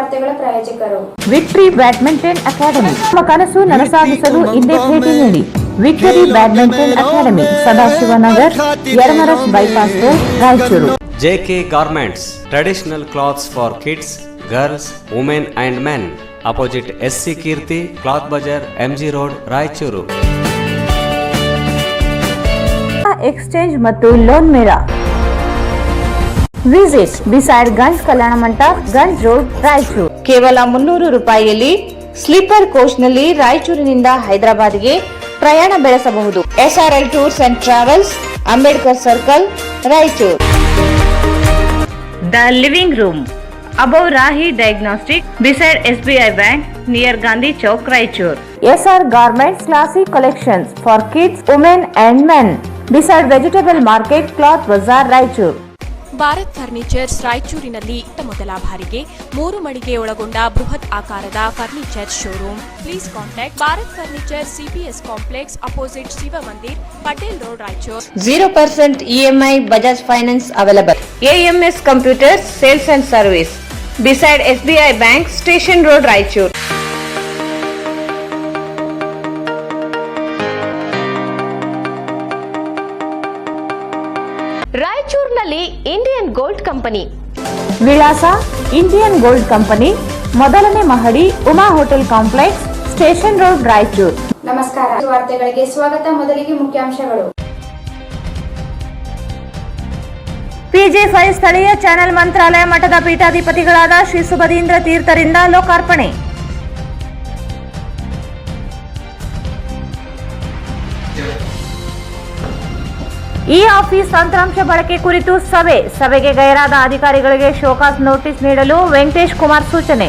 ವಾರ್ತೆಗಳ ಪ್ರಾಯೋಜಕರು victory badminton academy. ನಿಮ್ಮ ಕನಸು ನನಸಾಗಿಸಲು ಹಿಂದೆ ಭೇಟಿ ನೀಡಿ. Victory badminton academy, Sadashivanagar, Yermarus bypass road, Raichur. JK Garments, traditional clothes for kids, girls, women and men. Opposite SC Kirti, Cloth Bazar, MG Road, Raichur. Exchange ಮತ್ತು loan ಮೇಳ. Visit beside Ganj Kalyana Mantapa, Ganj road, Raichur. ಕೇವಲ 300 ರೂಪಾಯಿಯಲ್ಲಿ ಸ್ಲೀಪರ್ ಕೋಚ್ನಲ್ಲಿ ರಾಯಚೂರಿನಿಂದ ಹೈದರಾಬಾದ್ಗೆ ಪ್ರಯಾಣ ಬೆಳೆಸಬಹುದು. SRL tours and travels, Ambedkar circle, Raichur. The living room above Rahi diagnostic, beside SBI bank, near Gandhi Chowk, Raichur. SR garments classic collections for kids, women and men, beside vegetable market, cloth Bazaar, Raichur. Bharat furnitures ರಾಯಚೂರಿನಲ್ಲಿ ಮೊದಲ ಬಾರಿಗೆ 3 ಮಳಿಗೆ ಒಳಗೊಂಡ ಬೃಹತ್ ಆಕಾರದ furniture showroom. Please contact Bharat furniture, CPS complex, opposite Shiva Mandir, Patel road, Raichur. 0% EMI Bajaj finance available. AMS computers sales and service, beside SBI bank, station road, Raichur. ರಾಯಚೂರಿನಲ್ಲಿ Indian gold company. ವಿಳಾಸ Indian gold company, ಮೊದಲನೇ ಮಹಡಿ, Uma hotel complex, station road, Raichur. ನಮಸ್ಕಾರ, ವಾರ್ತೆಗಳಿಗೆ ಸ್ವಾಗತ. ಮೊದಲಿಗೆ ಮುಖ್ಯಾಂಶಗಳು. PJ5 ಸ್ಥಳೀಯ channel ಮಂತ್ರಾಲಯ ಮಠದ ಪೀಠಾಧಿಪತಿಗಳಾದ ಶ್ರೀ ಸುಬಧೀಂದ್ರ ತೀರ್ಥರಿಂದ ಲೋಕಾರ್ಪಣೆ. ಈ ಆಫೀಸ್ ತಂತ್ರಾಂಶ ಬಳಕೆ ಕುರಿತು ಸಭೆಗೆ ಗೈರಾದ ಅಧಿಕಾರಿಗಳಿಗೆ ಶೋಕಾಸ್ ನೋಟಿಸ್ ನೀಡಲು ವೆಂಕಟೇಶ್ ಕುಮಾರ್ ಸೂಚನೆ.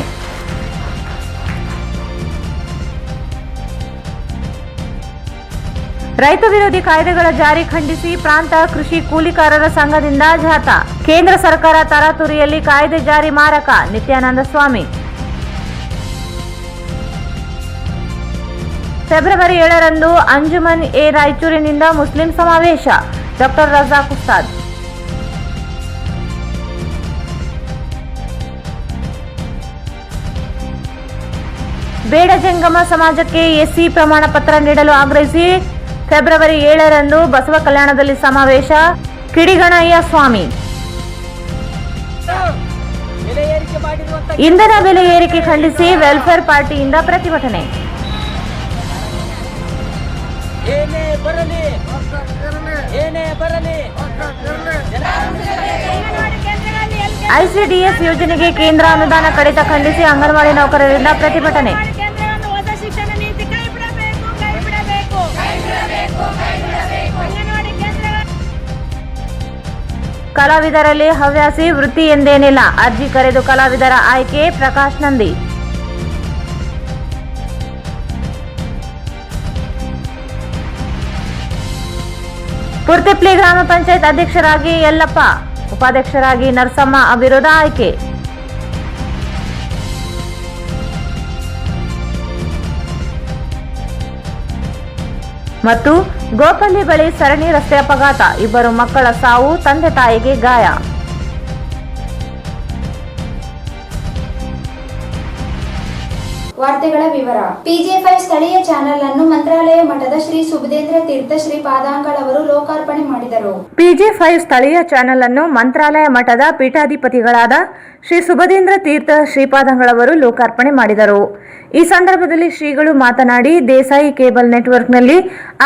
ರೈತ ವಿರೋಧಿ ಕಾಯ್ದೆಗಳ ಜಾರಿ ಖಂಡಿಸಿ ಪ್ರಾಂತ ಕೃಷಿ ಕೂಲಿಕಾರರ ಸಂಘದಿಂದ ಜಾಥಾ. ಕೇಂದ್ರ ಸರ್ಕಾರ ತರಾತುರಿಯಲ್ಲಿ ಕಾಯ್ದೆ ಜಾರಿ ಮಾರಕ, ನಿತ್ಯಾನಂದ ಸ್ವಾಮಿ. ಫೆಬ್ರವರಿ 7ರಂದು ಅಂಜುಮನ್ ರಾಯಚೂರಿನಿಂದ ಮುಸ್ಲಿಂ ಸಮಾವೇಶ. ಡಾಕ್ಟರ್ ರಜಾಕ್ ಉಸ್ತಾದ್. ಬೇಡ ಜಂಗಮ ಸಮಾಜಕ್ಕೆ SC ಪ್ರಮಾಣ ಪತ್ರ ನೀಡಲು ಆಗ್ರಹಿಸಿ ಫೆಬ್ರವರಿ 7ರಂದು ಬಸವ ಕಲ್ಯಾಣದಲ್ಲಿ ಸಮಾವೇಶ. ಕಿಡಿಗಣಯ್ಯ ಸ್ವಾಮಿ. ಇಂಧನ ಬೆಲೆ ಏರಿಕೆ ಖಂಡಿಸಿ ವೆಲ್ಫೇರ್ ಪಾರ್ಟಿಯಿಂದ ಪ್ರತಿಭಟನೆ. ICDS ಯೋಜನೆಗೆ ಕೇಂದ್ರ ಅನುದಾನ ಕಡಿತ ಖಂಡಿಸಿ ಅಂಗನವಾಡಿ ನೌಕರರಿಂದ ಪ್ರತಿಭಟನೆ. ಕಲಾವಿದರಲ್ಲಿ ಹವ್ಯಾಸಿ ವೃತ್ತಿ ಎಂದೇನಿಲ್ಲ, ಅರ್ಜಿ ಕರೆದು ಕಲಾವಿದರ ಆಯ್ಕೆ. ಪ್ರಕಾಶ್ ನಂದಿ. ಪುರ್ತಪ್ಲಿ ಗ್ರಾಮ ಪಂಚಾಯತ್ ಅಧ್ಯಕ್ಷರಾಗಿ ಯಲ್ಲಪ್ಪ, ಉಪಾಧ್ಯಕ್ಷರಾಗಿ ನರಸಮ್ಮ ಅವಿರೋಧ ಆಯ್ಕೆ. ಮತ್ತು ಗೋಪಲ್ಲಿ ಬಳಿ ಸರಣಿ ರಸ್ತೆ ಅಪಘಾತ, 2 ಮಕ್ಕಳ ಸಾವು, ತಂದೆ ತಾಯಿಗೆ ಗಾಯ. ವಾರ್ತೆಗಳ ವಿವರ. PJ5 ಸ್ಥಳೀಯ ಚಾನೆಲ್ ಅನ್ನು ಮಂತ್ರಾಲಯ ಮಠದ ಶ್ರೀ ಸುಬುಧೇಂದ್ರ ತೀರ್ಥ ಶ್ರೀಪಾದಂಗಳವರು ಅವರು ಲೋಕಾರ್ಪಣೆ ಮಾಡಿದರು. PJ5 ಸ್ಥಳೀಯ ಚಾನೆಲ್ ಅನ್ನು ಮಂತ್ರಾಲಯ ಮಠದ ಪೀಠಾಧಿಪತಿಗಳಾದ ಶ್ರೀ ಸುಬಧೇಂದ್ರ ತೀರ್ಥ ಶ್ರೀಪಾದಂಗಳವರು ಲೋಕಾರ್ಪಣೆ ಮಾಡಿದರು. ಈ ಸಂದರ್ಭದಲ್ಲಿ ಶ್ರೀಗಳು ಮಾತನಾಡಿ, ದೇಸಾಯಿ ಕೇಬಲ್ ನೆಟ್ವರ್ಕ್ನಲ್ಲಿ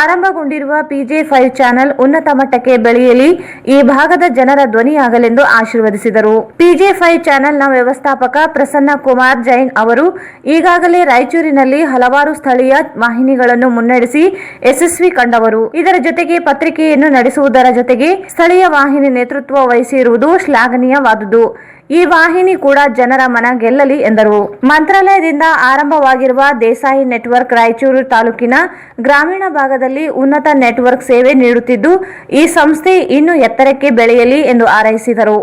ಆರಂಭಗೊಂಡಿರುವ PJ5 ಚಾನೆಲ್ ಉನ್ನತ ಮಟ್ಟಕ್ಕೆ ಬೆಳೆಯಲಿ, ಈ ಭಾಗದ ಜನರ ಧ್ವನಿಯಾಗಲೆಂದು ಆಶೀರ್ವದಿಸಿದರು. PJ5 ಚಾನೆಲ್ನ ವ್ಯವಸ್ಥಾಪಕ ಪ್ರಸನ್ನ ಕುಮಾರ್ ಜೈನ್ ಅವರು ಈಗಾಗಲೇ ರಾಯಚೂರಿನಲ್ಲಿ ಹಲವಾರು ಸ್ಥಳೀಯ ವಾಹಿನಿಗಳನ್ನು ಮುನ್ನಡೆಸಿ ಯಶಸ್ವಿ ಕಂಡವರು. ಇದರ ಜೊತೆಗೆ ಪತ್ರಿಕೆಯನ್ನು ನಡೆಸುವುದರ ಜೊತೆಗೆ ಸ್ಥಳೀಯ ವಾಹಿನಿ ನೇತೃತ್ವ ವಹಿಸಿರುವುದು ಶ್ಲಾಘನೀಯವಾದುದು. ಈ ವಾಹಿನಿ ಕೂಡ ಜನರ ಮನ ಗೆಲ್ಲಲಿ ಎಂದರು. ಮಂತ್ರಾಲಯದಿಂದ ಆರಂಭವಾಗಿರುವ ದೇಸಾಯಿ ನೆಟ್ವರ್ಕ್ ರಾಯಚೂರು ತಾಲೂಕಿನ ಗ್ರಾಮೀಣ ಭಾಗದಲ್ಲಿ ಉನ್ನತ ನೆಟ್ವರ್ಕ್ ಸೇವೆ ನೀಡುತ್ತಿದ್ದು, ಈ ಸಂಸ್ಥೆ ಇನ್ನೂ ಎತ್ತರಕ್ಕೆ ಬೆಳೆಯಲಿ ಎಂದು ಹಾರೈಸಿದರು.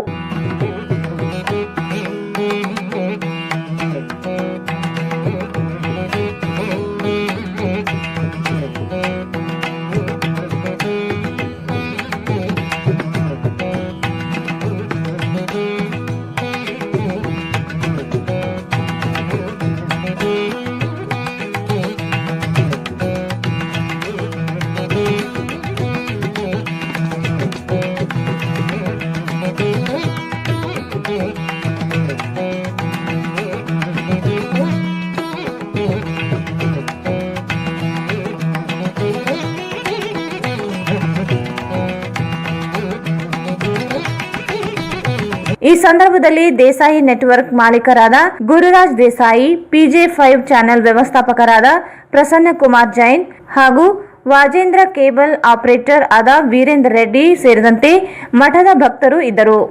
ಸಂದರ್ಭದಲ್ಲಿ ದೇಸಾಯಿ ನೆಟ್ವರ್ಕ್ ಮಾಲೀಕರಾದ ಗುರುರಾಜ್ ದೇಸಾಯಿ, PJ5 ಚಾನೆಲ್ ವ್ಯವಸ್ಥಾಪಕರಾದ ಪ್ರಸನ್ನ ಕುಮಾರ್ ಜೈನ್ ಹಾಗೂ ವಾಜೇಂದ್ರ ಕೇಬಲ್ ಆಪರೇಟರ್ ಆದ ವೀರೇಂದ್ರ ರೆಡ್ಡಿ ಸೇರಿದಂತೆ ಮಠದ ಭಕ್ತರು ಇದ್ದರು.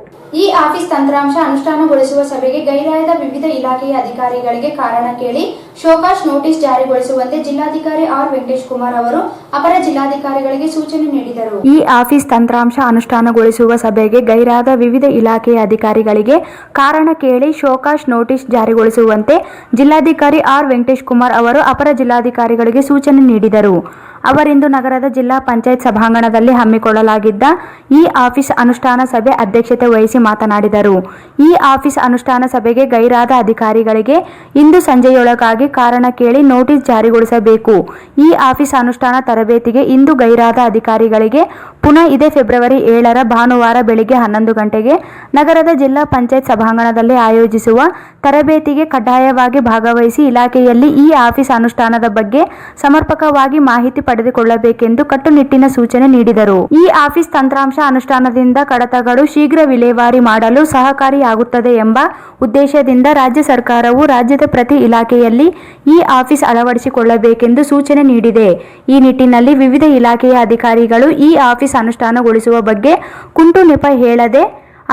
ಈ ಆಫೀಸ್ ತಂತ್ರಾಂಶ ಅನುಷ್ಠಾನಗೊಳಿಸುವ ಸಭೆಗೆ ಗೈರಾದ ವಿವಿಧ ಇಲಾಖೆಯ ಅಧಿಕಾರಿಗಳಿಗೆ ಕಾರಣ ಕೇಳಿ ಶೋಕಾಸ್ ನೋಟಿಸ್ ಜಾರಿಗೊಳಿಸುವಂತೆ ಜಿಲ್ಲಾಧಿಕಾರಿ ಆರ್ ವೆಂಕಟೇಶ್ ಕುಮಾರ್ ಅವರು ಅಪರ ಜಿಲ್ಲಾಧಿಕಾರಿಗಳಿಗೆ ಸೂಚನೆ ನೀಡಿದರು. ಈ ಆಫೀಸ್ ತಂತ್ರಾಂಶ ಅನುಷ್ಠಾನಗೊಳಿಸುವ ಸಭೆಗೆ ಗೈರಾದ ವಿವಿಧ ಇಲಾಖೆಯ ಅಧಿಕಾರಿಗಳಿಗೆ ಕಾರಣ ಕೇಳಿ ಶೋಕಾಸ್ ನೋಟಿಸ್ ಜಾರಿಗೊಳಿಸುವಂತೆ ಜಿಲ್ಲಾಧಿಕಾರಿ ಆರ್ ವೆಂಕಟೇಶ್ ಕುಮಾರ್ ಅವರು ಅಪರ ಜಿಲ್ಲಾಧಿಕಾರಿಗಳಿಗೆ ಸೂಚನೆ ನೀಡಿದರು. ಅವರಿಂದು ನಗರದ ಜಿಲ್ಲಾ ಪಂಚಾಯತ್ ಸಭಾಂಗಣದಲ್ಲಿ ಹಮ್ಮಿಕೊಳ್ಳಲಾಗಿದ್ದ ಈ ಆಫೀಸ್ ಅನುಷ್ಠಾನ ಸಭೆ ಅಧ್ಯಕ್ಷತೆ ವಹಿಸಿ ಮಾತನಾಡಿದರು. ಈ ಆಫೀಸ್ ಅನುಷ್ಠಾನ ಸಭೆಗೆ ಗೈರಾದ ಅಧಿಕಾರಿಗಳಿಗೆ ಇಂದು ಸಂಜೆಯೊಳಗಾಗಿ ಕಾರಣ ಕೇಳಿ ನೋಟಿಸ್ ಜಾರಿಗೊಳಿಸಬೇಕು. ಈ ಆಫೀಸ್ ಅನುಷ್ಠಾನ ತರಬೇತಿಗೆ ಇಂದು ಗೈರಾದ ಅಧಿಕಾರಿಗಳಿಗೆ ಪುನಃ ಇದೇ ಫೆಬ್ರವರಿ 7ರ ಭಾನುವಾರ ಬೆಳಿಗ್ಗೆ 11 ಗಂಟೆಗೆ ನಗರದ ಜಿಲ್ಲಾ ಪಂಚಾಯತ್ ಸಭಾಂಗಣದಲ್ಲಿ ಆಯೋಜಿಸುವ ತರಬೇತಿಗೆ ಕಡ್ಡಾಯವಾಗಿ ಭಾಗವಹಿಸಿ ಇಲಾಖೆಯಲ್ಲಿ ಈ ಆಫೀಸ್ ಅನುಷ್ಠಾನದ ಬಗ್ಗೆ ಸಮರ್ಪಕವಾಗಿ ಮಾಹಿತಿ ಪಡೆದುಕೊಳ್ಳಬೇಕೆಂದು ಕಟ್ಟುನಿಟ್ಟಿನ ಸೂಚನೆ ನೀಡಿದರು. ಈ ಆಫೀಸ್ ತಂತ್ರಾಂಶ ಅನುಷ್ಠಾನದಿಂದ ಕಡತಗಳು ಶೀಘ್ರ ವಿಲೇವಾರಿ ಮಾಡಲು ಸಹಕಾರಿಯಾಗುತ್ತದೆ ಎಂಬ ಉದ್ದೇಶದಿಂದ ರಾಜ್ಯ ಸರ್ಕಾರವು ರಾಜ್ಯದ ಪ್ರತಿ ಇಲಾಖೆಯಲ್ಲಿ ಈ ಆಫೀಸ್ ಅಳವಡಿಸಿಕೊಳ್ಳಬೇಕೆಂದು ಸೂಚನೆ ನೀಡಿದೆ. ಈ ನಿಟ್ಟಿನಲ್ಲಿ ವಿವಿಧ ಇಲಾಖೆಯ ಅಧಿಕಾರಿಗಳು ಈ ಆಫೀಸ್ ಅನುಷ್ಠಾನಗೊಳಿಸುವ ಬಗ್ಗೆ ಕುಂಟು ನೆಪ ಹೇಳದೆ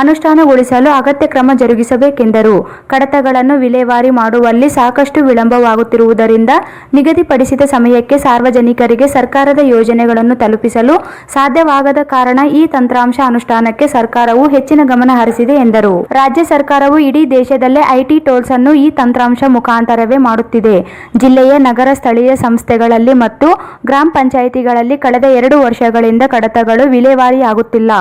ಅನುಷ್ಠಾನಗೊಳಿಸಲು ಅಗತ್ಯ ಕ್ರಮ ಜರುಗಿಸಬೇಕೆಂದರು. ಕಡತಗಳನ್ನು ವಿಲೇವಾರಿ ಮಾಡುವಲ್ಲಿ ಸಾಕಷ್ಟು ವಿಳಂಬವಾಗುತ್ತಿರುವುದರಿಂದ ನಿಗದಿಪಡಿಸಿದ ಸಮಯಕ್ಕೆ ಸಾರ್ವಜನಿಕರಿಗೆ ಸರ್ಕಾರದ ಯೋಜನೆಗಳನ್ನು ತಲುಪಿಸಲು ಸಾಧ್ಯವಾಗದ ಕಾರಣ ಈ ತಂತ್ರಾಂಶ ಅನುಷ್ಠಾನಕ್ಕೆ ಸರ್ಕಾರವು ಹೆಚ್ಚಿನ ಗಮನ ಹರಿಸಿದೆ ಎಂದರು. ರಾಜ್ಯ ಸರ್ಕಾರವು ಇಡೀ ದೇಶದಲ್ಲೇ ಐಟಿ ಟೋಲ್ಸ್ ಅನ್ನು ಈ ತಂತ್ರಾಂಶ ಮುಖಾಂತರವೇ ಮಾಡುತ್ತಿದೆ. ಜಿಲ್ಲೆಯ ನಗರ ಸ್ಥಳೀಯ ಸಂಸ್ಥೆಗಳಲ್ಲಿ ಮತ್ತು ಗ್ರಾಮ ಪಂಚಾಯಿತಿಗಳಲ್ಲಿ ಕಳೆದ 2 ವರ್ಷಗಳಿಂದ ಕಡತಗಳು ವಿಲೇವಾರಿಯಾಗುತ್ತಿಲ್ಲ.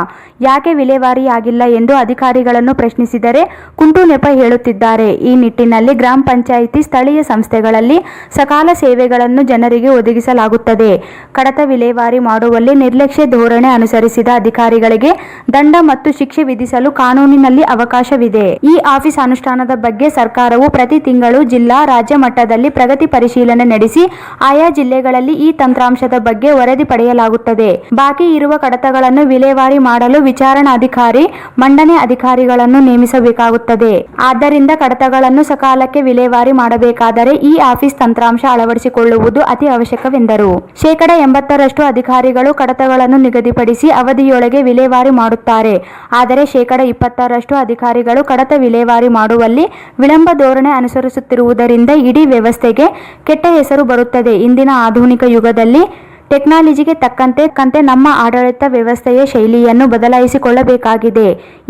ಯಾಕೆ ವಿಲೇವಾರಿಯಾಗಿಲ್ಲ ಎಂದು ಅಧಿಕಾರಿಗಳನ್ನು ಪ್ರಶ್ನಿಸಿದರೆ ಕುಂಟು ನೆಪ ಹೇಳುತ್ತಿದ್ದಾರೆ. ಈ ನಿಟ್ಟಿನಲ್ಲಿ ಗ್ರಾಮ ಪಂಚಾಯಿತಿ ಸ್ಥಳೀಯ ಸಂಸ್ಥೆಗಳಲ್ಲಿ ಸಕಾಲ ಸೇವೆಗಳನ್ನು ಜನರಿಗೆ ಒದಗಿಸಲಾಗುತ್ತದೆ. ಕಡತ ವಿಲೇವಾರಿ ಮಾಡುವಲ್ಲಿ ನಿರ್ಲಕ್ಷ್ಯ ಧೋರಣೆ ಅನುಸರಿಸಿದ ಅಧಿಕಾರಿಗಳಿಗೆ ದಂಡ ಮತ್ತು ಶಿಕ್ಷೆ ವಿಧಿಸಲು ಕಾನೂನಿನಲ್ಲಿ ಅವಕಾಶವಿದೆ. ಈ ಆಫೀಸ್ ಅನುಷ್ಠಾನದ ಬಗ್ಗೆ ಸರ್ಕಾರವು ಪ್ರತಿ ತಿಂಗಳು ಜಿಲ್ಲಾ, ರಾಜ್ಯ ಮಟ್ಟದಲ್ಲಿ ಪ್ರಗತಿ ಪರಿಶೀಲನೆ ನಡೆಸಿ ಆಯಾ ಜಿಲ್ಲೆಗಳಲ್ಲಿ ಈ ತಂತ್ರಾಂಶದ ಬಗ್ಗೆ ವರದಿ ಪಡೆಯಲಾಗುತ್ತದೆ. ಬಾಕಿ ಇರುವ ಕಡತಗಳನ್ನು ವಿಲೇವಾರಿ ಮಾಡಲು ವಿಚಾರಣಾಧಿಕಾರಿ, ಮಂಡನೆ ಅಧಿಕಾರಿಗಳನ್ನು ನೇಮಿಸಬೇಕಾಗುತ್ತದೆ. ಆದ್ದರಿಂದ ಕಡತಗಳನ್ನು ಸಕಾಲಕ್ಕೆ ವಿಲೇವಾರಿ ಮಾಡಬೇಕಾದರೆ ಈ ಆಫೀಸ್ ತಂತ್ರಾಂಶ ಅಳವಡಿಸಿಕೊಳ್ಳುವುದು ಅತಿ ಅವಶ್ಯಕವೆಂದರು. 80% ಅಧಿಕಾರಿಗಳು ಕಡತಗಳನ್ನು ನಿಗದಿಪಡಿಸಿ ಅವಧಿಯೊಳಗೆ ವಿಲೇವಾರಿ ಮಾಡುತ್ತಾರೆ. ಆದರೆ 20% ಅಧಿಕಾರಿಗಳು ಕಡತ ವಿಲೇವಾರಿ ಮಾಡುವಲ್ಲಿ ವಿಳಂಬ ಧೋರಣೆ ಅನುಸರಿಸುತ್ತಿರುವುದರಿಂದ ಇಡೀ ವ್ಯವಸ್ಥೆಗೆ ಕೆಟ್ಟ ಹೆಸರು ಬರುತ್ತದೆ. ಇಂದಿನ ಆಧುನಿಕ ಯುಗದಲ್ಲಿ ಟೆಕ್ನಾಲಜಿಗೆ ತಕ್ಕಂತೆ ನಮ್ಮ ಆಡಳಿತ ವ್ಯವಸ್ಥೆಯ ಶೈಲಿಯನ್ನು ಬದಲಾಯಿಸಿಕೊಳ್ಳಬೇಕಾಗಿದೆ.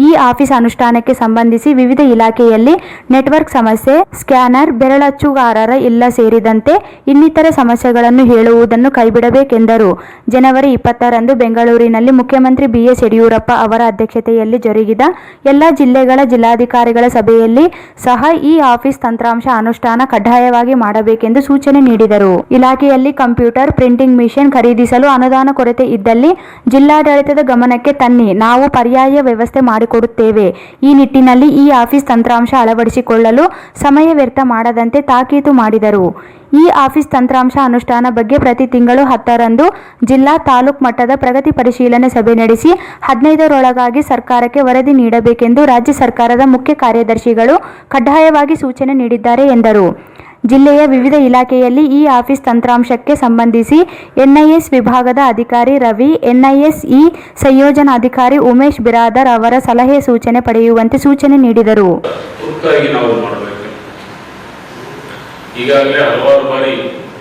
ಈ ಆಫೀಸ್ ಅನುಷ್ಠಾನಕ್ಕೆ ಸಂಬಂಧಿಸಿ ವಿವಿಧ ಇಲಾಖೆಯಲ್ಲಿ ನೆಟ್ವರ್ಕ್ ಸಮಸ್ಯೆ, ಸ್ಕ್ಯಾನರ್, ಬೆರಳಚ್ಚುಗಾರರ ಇಲ್ಲ ಸೇರಿದಂತೆ ಇನ್ನಿತರ ಸಮಸ್ಯೆಗಳನ್ನು ಹೇಳುವುದನ್ನು ಕೈಬಿಡಬೇಕೆಂದರು. ಜನವರಿ 20ರಂದು ಬೆಂಗಳೂರಿನಲ್ಲಿ ಮುಖ್ಯಮಂತ್ರಿ BS ಯಡಿಯೂರಪ್ಪ ಅವರ ಅಧ್ಯಕ್ಷತೆಯಲ್ಲಿ ಜರುಗಿದ ಎಲ್ಲ ಜಿಲ್ಲೆಗಳ ಜಿಲ್ಲಾಧಿಕಾರಿಗಳ ಸಭೆಯಲ್ಲಿ ಸಹ ಈ ಆಫೀಸ್ ತಂತ್ರಾಂಶ ಅನುಷ್ಠಾನ ಕಡ್ಡಾಯವಾಗಿ ಮಾಡಬೇಕೆಂದು ಸೂಚನೆ ನೀಡಿದರು. ಇಲಾಖೆಯಲ್ಲಿ ಕಂಪ್ಯೂಟರ್, ಪ್ರಿಂಟಿಂಗ್ ಮಿಷನ್ ಖರೀದಿಸಲು ಅನುದಾನ ಕೊರತೆ ಇದ್ದಲ್ಲಿ ಜಿಲ್ಲಾಡಳಿತದ ಗಮನಕ್ಕೆ ತನ್ನಿ, ನಾವು ಪರ್ಯಾಯ ವ್ಯವಸ್ಥೆ ಮಾಡಿಕೊಡುತ್ತೇವೆ. ಈ ನಿಟ್ಟಿನಲ್ಲಿ ಈ ಆಫೀಸ್ ತಂತ್ರಾಂಶ ಅಳವಡಿಸಿಕೊಳ್ಳಲು ಸಮಯ ವ್ಯರ್ಥ ಮಾಡದಂತೆ ತಾಕೀತು ಮಾಡಿದರು. ಈ ಆಫೀಸ್ ತಂತ್ರಾಂಶ ಅನುಷ್ಠಾನ ಬಗ್ಗೆ ಪ್ರತಿ ತಿಂಗಳು 10ರಂದು ಜಿಲ್ಲಾ, ತಾಲೂಕು ಮಟ್ಟದ ಪ್ರಗತಿ ಪರಿಶೀಲನೆ ಸಭೆ ನಡೆಸಿ 15ರೊಳಗಾಗಿ ಸರ್ಕಾರಕ್ಕೆ ವರದಿ ನೀಡಬೇಕೆಂದು ರಾಜ್ಯ ಸರ್ಕಾರದ ಮುಖ್ಯ ಕಾರ್ಯದರ್ಶಿಗಳು ಕಡ್ಡಾಯವಾಗಿ ಸೂಚನೆ ನೀಡಿದ್ದಾರೆ ಎಂದರು. ಜಿಲ್ಲೆಯ ವಿವಿಧ ಇಲಾಖೆಯಲ್ಲಿ ಈ ಆಫೀಸ್ ತಂತ್ರಾಂಶಕ್ಕೆ ಸಂಬಂಧಿಸಿ NIS ವಿಭಾಗದ ಅಧಿಕಾರಿ ರವಿ, NISE ಸಂಯೋಜನಾಧಿಕಾರಿ ಉಮೇಶ್ ಬಿರಾದರ್ ಅವರ ಸಲಹೆ ಸೂಚನೆ ಪಡೆಯುವಂತೆ ಸೂಚನೆ ನೀಡಿದರು. ಈಗಾಗಲೇ ಹಲವಾರು ಬಾರಿ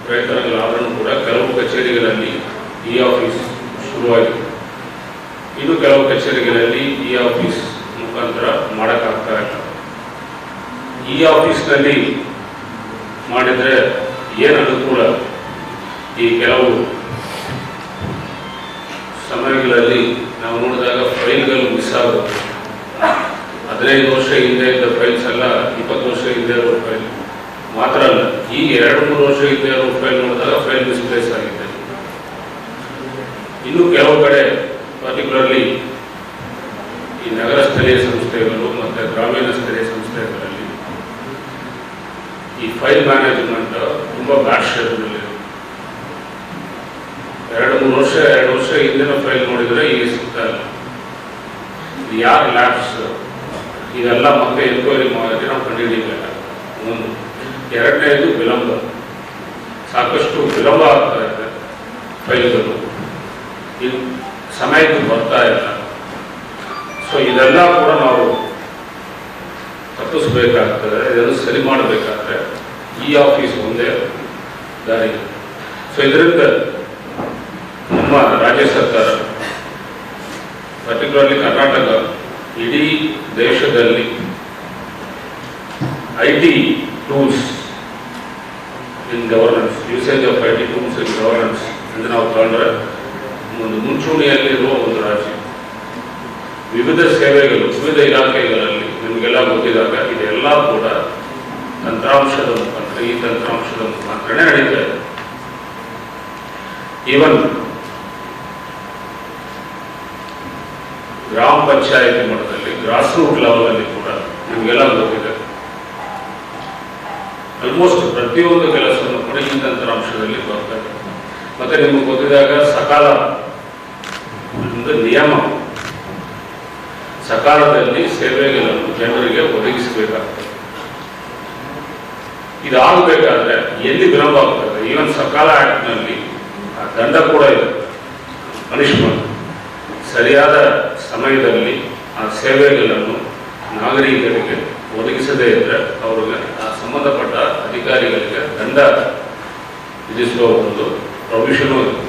ಪ್ರಯತ್ನಗಳಾದರೂ ಕೂಡ ಕೆಲವು ಕಚೇರಿಗಳಲ್ಲಿ ಈ ಆಫೀಸ್ ಶುರುವಾಗಿದೆ. ಇನ್ನು ಕೆಲವು ಕಚೇರಿಗಳಲ್ಲಿ ಈ ಆಫೀಸ್ ಮುಖಾಂತರ ಮಾಡೋಕ್ಕಾಗ್ತಾ ಇಲ್ಲ. ಈ ಆಫೀಸ್ನಲ್ಲಿ ಮಾಡಿದರೆ ಏನು ಅನುಕೂಲ, ಈ ಕೆಲವು ಸಮಯಗಳಲ್ಲಿ ನಾವು ನೋಡಿದಾಗ ಫೈಲ್ಗಳು ಮಿಸ್ ಆಗುತ್ತೆ. 15 ವರ್ಷ ಹಿಂದೆ ಇದ್ದ ಫೈಲ್ಸ್ ಎಲ್ಲ 20 ವರ್ಷ ಹಿಂದೆ ಇರೋ ಫೈಲ್ ಮಾತ್ರ ಅಲ್ಲ, ಈಗ 2-3 ವರ್ಷ ಹಿಂದೆ ಇರೋ ಫೈಲ್ ನೋಡಿದಾಗ ಫೈಲ್ ಮಿಸ್ಪ್ಲೇಸ್ ಆಗಿದೆ. ಇನ್ನು ಕೆಲವು ಕಡೆ ಪರ್ಟಿಕ್ಯುಲರ್ಲಿ ಈ ನಗರ ಸ್ಥಳೀಯ ಸಂಸ್ಥೆಗಳು ಮತ್ತು ಗ್ರಾಮೀಣ ಸ್ಥಳೀಯ ಸಂಸ್ಥೆಗಳಲ್ಲಿ ಈ ಫೈಲ್ ಮ್ಯಾನೇಜ್ಮೆಂಟ್ ತುಂಬ ಬ್ಯಾಡ್ ಶೇಪ್ನಲ್ಲಿ 2 ವರ್ಷ ಹಿಂದಿನ ಫೈಲ್ ನೋಡಿದರೆ ಈಗ ಸಿಗ್ತಾ ಇಲ್ಲ. ಯಾರು ಲ್ಯಾಬ್ಸ್ ಇದೆಲ್ಲ ಮತ್ತೆ ಎನ್ಕ್ವೈರಿ ಮಾಡಿ ನಾವು ಕಂಡುಹಿಡಿಯಬೇಕಾಗ್ತದೆ. ಒಂದು ಎರಡನೇದು ವಿಳಂಬ, ಸಾಕಷ್ಟು ವಿಳಂಬ ಆಗ್ತಾ ಇದೆ ಫೈಲ್ಗಳು, ಇದು ಸಮಯಕ್ಕೆ ಬರ್ತಾ ಇಲ್ಲ. ಸೊ ಇದೆಲ್ಲ ಕೂಡ ನಾವು ತಪ್ಪಿಸ್ಬೇಕಾಗ್ತದೆ. ಇದನ್ನು ಸರಿ ಮಾಡಬೇಕಾದ್ರೆ ಈ ಆಫೀಸ್ ಒಂದೇ ದಾರಿ. ಸೊ ಇದರಿಂದ ನಮ್ಮ ರಾಜ್ಯ ಸರ್ಕಾರ, ಪರ್ಟಿಕ್ಯುಲರ್ಲಿ ಕರ್ನಾಟಕ, ಇಡೀ ದೇಶದಲ್ಲಿ IT tools in governance, usage of IT tools in governance ಎಂದು ನಾವು ತಗೊಂಡ್ರೆ ಒಂದು ಮುಂಚೂಣಿಯಲ್ಲಿರುವ ಒಂದು ರಾಜ್ಯ. ವಿವಿಧ ಸೇವೆಗಳು, ವಿವಿಧ ಇಲಾಖೆಗಳಲ್ಲಿ ನಿಮಗೆಲ್ಲ ಗೊತ್ತಿದಾಗ ಇದೆಲ್ಲ ಕೂಡ ತಂತ್ರಾಂಶದ ಮುಖಾಂತರ, ಈ ತಂತ್ರಾಂಶದ ಮುಖಾಂತರನೇ ನಡೀತಾ ಇದೆ. ಈವನ್ ಗ್ರಾಮ ಪಂಚಾಯತಿ ಮಟ್ಟದಲ್ಲಿ, ಗ್ರಾಸ್ ರೂಟ್ ಲೆವೆಲ್ ಅಲ್ಲಿ ಕೂಡ ನಿಮಗೆಲ್ಲ ಗೊತ್ತಿದೆ, ಆಲ್ಮೋಸ್ಟ್ ಪ್ರತಿಯೊಂದು ಕೆಲಸವನ್ನು ಕೂಡ ಈ ತಂತ್ರಾಂಶದಲ್ಲಿ ಬರ್ತದೆ. ಮತ್ತೆ ನಿಮಗೆ ಗೊತ್ತಿದಾಗ ಸಕಾಲ ನಿಯಮ, ಸಕಾಲದಲ್ಲಿ ಸೇವೆಗಳನ್ನು ಜನರಿಗೆ ಒದಗಿಸಬೇಕಾಗ್ತದೆ. ಇದಾಗಬೇಕಾದ್ರೆ ಎಲ್ಲಿ ವಿಳಂಬ ಆಗ್ತದೆ, ಈವನ್ ಸಕಾಲ ಆಕ್ಟ್ನಲ್ಲಿ ದಂಡ ಕೂಡ ಇದೆ, ಪನಿಷ್ಮೆಂಟ್. ಸರಿಯಾದ ಸಮಯದಲ್ಲಿ ಆ ಸೇವೆಗಳನ್ನು ನಾಗರಿಕರಿಗೆ ಒದಗಿಸದೇ ಇದ್ದರೆ ಅವ್ರಿಗೆ ಆ ಸಂಬಂಧಪಟ್ಟ ಅಧಿಕಾರಿಗಳಿಗೆ ದಂಡ ವಿಧಿಸುವ ಒಂದು ಪ್ರೊವಿಷನು ಇದೆ.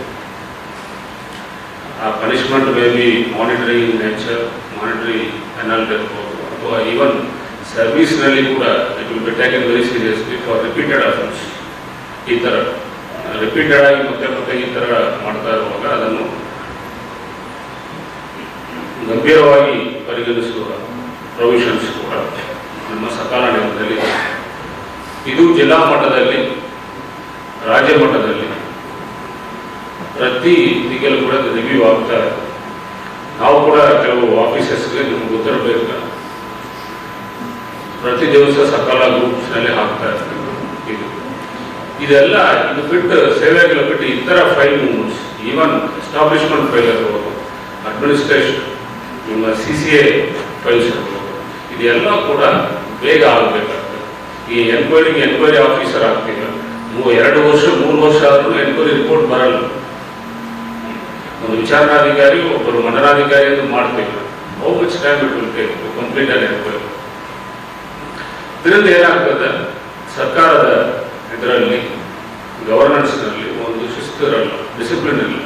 ಆ punishment may be monetary nature, monetary penalty ಇರ್ಬೋದು, ಅಥವಾ ಈವನ್ ಸರ್ವಿಸ್ನಲ್ಲಿ ಕೂಡ it will be taken very seriously for repeated offence. ಈ ಥರ ರಿಪೀಟೆಡ್ ಆಗಿ ಮತ್ತೆ ಮತ್ತೆ ಈ ಥರ ಮಾಡ್ತಾ ಇರುವಾಗ ಅದನ್ನು ಗಂಭೀರವಾಗಿ ಪರಿಗಣಿಸುವ ಪ್ರೊವಿಷನ್ಸ್ ಕೂಡ ನಮ್ಮ ಸಕಾಲ ನಿಯಮದಲ್ಲಿ. ಇದು ಜಿಲ್ಲಾ ಮಟ್ಟದಲ್ಲಿ, ರಾಜ್ಯ ಮಟ್ಟದಲ್ಲಿ ಪ್ರತಿ ದಿಕ್ಕಲ್ಲೂ ಕೂಡ ರಿವ್ಯೂ ಆಗ್ತಾ ಇದೆ. ನಾವು ಕೂಡ ಕೆಲವು ಆಫೀಸಸ್ಗೆ ನಿಮ್ಗೆ ಗೊತ್ತಿರಬೇಕು, ಪ್ರತಿ ದಿವಸ ಸಕಾಲ ಗ್ರೂಪ್ಸ್ನಲ್ಲಿ ಹಾಕ್ತಾ ಇರ್ತೀವಿ. ಇದೆಲ್ಲ ಇದು ಬಿಟ್ಟು, ಸೇವೆಗಳು ಬಿಟ್ಟು ಇತರ file movements, even establishment file ಇರ್ಬೋದು, ಅಡ್ಮಿನಿಸ್ಟ್ರೇಷನ್, ನಿಮ್ಮ CCA ಫೈಲ್ಸ್ ಇರ್ಬೋದು, ಇದೆಲ್ಲ ಕೂಡ ಬೇಗ ಆಗಬೇಕಾಗ್ತದೆ. ಈ ಎನ್ಕ್ವೈರಿ ಆಫೀಸರ್ ಆಗ್ತೀವಿ, 2 ವರ್ಷ 3 ವರ್ಷ ಆದ್ರೂ ಎನ್ಕ್ವೈರಿ ರಿಪೋರ್ಟ್ ಬರಲ್ಲ. ಒಂದು ವಿಚಾರಣಾಧಿಕಾರಿ, ಒಬ್ಬರು ಮಂಡನಾಧಿಕಾರಿ ಎಂದು ಮಾಡ್ತೀವಿ. How much time it will take to complete an enquiry? ಇದರಿಂದ ಏನಾಗ್ತದೆ, ಸರ್ಕಾರದ ಇದರಲ್ಲಿ ಗವರ್ನೆನ್ಸ್ನಲ್ಲಿ ಒಂದು ಶಿಸ್ತು ಇರಲ್ಲ, ಡಿಸಿಪ್ಲಿನ್ ಇಲ್ಲ.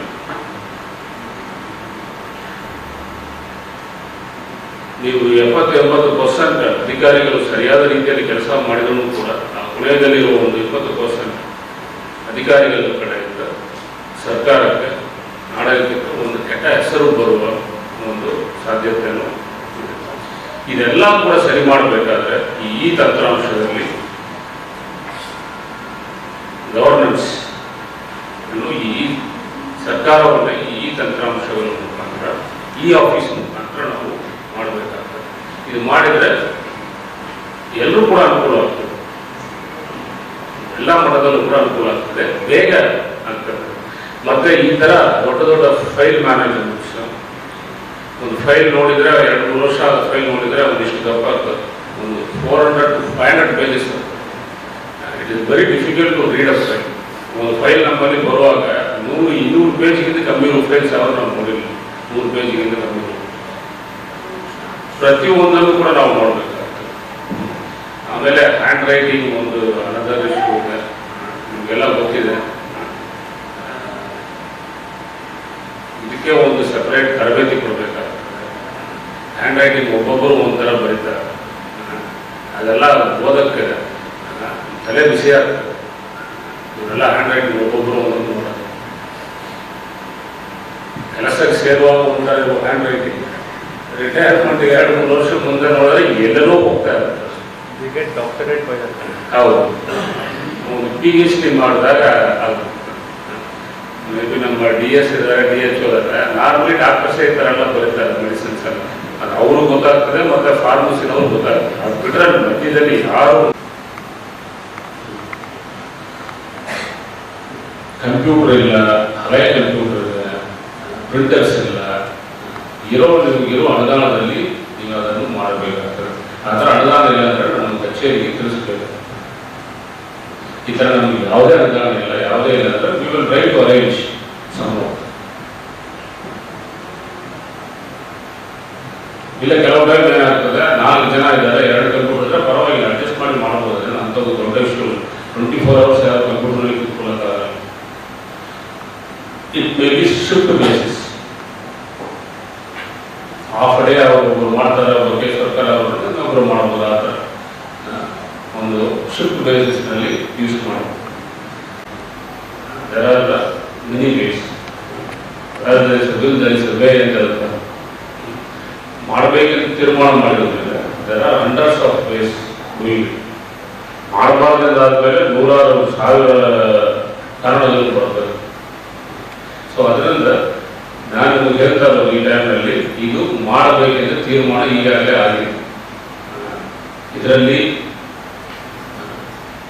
ನೀವು 70-80% ಅಧಿಕಾರಿಗಳು ಸರಿಯಾದ ರೀತಿಯಲ್ಲಿ ಕೆಲಸ ಮಾಡಿದರೂ ಕೂಡ ಆ ಕೊನೆಯದಲ್ಲಿರುವ ಒಂದು 20% ಅಧಿಕಾರಿಗಳ ಕಡೆಯಿಂದ ಸರ್ಕಾರಕ್ಕೆ, ಆಡಳಿತಕ್ಕೆ ಒಂದು ಕೆಟ್ಟ ಹೆಸರು ಬರುವ ಒಂದು ಸಾಧ್ಯತೆಯನ್ನು ಇದೆ. ಇದೆಲ್ಲ ಕೂಡ ಸರಿ ಮಾಡಬೇಕಾದ್ರೆ ಈ ತಂತ್ರಾಂಶದಲ್ಲಿ ಗವರ್ನೆನ್ಸ್ ಅನ್ನು, ಈ ಸರ್ಕಾರವನ್ನು ಈ ತಂತ್ರಾಂಶಗಳ ಮುಖಾಂತರ, ಈ ಆಫೀಸ್ ಮುಖಾಂತರ ನಾವು ಮಾಡಬೇಕಾಗ್ತದೆ. ಇದು ಮಾಡಿದರೆ ಎಲ್ಲರೂ ಕೂಡ ಅನುಕೂಲ ಆಗ್ತದೆ, ಎಲ್ಲ ಮಟ್ಟದಲ್ಲೂ ಕೂಡ ಅನುಕೂಲ ಆಗ್ತದೆ, ಬೇಗ ಆಗ್ತದೆ. ಮತ್ತೆ ಈ ಥರ ದೊಡ್ಡ ದೊಡ್ಡ ಫೈಲ್ ಮ್ಯಾನೇಜ್ಮೆಂಟ್ಸ್, ಒಂದು ಫೈಲ್ ನೋಡಿದರೆ 2-3 ವರ್ಷ ಆದ ಫೈಲ್ ನೋಡಿದರೆ ಒಂದಿಷ್ಟು ದಪ್ಪ ಆಗ್ತದೆ, ಒಂದು 400 to 500 pages. It is very difficult to read a file. ಒಂದು ಫೈಲ್ ನಮ್ಮಲ್ಲಿ ಬರುವಾಗ 100-200 ಪೇಜ್ಗಿಂತ ಕಮ್ಮಿ ಇರೋ ಫೈಲ್ಸ್ ಯಾರು ನಾವು ನೋಡಿಲ್ಲ. 100 ಪೇಜ್ಗಿಂತ ಕಮ್ಮಿ ಇರೋ ಪ್ರತಿಯೊಂದನ್ನು ಕೂಡ ನಾವು ನೋಡಬೇಕಾಗ್ತದೆ. ಆಮೇಲೆ ಹ್ಯಾಂಡ್ ರೈಟಿಂಗ್ ಒಂದು ಅನದರ್ ಇಶ್ಯೂ ಇದೆ, ನಿಮಗೆಲ್ಲ ಗೊತ್ತಿದೆ. ಇದಕ್ಕೆ ಒಂದು ಸಪ್ರೇಟ್ ತರಬೇತಿ ಕೊಡಬೇಕಾಗ್ತದೆ. ಹ್ಯಾಂಡ್ ರೈಟಿಂಗ್ ಒಬ್ಬೊಬ್ಬರು ಒಂಥರ ಬರೀತಾರೆ, ಅದೆಲ್ಲ ಓದಕ್ಕೆ ತಲೆ ಬಿಸಿ ಆಗ್ತದೆ. ಇವರೆಲ್ಲ ಹ್ಯಾಂಡ್ ರೈಟಿಂಗ್ ಒಬ್ಬೊಬ್ಬರು ಒಂದೊಂದು ನೋಡೋದು, ಕೆಲಸಕ್ಕೆ ಸೇರುವಾಗ ಒಂಥರ ಹ್ಯಾಂಡ್ ರೈಟಿಂಗ್, ರಿಟೈರ್ಮೆಂಟ್ 2-3 ವರ್ಷ ಮುಂದೆ ನೋಡಿದ್ರೆ ಎಲ್ಲರೂ ಹೋಗ್ತಾ ಇರ್ತಾರೆ. ಡಾಕ್ಟರೇಟ್ ಹೌದು, ಒಂದು PhD ಮಾಡಿದಾಗ ಆಗುತ್ತೆ. ಮೇ ಬಿ ನಮ್ಮ DS ಇದ್ದಾರೆ, DHO ಇದ್ದಾರೆ, ನಾರ್ಮಲಿ ಡಾಕ್ಟರ್ಸೇ ಈ ಥರ ಎಲ್ಲ ಬರೀತಾರೆ ಮೆಡಿಸಿನ್ಸ್ ಎಲ್ಲ. ಅದು ಅವರು ಗೊತ್ತಾಗ್ತದೆ, ಮತ್ತು ಫಾರ್ಮಸಿನವ್ರು ಗೊತ್ತಾಗ್ತದೆ. ಅದು ಬಿಟ್ಟರೆ ಮಧ್ಯದಲ್ಲಿ ಯಾರು ಕಂಪ್ಯೂಟರ್ ಇಲ್ಲ, ಹಳೆ ಕಂಪ್ಯೂಟರ್ ಇದೆ, ಪ್ರಿಂಟರ್ಸ್ ಇಲ್ಲ, ನಿಮಗಿರೋ ಅನುದಾನದಲ್ಲಿ ನೀವು ಅದನ್ನು ಮಾಡಬೇಕಾಗ್ತದೆ. ಆ ಥರ ಅನುದಾನ ಇಲ್ಲ ಅಂದರೆ ನಮ್ಮ ಕಚೇರಿಗೆ ತಿಳಿಸ್ಬೇಕು. ಈ ಥರ ನಮಗೆ ಯಾವುದೇ ಅನುದಾನ ಇಲ್ಲ, ಯಾವುದೇ ಇಲ್ಲ ಅಂದರೆ we will try to arrange some. ಇಲ್ಲ ಕೆಲವು ಟೈಮ್ ಏನಾಗ್ತದೆ, 4 ಜನ ಇದ್ದಾರೆ, 2 ಕಂಪ್ಯೂಟರ್ ಇದ್ದರೆ ಪರವಾಗಿಲ್ಲ, ಅಡ್ಜಸ್ಟ್ ಮಾಡಿ ಮಾಡ್ಬೋದು. ಅಂಥದ್ದು ದೊಡ್ಡ ಇಷ್ಟು 24 hours ಯಾರು ಕಂಪ್ಯೂಟರ್ನಲ್ಲಿ ಕೂತ್ಕೊಳ್ಳೋಕ್ಕಾಗಲ್ಲ. It may be shift basis. Half day ಒಬ್ಬರು ಮಾಡ್ತಾರೆ, ಒಬ್ಬರು ಕೇಸ್ ವರ್ಕರ್ ಅವರು ಒಬ್ಬರು ಮಾಡ್ಬೋದು. ಆ ಥರ ಒಂದು ಶಿಫ್ಟ್ ಬೇಸಿಸ್ನಲ್ಲಿ ಯೂಸ್ ಮಾಡ್ಬೋದು. There are the many ways. There is a way ಅಂತ ಹೇಳ್ತಾರೆ. ಮಾಡಬೇಕಂತ ತೀರ್ಮಾನ ಮಾಡಿರೋದ್ರಿಂದ there are hundreds of ways doing it. ಮಾಡಬಾರ್ದಾದ್ಮೇಲೆ 100,000 ಕಾರಣಗಳು ಬರ್ತದೆ. ಸೊ ಅದರಿಂದ ನಾನು ನಿಮಗೆ ಹೇಳ್ತಾ ಇರೋದು ಈ ಟೈಮ್ನಲ್ಲಿ ಇದು ಮಾಡಬೇಕೆಂದು ತೀರ್ಮಾನ ಈಗಾಗಲೇ ಆಗಿದೆ. ಇದರಲ್ಲಿ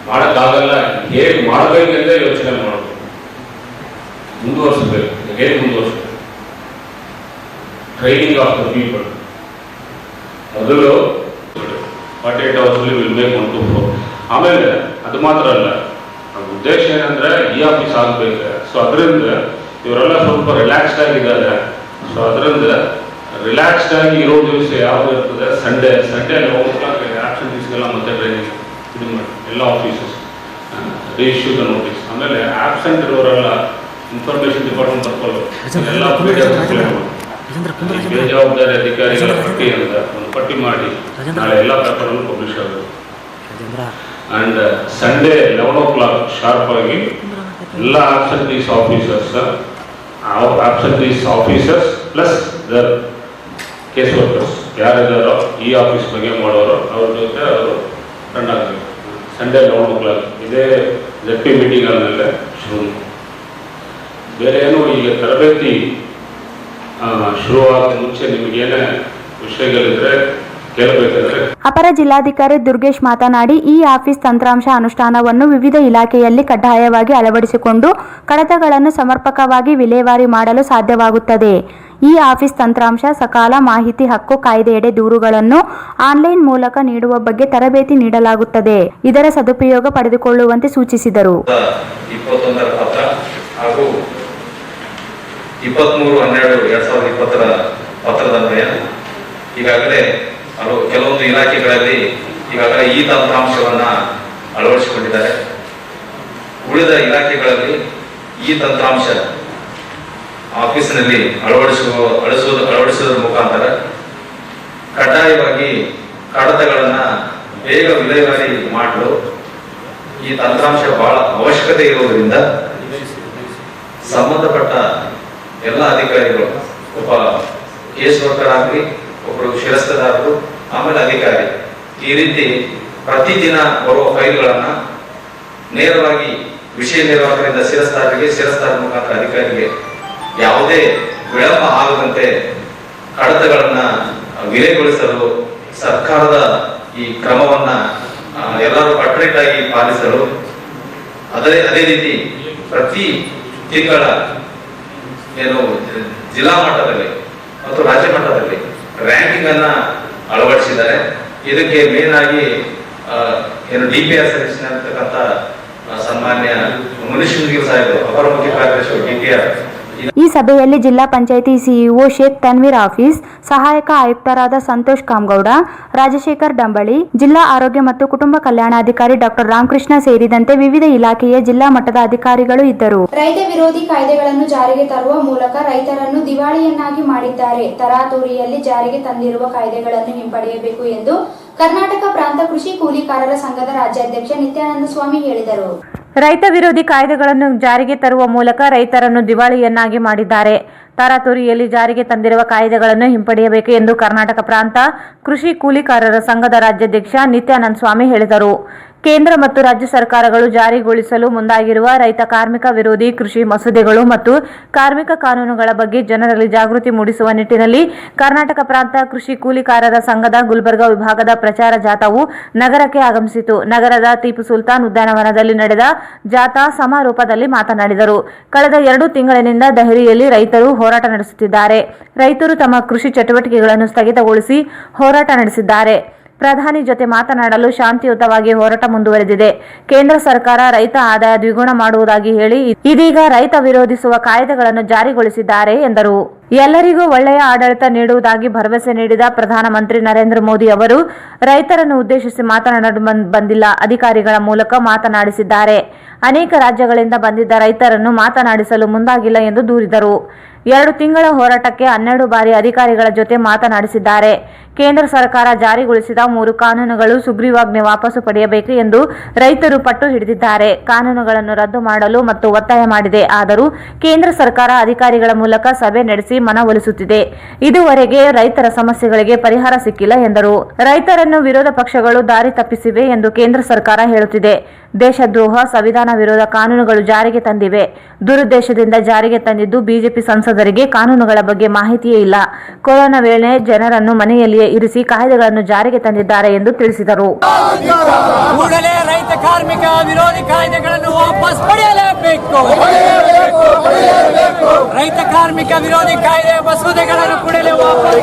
ಮಾಡೋಕ್ಕಾಗಲ್ಲ, ಹೇಗೆ ಮಾಡಬೇಕೆಂದೇ ಯೋಚನೆ ಮಾಡಬೇಕು, ಮುಂದುವರಿಸಬೇಕು. ಹೇಗೆ ಮುಂದುವರಿಸಬೇಕು? Training of the people. ಮೊದಲು 48 hours ವಿಲ್ ಮೇಕ್ 1 to 4. ಆಮೇಲೆ ಅದು ಮಾತ್ರ ಅಲ್ಲ, ನಮ್ಮ ಉದ್ದೇಶ ಏನಂದ್ರೆ ಈ ಆಫೀಸ್ ಆಗಬೇಕು. ಸೊ ಅದರಿಂದ ಇವರೆಲ್ಲ ಸ್ವಲ್ಪ ರಿಲ್ಯಾಕ್ಸ್ಡ್ ಆಗಿದ್ದಾರೆ. ಸೊ ಅದರಿಂದ ರಿಲ್ಯಾಕ್ಸ್ಡ್ ಆಗಿ ಇರೋ ದಿವಸ ಯಾವುದು ಇರ್ತದೆ, ಸಂಡೇ 11 o'clock ಆಬ್ಸೆಂಟೀಸ್ಗೆಲ್ಲ ಮತ್ತೆ ಟ್ರೈನಿಂಗ್ ಇದು ಮಾಡಿ ಎಲ್ಲ ಆಫೀಸಸ್ ರಿಇಶ್ಯೂ ದ ನೋಟಿಸ್. ಆಮೇಲೆ ಆಬ್ಸೆಂಟ್ ಇರೋರೆಲ್ಲ ಇನ್ಫಾರ್ಮೇಷನ್ ಡಿಪಾರ್ಟ್ಮೆಂಟ್ ಬರ್ಕೊಳ್ಳೋದು ಎಲ್ಲ ಬೇಜವಾಬ್ದಾರಿ ಅಧಿಕಾರಿಗಳ ಪಟ್ಟಿಯಿಂದ ಒಂದು ಪಟ್ಟಿ ಮಾಡಿ ನಾಳೆ ಎಲ್ಲ ಪೇಪರನ್ನು ಪಬ್ಲಿಷ್ ಆಗುತ್ತೆ. ಅಂಡ್ ಸಂಡೇ 11 o'clock ಶಾರ್ಪ್ ಆಗಿ ಎಲ್ಲ absentees officers plus the case workers ಯಾರಿದ್ದಾರೋ ಈ ಆಫೀಸ್ ಬಗ್ಗೆ ಮಾಡೋರು ಅವ್ರ ಜೊತೆ ಅವರು ರನ್ ಆಗಬೇಕು. ಸಂಡೇ 11 o'clock ಇದೇ ZP ಮೀಟಿಂಗ್ ಆದಮೇಲೆ ಶುರು. ಬೇರೆ ಏನು ಈಗ ತರಬೇತಿ ಶುರುವಾದ ಮುಂಚೆ ನಿಮಗೇನೇ ವಿಷಯಗಳಿದ್ರೆ ಕೇಳಬೇಕಂದ್ರೆ. ಅಪರ ಜಿಲ್ಲಾಧಿಕಾರಿ ದುರ್ಗೇಶ್ ಮಾತನಾಡಿ, ಈ ಆಫೀಸ್ ತಂತ್ರಾಂಶ ಅನುಷ್ಠಾನವನ್ನು ವಿವಿಧ ಇಲಾಖೆಯಲ್ಲಿ ಕಡ್ಡಾಯವಾಗಿ ಅಳವಡಿಸಿಕೊಂಡು ಕಡತಗಳನ್ನು ಸಮರ್ಪಕವಾಗಿ ವಿಲೇವಾರಿ ಮಾಡಲು ಸಾಧ್ಯವಾಗುತ್ತದೆ. ಈ ಆಫೀಸ್ ತಂತ್ರಾಂಶ ಸಕಾಲ ಮಾಹಿತಿ ಹಕ್ಕು ಕಾಯ್ದೆಯಡಿ ದೂರುಗಳನ್ನು ಆನ್ಲೈನ್ ಮೂಲಕ ನೀಡುವ ಬಗ್ಗೆ ತರಬೇತಿ ನೀಡಲಾಗುತ್ತದೆ. ಇದರ ಸದುಪಯೋಗ ಪಡೆದುಕೊಳ್ಳುವಂತೆ ಸೂಚಿಸಿದರು. 21ರ ಪತ್ರ ಹಾಗೂ 23/12/2020 ಪತ್ರದನ್ವಯ ಈಗಾಗಲೇ ಕೆಲವೊಂದು ಇಲಾಖೆಗಳಲ್ಲಿ ಈಗಾಗಲೇ ಈ ತಂತ್ರಾಂಶವನ್ನ ಅಳವಡಿಸಿಕೊಂಡಿದ್ದಾರೆ. ಉಳಿದ ಇಲಾಖೆಗಳಲ್ಲಿ ಈ ತಂತ್ರಾಂಶ ಆಫೀಸಿನಲ್ಲಿ ಅಳವಡಿಸುವುದರ ಮುಖಾಂತರ ಕಡ್ಡಾಯವಾಗಿ ಕಡತಗಳನ್ನು ಬೇಗ ವಿಲೇವಾರಿ ಮಾಡಲು ಈ ತಂತ್ರಾಂಶ ಬಹಳ ಅವಶ್ಯಕತೆ ಇರುವುದರಿಂದ ಸಂಬಂಧಪಟ್ಟ ಎಲ್ಲ ಅಧಿಕಾರಿಗಳು, ಒಬ್ಬ ಕೇಸ್ ವರ್ಕರ್ ಆಗಲಿ, ಒಬ್ಬರು ಶಿರಸ್ತದಾರರು, ಆಮೇಲೆ ಅಧಿಕಾರಿ, ಈ ರೀತಿ ಪ್ರತಿದಿನ ಬರುವ ಫೈಲ್ಗಳನ್ನು ನೇರವಾಗಿ ವಿಷಯ ನಿರ್ವಾಹಕರಿಂದ ಶಿರಸ್ತಾರ ಮುಖಾಂತರ ಅಧಿಕಾರಿಗೆ ಯಾವುದೇ ವಿಳಂಬ ಆಗದಂತೆ ಕಡತಗಳನ್ನು ವಿಲೆಗೊಳಿಸಲು ಸರ್ಕಾರದ ಈ ಕ್ರಮವನ್ನ ಎಲ್ಲರೂ ಕಟ್ಟುನಿಟ್ಟಾಗಿ ಪಾಲಿಸಲು, ಅದೇ ರೀತಿ ಪ್ರತಿ ತಿಂಗಳ ಏನು ಜಿಲ್ಲಾ ಮಟ್ಟದಲ್ಲಿ ಮತ್ತು ರಾಜ್ಯ ಮಟ್ಟದಲ್ಲಿ ರ್ಯಾಂಕಿಂಗ್ ಅನ್ನ ಅಳವಡಿಸಿದ್ದಾರೆ. ಇದಕ್ಕೆ ಮೇನ್ ಆಗಿ ಏನು DPR ಸೆಲೆಕ್ಷನ್ ಅಂತಕ್ಕಂಥ ಸನ್ಮಾನ್ಯ ಮುನಿಶ್ ಸಾಹೇಬರು ಅಪರ ಮುಖ್ಯ ಕಾರ್ಯದರ್ಶಿ DPR. ಈ ಸಭೆಯಲ್ಲಿ ಜಿಲ್ಲಾ ಪಂಚಾಯಿತಿ ಸಿಇಒ ಶೇಖ್ ತನ್ವೀರ್ ಆಫೀಸ್, ಸಹಾಯಕ ಆಯುಕ್ತರಾದ ಸಂತೋಷ್ ಕಾಮಗೌಡ, ರಾಜಶೇಖರ್ ಡಂಬಳಿ, ಜಿಲ್ಲಾ ಆರೋಗ್ಯ ಮತ್ತು ಕುಟುಂಬ ಕಲ್ಯಾಣಾಧಿಕಾರಿ ಡಾಕ್ಟರ್ ರಾಮಕೃಷ್ಣ ಸೇರಿದಂತೆ ವಿವಿಧ ಇಲಾಖೆಯ ಜಿಲ್ಲಾ ಮಟ್ಟದ ಅಧಿಕಾರಿಗಳು ಇದ್ದರು. ರೈತ ವಿರೋಧಿ ಕಾಯ್ದೆಗಳನ್ನು ಜಾರಿಗೆ ತರುವ ಮೂಲಕ ರೈತರನ್ನು ದಿವಾಳಿಯನ್ನಾಗಿ ಮಾಡಿದ್ದಾರೆ. ತರಾತುರಿಯಲ್ಲಿ ಜಾರಿಗೆ ತಂದಿರುವ ಕಾಯ್ದೆಗಳನ್ನು ಹಿಂಪಡೆಯಬೇಕು ಎಂದು ಕರ್ನಾಟಕ ಪ್ರಾಂತ ಕೃಷಿ ಕೂಲಿಕಾರರ ಸಂಘದ ರಾಜ್ಯಾಧ್ಯಕ್ಷ ನಿತ್ಯಾನಂದ ಸ್ವಾಮಿ ಹೇಳಿದರು. ರೈತ ವಿರೋಧಿ ಕಾಯ್ದೆಗಳನ್ನು ಜಾರಿಗೆ ತರುವ ಮೂಲಕ ರೈತರನ್ನು ದಿವಾಳಿಯನ್ನಾಗಿ ಮಾಡಿದ್ದಾರೆ. ತರಾತುರಿಯಲ್ಲಿ ಜಾರಿಗೆ ತಂದಿರುವ ಕಾಯ್ದೆಗಳನ್ನು ಹಿಂಪಡೆಯಬೇಕು ಎಂದು ಕರ್ನಾಟಕ ಪ್ರಾಂತ ಕೃಷಿ ಕೂಲಿಕಾರರ ಸಂಘದ ರಾಜ್ಯಾಧ್ಯಕ್ಷ ನಿತ್ಯಾನಂದ ಸ್ವಾಮಿ ಹೇಳಿದರು. ಕೇಂದ್ರ ಮತ್ತು ರಾಜ್ಯ ಸರ್ಕಾರಗಳು ಜಾರಿಗೊಳಿಸಲು ಮುಂದಾಗಿರುವ ರೈತ ಕಾರ್ಮಿಕ ವಿರೋಧಿ ಕೃಷಿ ಮಸೂದೆಗಳು ಮತ್ತು ಕಾರ್ಮಿಕ ಕಾನೂನುಗಳ ಬಗ್ಗೆ ಜನರಲ್ಲಿ ಜಾಗೃತಿ ಮೂಡಿಸುವ ನಿಟ್ಟಿನಲ್ಲಿ ಕರ್ನಾಟಕ ಪ್ರಾಂತ ಕೃಷಿ ಕೂಲಿಕಾರರ ಸಂಘದ ಗುಲ್ಬರ್ಗಾ ವಿಭಾಗದ ಪ್ರಚಾರ ಜಾಥಾವು ನಗರಕ್ಕೆ ಆಗಮಿಸಿತು. ನಗರದ ಟಿಪ್ಪು ಸುಲ್ತಾನ್ ಉದ್ಯಾನವನದಲ್ಲಿ ನಡೆದ ಜಾಥಾ ಸಮಾರೋಪದಲ್ಲಿ ಮಾತನಾಡಿದರು. ಕಳೆದ 2 ತಿಂಗಳಿನಿಂದ ದೆಹಲಿಯಲ್ಲಿ ರೈತರು ಹೋರಾಟ ನಡೆಸುತ್ತಿದ್ದಾರೆ. ರೈತರು ತಮ್ಮ ಕೃಷಿ ಚಟುವಟಿಕೆಗಳನ್ನು ಸ್ಥಗಿತಗೊಳಿಸಿ ಹೋರಾಟ ನಡೆಸಿದ್ದಾರೆ. ಪ್ರಧಾನಿ ಜೊತೆ ಮಾತನಾಡಲು ಶಾಂತಿಯುತವಾಗಿ ಹೋರಾಟ ಮುಂದುವರೆದಿದೆ. ಕೇಂದ್ರ ಸರ್ಕಾರ ರೈತ ಆದಾಯ ದ್ವಿಗುಣ ಮಾಡುವುದಾಗಿ ಹೇಳಿ ಇದೀಗ ರೈತ ವಿರೋಧಿಸುವ ಕಾಯ್ದೆಗಳನ್ನು ಜಾರಿಗೊಳಿಸಿದ್ದಾರೆ ಎಂದರು. ಎಲ್ಲರಿಗೂ ಒಳ್ಳೆಯ ಆಡಳಿತ ನೀಡುವುದಾಗಿ ಭರವಸೆ ನೀಡಿದ ಪ್ರಧಾನಮಂತ್ರಿ ನರೇಂದ್ರ ಮೋದಿ ಅವರು ರೈತರನ್ನು ಉದ್ದೇಶಿಸಿ ಮಾತನಾಡಲು ಬಂದಿಲ್ಲ, ಅಧಿಕಾರಿಗಳ ಮೂಲಕ ಮಾತನಾಡಿಸಿದ್ದಾರೆ. ಅನೇಕ ರಾಜ್ಯಗಳಿಂದ ಬಂದಿದ್ದ ರೈತರನ್ನು ಮಾತನಾಡಿಸಲು ಮುಂದಾಗಿಲ್ಲ ಎಂದು ದೂರಿದರು. 2 ತಿಂಗಳ ಹೋರಾಟಕ್ಕೆ 12 ಬಾರಿ ಅಧಿಕಾರಿಗಳ ಜೊತೆ ಮಾತನಾಡಿಸಿದ್ದಾರೆ. ಕೇಂದ್ರ ಸರ್ಕಾರ ಜಾರಿಗೊಳಿಸಿದ 3 ಕಾನೂನುಗಳು ಸುಗ್ರೀವಾಜ್ಞೆ ವಾಪಸು ಪಡೆಯಬೇಕು ಎಂದು ರೈತರು ಪಟ್ಟು ಹಿಡಿದಿದ್ದಾರೆ. ಕಾನೂನುಗಳನ್ನು ರದ್ದು ಮಾಡಲು ಮತ್ತು ಒತ್ತಾಯ ಮಾಡಿದೆ. ಆದರೂ ಕೇಂದ್ರ ಸರ್ಕಾರ ಅಧಿಕಾರಿಗಳ ಮೂಲಕ ಸಭೆ ನಡೆಸಿ ಮನವೊಲಿಸುತ್ತಿದೆ. ಇದುವರೆಗೆ ರೈತರ ಸಮಸ್ಯೆಗಳಿಗೆ ಪರಿಹಾರ ಸಿಕ್ಕಿಲ್ಲ ಎಂದರು. ರೈತರನ್ನು ವಿರೋಧ ಪಕ್ಷಗಳು ದಾರಿ ತಪ್ಪಿಸಿವೆ ಎಂದು ಕೇಂದ್ರ ಸರ್ಕಾರ ಹೇಳುತ್ತಿದೆ. ದೇಶದ್ರೋಹ, ಸಂವಿಧಾನ ವಿರೋಧ ಕಾನೂನುಗಳು ಜಾರಿಗೆ ತಂದಿವೆ. ದುರುದ್ದೇಶದಿಂದ ಜಾರಿಗೆ ತಂದಿದ್ದು ಬಿಜೆಪಿ ಸಂಸದರಿಗೆ ಕಾನೂನುಗಳ ಬಗ್ಗೆ ಮಾಹಿತಿಯೇ ಇಲ್ಲ. ಕೊರೋನಾ ವೇಳೆ ಜನರನ್ನು ಮನೆಯಲ್ಲಿಯೇ ಇರಿಸಿ ಕಾಯ್ದೆಗಳನ್ನು ಜಾರಿಗೆ ತಂದಿದ್ದಾರೆ ಎಂದು ತಿಳಿಸಿದರು. ಕೂಡಲೇ ರೈತ ಕಾರ್ಮಿಕ ವಿರೋಧಿ ಕಾಯ್ದೆಗಳನ್ನು ವಾಪಸ್ ಪಡೆಯಲೇಬೇಕು. ರೈತ ಕಾರ್ಮಿಕ ವಿರೋಧಿ ಕಾಯ್ದೆ ಮಸೂದೆಗಳನ್ನು ಕೂಡಲೇ ವಾಪಸ್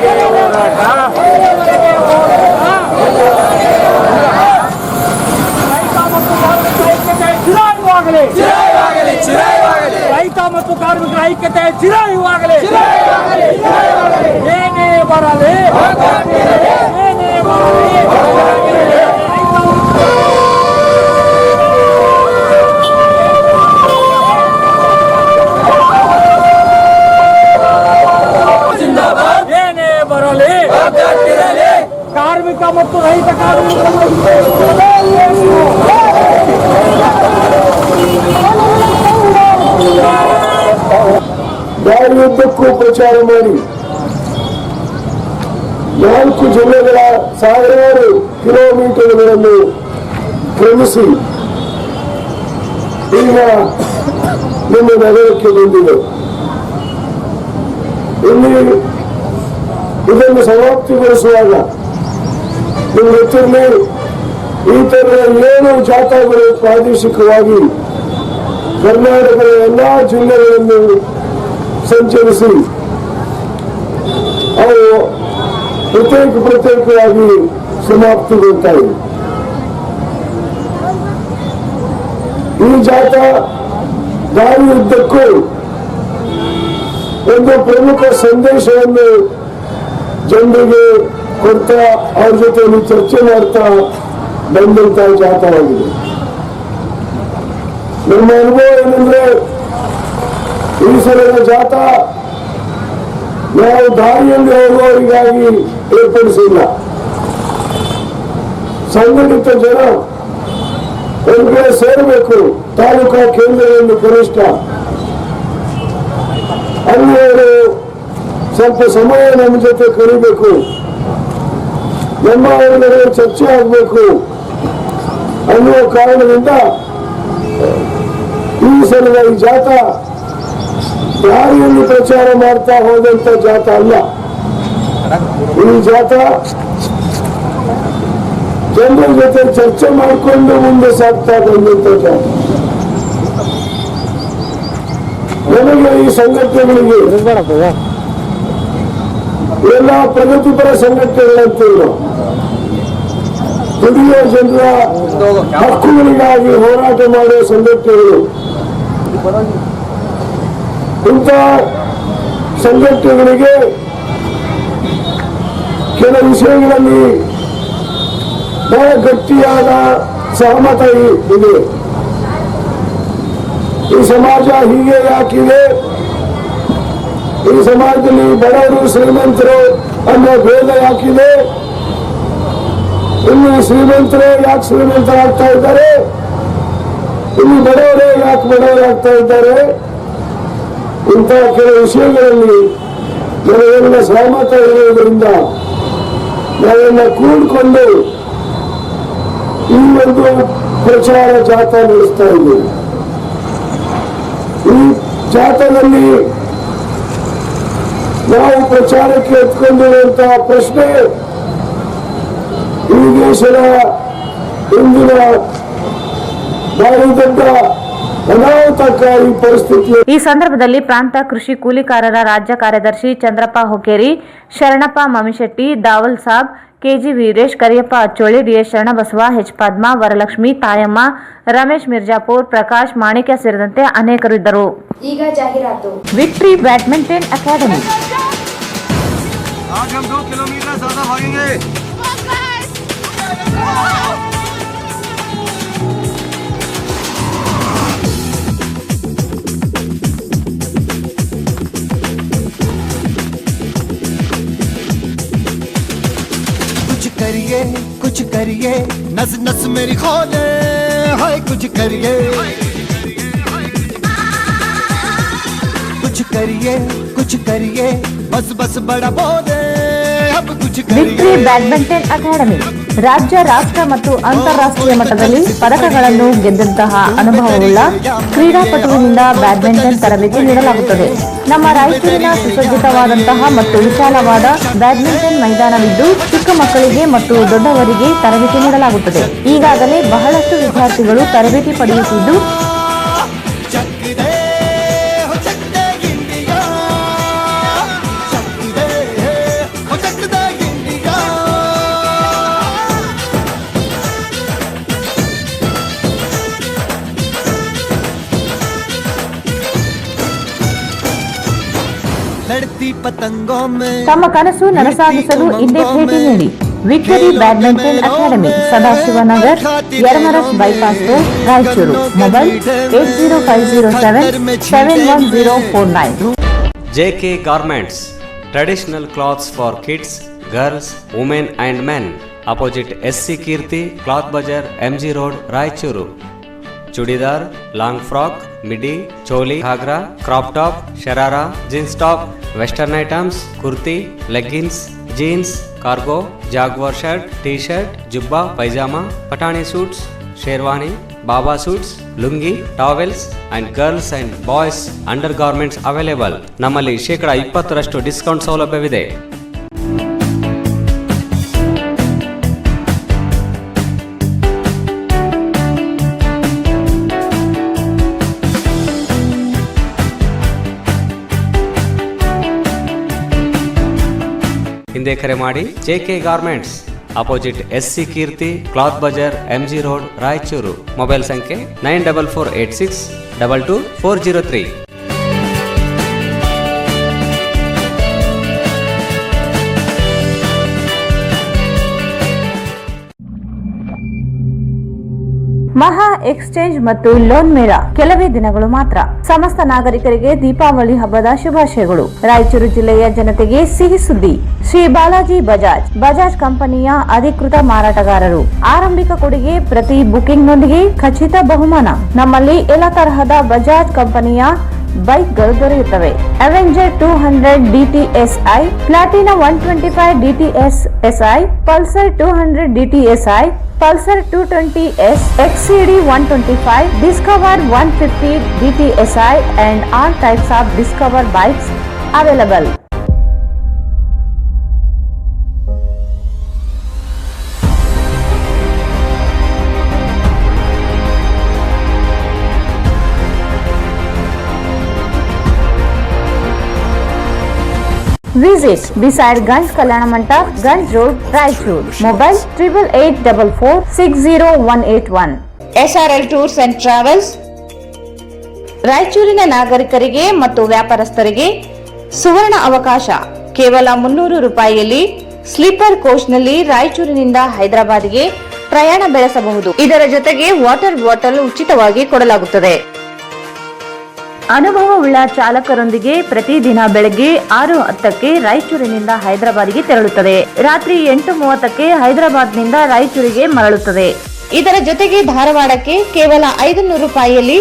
ರೈತ ಮತ್ತು ಕಾರ್ಮಿಕರ ಐಕ್ಯತೆ ಚಿರಾಯುವಾಗಲಿ. ಏನೇ ಬರಲಿ ಏನೇ ಬರಲಿ ಕಾರ್ಮಿಕ ಮತ್ತು ರೈತ ದಾರಿಯುದ್ದಕ್ಕೂ ಪ್ರಚಾರ ಮಾಡಿ 4 ಜಿಲ್ಲೆಗಳ ಸಾವಿರಾರು ಕಿಲೋಮೀಟರ್ಗಳನ್ನು ಕ್ರಮಿಸಿ ಈಗ ನಿಮ್ಮ ನಗರಕ್ಕೆ ಬಂದಿದೆ. ಇಲ್ಲಿ ಇದನ್ನು ಸಮಾಪ್ತಿಗೊಳಿಸುವಾಗ ನಿಮ್ಮ ಗೊತ್ತಿರಲಿ, ಈ ತರದ 7 ಜಾಥಾಗಳು ಪ್ರಾದೇಶಿಕವಾಗಿ ಕರ್ನಾಟಕದ ಎಲ್ಲಾ ಜಿಲ್ಲೆಗಳನ್ನು ಸಂಚರಿಸಿ ಅವು ಪ್ರತ್ಯೇಕವಾಗಿ ಸಮಾಪ್ತಿಗೊಳ್ತಾ ಇದೆ. ಈ ಜಾಥಾ ದಾರಿಯುದ್ದಕ್ಕೂ ಒಂದು ಪ್ರಮುಖ ಸಂದೇಶವನ್ನು ಜನರಿಗೆ ಕೊಡ್ತಾ ಅವ್ರ ಜೊತೆಯಲ್ಲಿ ಚರ್ಚೆ ಮಾಡ್ತಾ ಬಂದಂತಹ ಜಾಥಾವಾಗಿದೆ. ನಮ್ಮ ಅನುಭವ ಏನಂದ್ರೆ, ಈ ಸಲದ ಜಾಥಾ ನಾವು ದಾರಿಯಲ್ಲಿ ಹೋಗುವವರಿಗಾಗಿ ಏರ್ಪಡಿಸಿಲ್ಲ. ಸಂಘಟಿತ ಜನ ಒಂದು ಕಡೆ ಸೇರಬೇಕು. ತಾಲೂಕಾ ಕೇಂದ್ರವನ್ನು ಕನಿಷ್ಠ ಅಲ್ಲಿ ಅವರು ಸ್ವಲ್ಪ ಸಮಯ ನಮ್ಮ ಜೊತೆ ಕಳಿಬೇಕು, ನಮ್ಮ ಅವರಿಗೆ ಚರ್ಚೆ ಆಗಬೇಕು ಅನ್ನುವ ಕಾರಣದಿಂದ ಈ ಸಲದ ಈ ಜಾಥಾ ದಾರಿಯಲ್ಲಿ ಪ್ರಚಾರ ಮಾಡ್ತಾ ಹೋದಂತ ಜಾಥಾ ಅಲ್ಲ. ಈ ಜಾಥಾ ಜನರ ಜೊತೆ ಚರ್ಚೆ ಮಾಡಿಕೊಂಡು ಮುಂದೆ ಸಾಗ್ತಾ ಬಂದಂತ ಜಾಥಾ. ನನಗೆ ಈ ಸಂಘಟನೆಗಳಿಗೆ ಎಲ್ಲ ಪ್ರಗತಿಪರ ಸಂಘಟನೆಗಳಂತೀವಿ, ದುಡಿಯುವ ಜನರ ಹಕ್ಕುಗಳಿಗಾಗಿ ಹೋರಾಟ ಮಾಡುವ ಸಂಘಟನೆಗಳು, ಇಂಥ ಸಂಘಟನೆಗಳಿಗೆ ಕೆಲ ವಿಷಯಗಳಲ್ಲಿ ಬಹಳ ಗಟ್ಟಿಯಾದ ಸಹಮತ ಇದೆ. ಈ ಸಮಾಜ ಹೀಗೆ ಯಾಕಿದೆ, ಈ ಸಮಾಜದಲ್ಲಿ ಬಡವರು ಶ್ರೀಮಂತರು ಅನ್ನೋ ಭೇದ ಯಾಕಿದೆ, ಇಲ್ಲಿ ಶ್ರೀಮಂತರೇ ಯಾಕೆ ಶ್ರೀಮಂತರಾಗ್ತಾ ಇದ್ದಾರೆ, ಇಲ್ಲಿ ಬಡವರೇ ಯಾಕೆ ಬಡವರಾಗ್ತಾ ಇದ್ದಾರೆ, ಇಂಥ ಕೆಲವು ವಿಷಯಗಳಲ್ಲಿ ನಾವೆಲ್ಲ ಸಹಮತ ಇರುವುದರಿಂದ ನಾವೆಲ್ಲ ಕೂಡಿಕೊಂಡು ಈ ಒಂದು ಪ್ರಚಾರ ಜಾಥಾ ನಡೆಸ್ತಾ ಇದ್ದೀವಿ. ಈ ಜಾಥಾದಲ್ಲಿ ನಾವು ಪ್ರಚಾರಕ್ಕೆ ಎತ್ಕೊಂಡಿರುವಂತಹ ಪ್ರಶ್ನೆ ಈ ದೇಶದ ಇಂದಿನ ಭಾರಿ ದೊಡ್ಡ ಅನಾಹುತಕಾರಿ ಪರಿಸ್ಥಿತಿ. ಈ ಸಂದರ್ಭದಲ್ಲಿ ಪ್ರಾಂತ ಕೃಷಿ ಕೂಲಿಕಾರರ ರಾಜ್ಯ ಕಾರ್ಯದರ್ಶಿ ಚಂದ್ರಪ್ಪ ಹೊಕೇರಿ, ಶರಣಪ್ಪ ಮಮಿಶೆಟ್ಟಿ, ದಾವಲ್ ಸಾಬ್, ಕೆಜಿ ವೀರೇಶ್, ಕರಿಯಪ್ಪ ಅಚ್ಚೋಳಿ, ಡಿಎಸ್ ಶರಣಬಸವ, ಎಚ್ ಪದ್ಮಾ, ವರಲಕ್ಷ್ಮಿ, ತಾಯಮ್ಮ, ರಮೇಶ್ ಮಿರ್ಜಾಪುರ್, ಪ್ರಕಾಶ್, ಮಾಣಿಕ್ಯ ಸೇರಿದಂತೆ ಅನೇಕರು ಇದ್ದರು. ಈಗ ಜಾಹೀರಾತು. Victory badminton academy. आज हम 2 किलोमीटर ज्यादा भागेंगे. कुछ करिए नस नस मेरी खोले, हाय कुछ करिए बस बस बड़ा बोले अब कुछ ವಿಕ್ಟರಿ करिए. ಬ್ಯಾಡ್ಮಿಂಟನ್ ಅಕಾಡೆಮಿ ರಾಜ್ಯ, ರಾಷ್ಟ್ರ ಮತ್ತು ಅಂತಾರಾಷ್ಟ್ರೀಯ ಮಟ್ಟದಲ್ಲಿ ಪದಕಗಳನ್ನು ಗೆದ್ದಂತಹ ಅನುಭವವುಳ್ಳ ಕ್ರೀಡಾಪಟುವಿನಿಂದ ಬ್ಯಾಡ್ಮಿಂಟನ್ ತರಬೇತಿ ನೀಡಲಾಗುತ್ತದೆ. ನಮ್ಮ ರಾಯಚೂರಿನ ಸುಸಜ್ಜಿತವಾದಂತಹ ಮತ್ತು ವಿಶಾಲವಾದ ಬ್ಯಾಡ್ಮಿಂಟನ್ ಮೈದಾನವಿದ್ದು ಚಿಕ್ಕ ಮಕ್ಕಳಿಗೆ ಮತ್ತು ದೊಡ್ಡವರಿಗೆ ತರಬೇತಿ ನೀಡಲಾಗುತ್ತದೆ. ಈಗಾಗಲೇ ಬಹಳಷ್ಟು ವಿದ್ಯಾರ್ಥಿಗಳು ತರಬೇತಿ ಪಡೆಯುತ್ತಿದ್ದು ತಮ್ಮ ಕನಸು ನನಸಾಗಿಸಲು ಇಂದೇ ಭೇಟಿ ನೀಡಿ. Victory badminton academy, Sadashivanagar, Yermarus bypass road, Raichuru. Mobile 8050771049. JK Garments, traditional clothes for kids, girls, women and men. Opposite SC Kirti, Cloth Bazar, MG Road, Raichuru. Churidar, long frock, midi, choli, ghagra, crop top, sharara, jeans top, western items, kurti, leggings, jeans, cargo, jaguar shirt, T shirt, jubba, pyjama, Pathani suits, sherwani, Baba suits, lungi, towels and girls and boys under garments available. ನಮ್ಮಲ್ಲಿ 20% discount ಸೌಲಭ್ಯವಿದೆ. ಹಿಂದೆ ಕರೆ ಮಾಡಿ. JK garments, opposite SC Keerthi, cloth Bazar, MG road, Raichuru. Mobile ಸಂಖ್ಯೆ 9448622403. ಮಹಾ exchange ಮತ್ತು loan ಮೇಳ ಕೆಲವೇ ದಿನಗಳು ಮಾತ್ರ. ಸಮಸ್ತ ನಾಗರಿಕರಿಗೆ ದೀಪಾವಳಿ ಹಬ್ಬದ ಶುಭಾಶಯಗಳು. ರಾಯಚೂರು ಜಿಲ್ಲೆಯ ಜನತೆಗೆ ಸಿಹಿ ಸುದ್ದಿ. ಶ್ರೀ ಬಾಲಾಜಿ ಬಜಾಜ್ ಕಂಪನಿಯ ಅಧಿಕೃತ ಮಾರಾಟಗಾರರು. ಆರಂಭಿಕ ಕೊಡುಗೆ ಪ್ರತಿ ಬುಕಿಂಗ್ನೊಂದಿಗೆ ಖಚಿತ ಬಹುಮಾನ. ನಮ್ಮಲ್ಲಿ ಎಲ್ಲ ತರಹದ ಬಜಾಜ್ ಕಂಪನಿಯ ಬೈಕ್ಗಳು ದೊರೆಯುತ್ತವೆ. Avenger 200 DTSI, Platina 125 DTSI, Pulsar 200 DTSI, Pulsar 220S, XCD 125, Discover 150 DTSI and all types of Discover bikes available. Visit beside Ganj Kalyana Mandap, Ganj Road, Raichur. Mobile 8844600181. SRL Tours and Travels. ರಾಯಚೂರಿನ ನಾಗರಿಕರಿಗೆ ಮತ್ತು ವ್ಯಾಪಾರಸ್ಥರಿಗೆ ಸುವರ್ಣ ಅವಕಾಶ. ಕೇವಲ 300 ರೂಪಾಯಿಯಲ್ಲಿ ಸ್ಲೀಪರ್ ಕೋಚ್ನಲ್ಲಿ ರಾಯಚೂರಿನಿಂದ ಹೈದರಾಬಾದ್ಗೆ ಪ್ರಯಾಣ ಬೆಳೆಸಬಹುದು. ಇದರ ಜೊತೆಗೆ ವಾಟರ್ ಬಾಟಲ್ ಉಚಿತವಾಗಿ ಕೊಡಲಾಗುತ್ತದೆ. ಅನುಭವವುಳ್ಳ ಚಾಲಕರೊಂದಿಗೆ ಪ್ರತಿದಿನ ಬೆಳಗ್ಗೆ 6:10ಕ್ಕೆ ರಾಯಚೂರಿನಿಂದ ಹೈದರಾಬಾದ್ಗೆ ತೆರಳುತ್ತದೆ. ರಾತ್ರಿ 8:30ಕ್ಕೆ ಹೈದರಾಬಾದ್ನಿಂದ ರಾಯಚೂರಿಗೆ ಮರಳುತ್ತದೆ. ಇದರ ಜೊತೆಗೆ ಧಾರವಾಡಕ್ಕೆ ಕೇವಲ 500 ರೂಪಾಯಿಯಲ್ಲಿ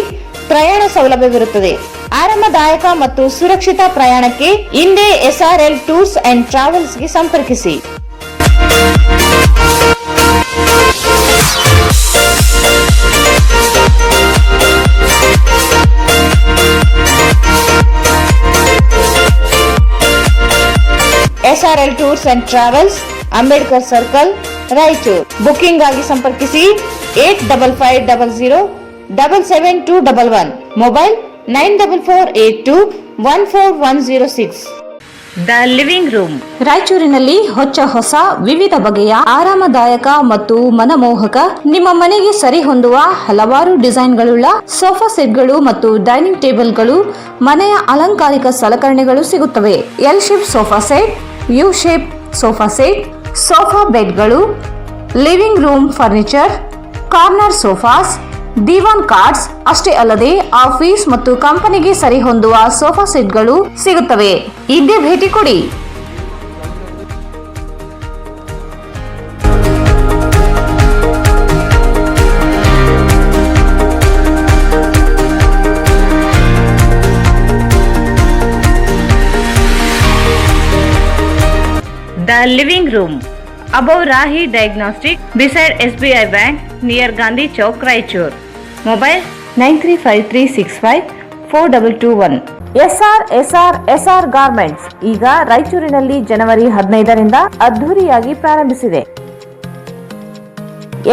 ಪ್ರಯಾಣ ಸೌಲಭ್ಯವಿರುತ್ತದೆ. ಆರಾಮದಾಯಕ ಮತ್ತು ಸುರಕ್ಷಿತ ಪ್ರಯಾಣಕ್ಕೆ ಇಂದೇ SRL ಟೂರ್ಸ್ ಅಂಡ್ ಟ್ರಾವೆಲ್ಸ್ಗೆ ಸಂಪರ್ಕಿಸಿ. SRL tours and travels, Ambedkar circle, Raichur. Booking ಆಗಿ ಸಂಪರ್ಕಿಸಿ 8550777211. ಮೊಬೈಲ್ 94482141106. ದ ಲಿವಿಂಗ್ ರೂಮ್ ರಾಯಚೂರಿನಲ್ಲಿ ಹೊಚ್ಚ ಹೊಸ ವಿವಿಧ ಬಗೆಯ ಆರಾಮದಾಯಕ ಮತ್ತು ಮನಮೋಹಕ ನಿಮ್ಮ ಮನೆಗೆ ಸರಿ ಹೊಂದುವ ಹಲವಾರು ಡಿಸೈನ್ಗಳುಳ್ಳ ಸೋಫಾ ಸೆಟ್ಗಳು ಮತ್ತು ಡೈನಿಂಗ್ ಟೇಬಲ್ಗಳು, ಮನೆಯ ಅಲಂಕಾರಿಕ ಸಲಕರಣೆಗಳು ಸಿಗುತ್ತವೆ. L shape sofa set, U shape sofa set, sofa ಬೆಡ್ಗಳು, living room furniture, corner sofas, ದಿವಾನ್ ಕಾರ್ಡ್ಸ್ ಅಷ್ಟೇ ಅಲ್ಲದೆ ಆಫೀಸ್ ಮತ್ತು ಕಂಪನಿಗೆ ಸರಿ ಹೊಂದುವ ಸೋಫಾ ಸೆಟ್ಗಳು ಸಿಗುತ್ತವೆ. ಇದ್ದೇ ಭೇಟಿ ಕೊಡಿ. The living room above Rahi Diagnostic beside SBI Bank near Gandhi Chowk, Raichur. Mobile 9353654221. SR Garments ಈಗ ರಾಯಚೂರಿನಲ್ಲಿ ಜನವರಿ 15ರಿಂದ ಅದ್ಧೂರಿಯಾಗಿ ಪ್ರಾರಂಭಿಸಿದೆ.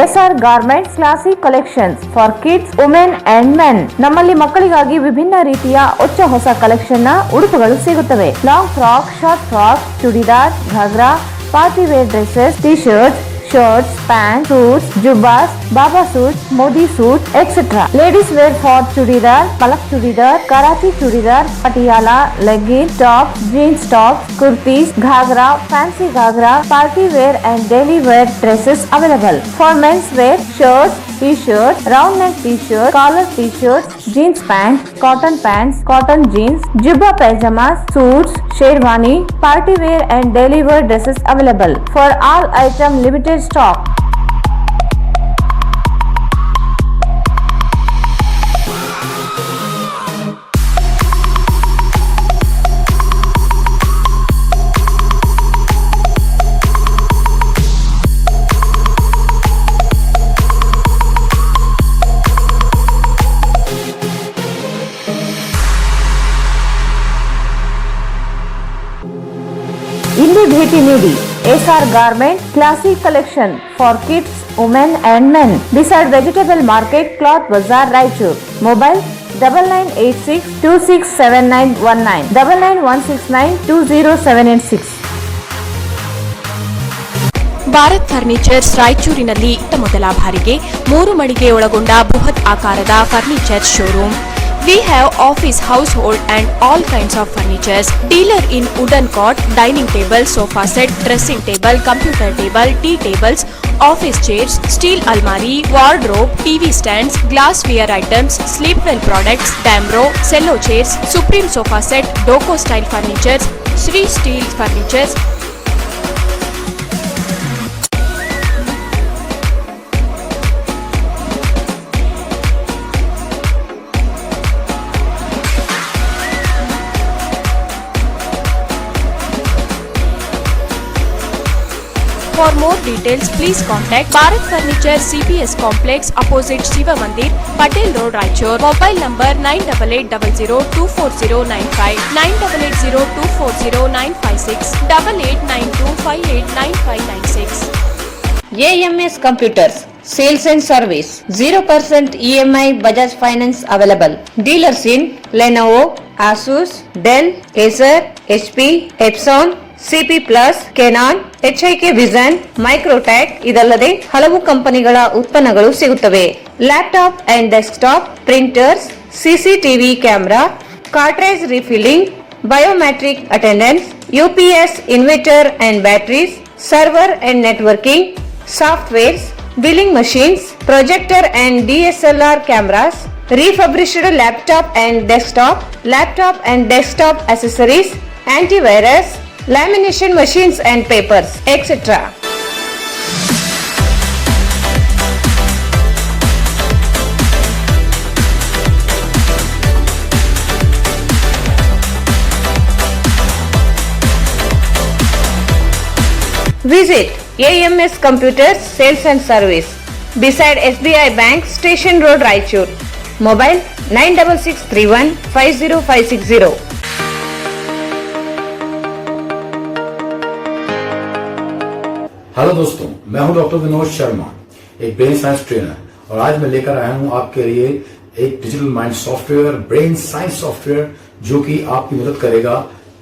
SR Garments classic collections for kids, women and men. ನಮ್ಮಲ್ಲಿ ಮಕ್ಕಳಿಗಾಗಿ ವಿಭಿನ್ನ ರೀತಿಯ ಹೊಸ ಕಲೆಕ್ಷನ್ ನ ಉಡುಪುಗಳು ಸಿಗುತ್ತವೆ. Long frock, short frock, churidar, ghagra, party wear dresses, t-shirts, shirts, pants, suits, jubbas, baba suits, modi suits, etc. Ladies wear for chudidar, palak chudidar, karachi chudidar, patiala, leggings, tops, jeans tops, kurtis, ghagra, fancy ghagra, party wear and daily wear dresses available. For men's wear, shirts, t-shirts, round neck t-shirts, collar t-shirts, jeans pants, cotton jeans, jubba pajamas, suits, sherwani, party wear and daily wear dresses available. For all item limited stock. ಇಲ್ಲಿ ಭೇಟಿ ನೀಡಿ. SR Garment classic collection for kids, women and men beside vegetable market, cloth Bazaar, Raichur. Mobile 9986267919 9916920786. Bharat furnitures ರಾಯಚೂರಿನಲ್ಲಿ ಇತ್ತ ಮೊದಲ ಬಾರಿಗೆ 3 ಮಳಿಗೆ ಒಳಗೊಂಡ ಬೃಹತ್ ಆಕಾರದ furniture showroom. We have office, household and all kinds of furnitures. Dealer in wooden cot, dining table, sofa set, dressing table, computer table, tea tables, office chairs, steel almari, wardrobe, TV stands, glassware items, sleepwell products, Damro, cello chairs, Supreme sofa set, Doco style furnitures, Sri Steel furnitures. For more details, please contact Bharat Furniture CPS Complex opposite Shiva Mandir, Patel Road, Raichur. Mobile number 9880240959, 9880240956, 8892589596. AMS Computers Sales and Service 0% EMI Bajaj Finance available. Dealers in Lenovo, Asus, Dell, Acer, HP, Epson, CP Plus, Canon, HIK Vision, Microtech ಇದಲ್ಲದೆ ಹಲವು ಕಂಪನಿಗಳ ಉತ್ಪನ್ನಗಳು ಸಿಗುತ್ತವೆ. Laptop and desktop, printers, CCTV camera, cartridge refilling, biometric attendance, UPS inverter and batteries, server and networking, softwares, billing machines, projector and DSLR cameras, refurbished laptop and desktop accessories, antivirus, lamination machines and papers, etc. Visit AMS Computers Sales and Service beside SBI Bank, Station Road, Raichur. Mobile 9663150560. Hello दोस्तों, मैं हूं doctor Vinod Sharma, एक brain science trainer, और आज मैं लेकर आया हूं आपके लिए एक digital mind software, brain science software, जो कि आपकी मदद करेगा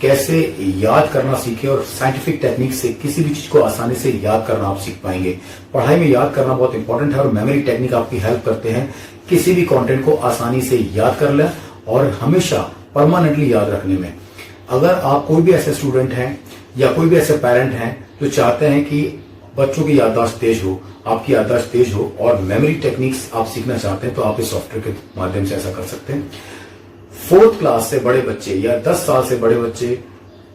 कैसे याद करना सीखे और साइंटिफिक टेक्निक से किसी भी चीज को आसानी से याद करना आप सीख पाएंगे। पढ़ाई में याद करना बहुत इंपॉर्टेंट है और मेमोरी टेक्निक आपकी हेल्प करते हैं किसी भी कंटेंट को आसानी से याद कर लें और हमेशा परमानेंटली याद रखने में। अगर आप कोई भी ऐसे स्टूडेंट हैं या कोई भी ऐसे पेरेंट हैं जो चाहते हैं कि बच्चों की याददाश्त तेज हो, आपकी याददाश्त तेज हो और मेमोरी टेक्निक्स आप सीखना चाहते हैं, तो आप इस सॉफ्टवेयर के माध्यम से ऐसा कर सकते हैं। 4th क्लास से बड़े बच्चे या 10 साल से बड़े बच्चे